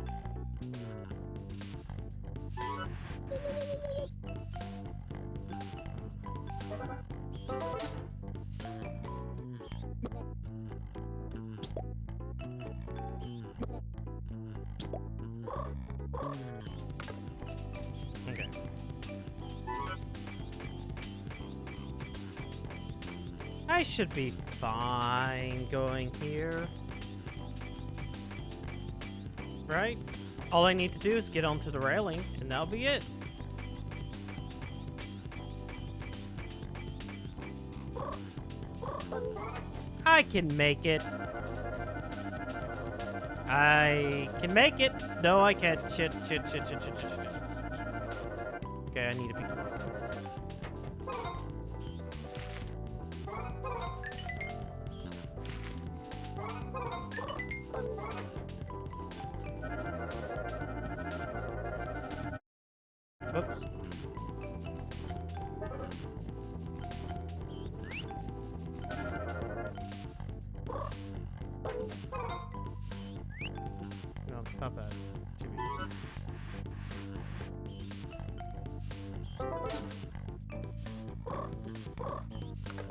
Okay. I should be fine going here. Right? All I need to do is get onto the railing, and that'll be it. I can make it. I can make it. No, I can't. Shit. Okay, I need to be close. Oops. No, stop that. Chibi.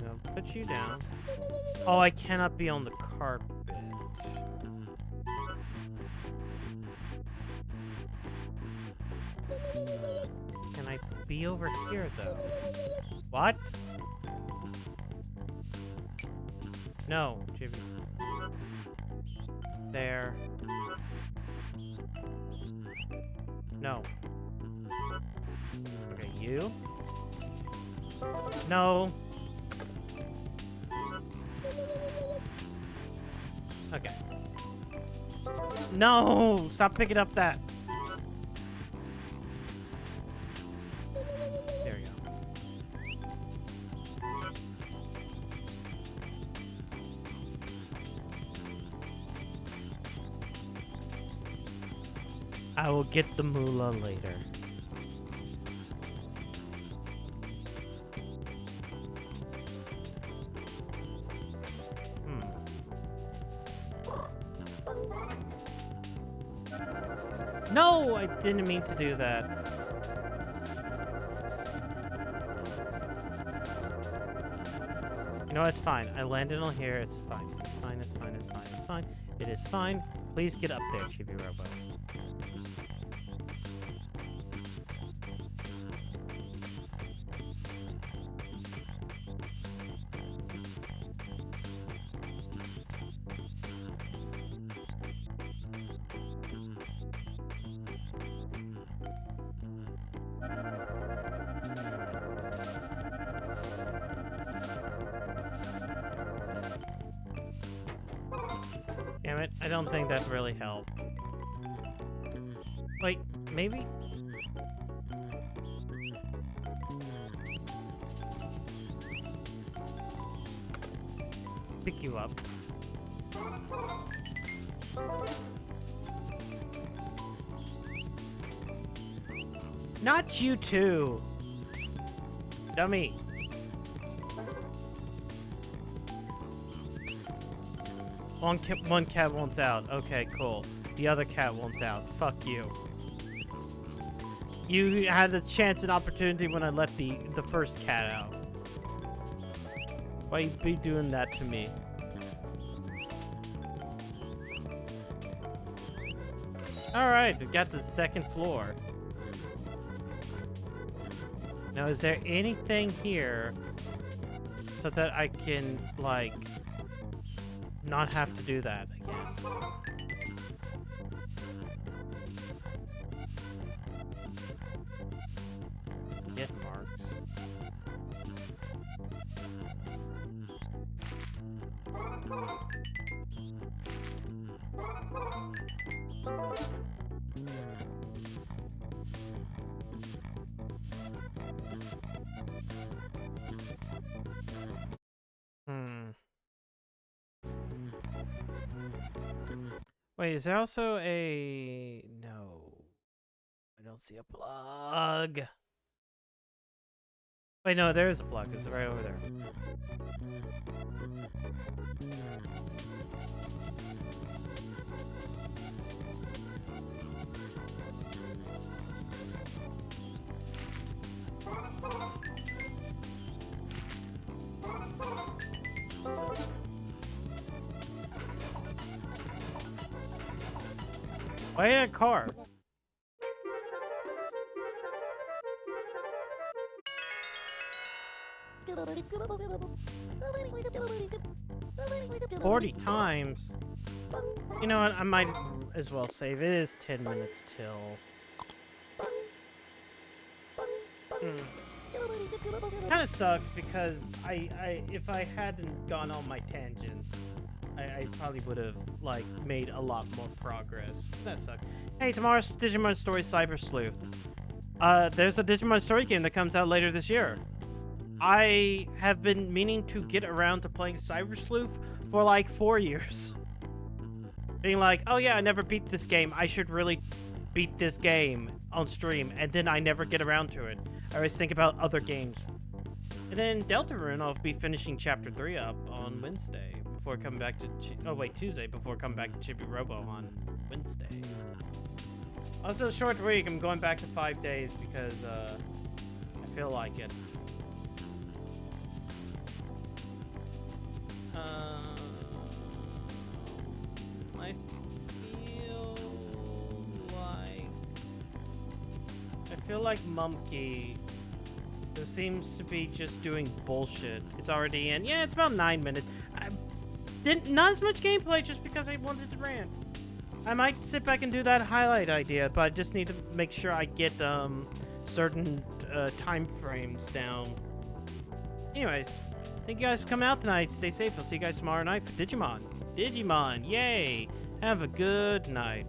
No, put you down. Oh, I cannot be on the carpet. Can I be over here, though? What? No, Chibi. There. No. Okay, you. No. Okay. No! Stop picking up that. I will get the moolah later. No, I didn't mean to do that. You know, it's fine. I landed on here. It's fine. It's fine. It's fine. It's fine. It's fine. It is fine. Please get up there, Chibi-Robo. Damn it, I don't think that really helped. Wait, maybe? Pick you up. Not you too! Dummy! One cat wants out. Okay, cool. The other cat wants out. Fuck you. You had a chance and opportunity when I let the first cat out. Why you be doing that to me? Alright, we got the second floor. Now, is there anything here so that I can, like, not have to do that again? Skid marks. Wait, is there also a... No. I don't see a plug. Wait, no, there is a plug. It's right over there. Why a car? $40 times. You know what? I might as well save. It is 10 minutes till. Kind of sucks because if I hadn't gone on my tangent, I probably would have like made a lot more progress. That sucks. Hey, tomorrow's Digimon Story Cyber Sleuth. There's a Digimon Story game that comes out later this year. I have been meaning to get around to playing Cyber Sleuth for like 4 years. Being like, oh yeah, I never beat this game. I should really beat this game on stream, and then I never get around to it. I always think about other games. And then Deltarune, I'll be finishing Chapter 3 up on Wednesday before coming back to Tuesday before coming back to Chibi-Robo on Wednesday. Also, short week. I'm going back to 5 days because I feel like it. I feel like Mumkey seems to be just doing bullshit. It's already in. Yeah, it's about 9 minutes. Not as much gameplay just because I wanted to rant. I might sit back and do that highlight idea, but I just need to make sure I get certain time frames down. Anyways, thank you guys for coming out tonight. Stay safe. I'll see you guys tomorrow night for Digimon. Digimon, yay! Have a good night.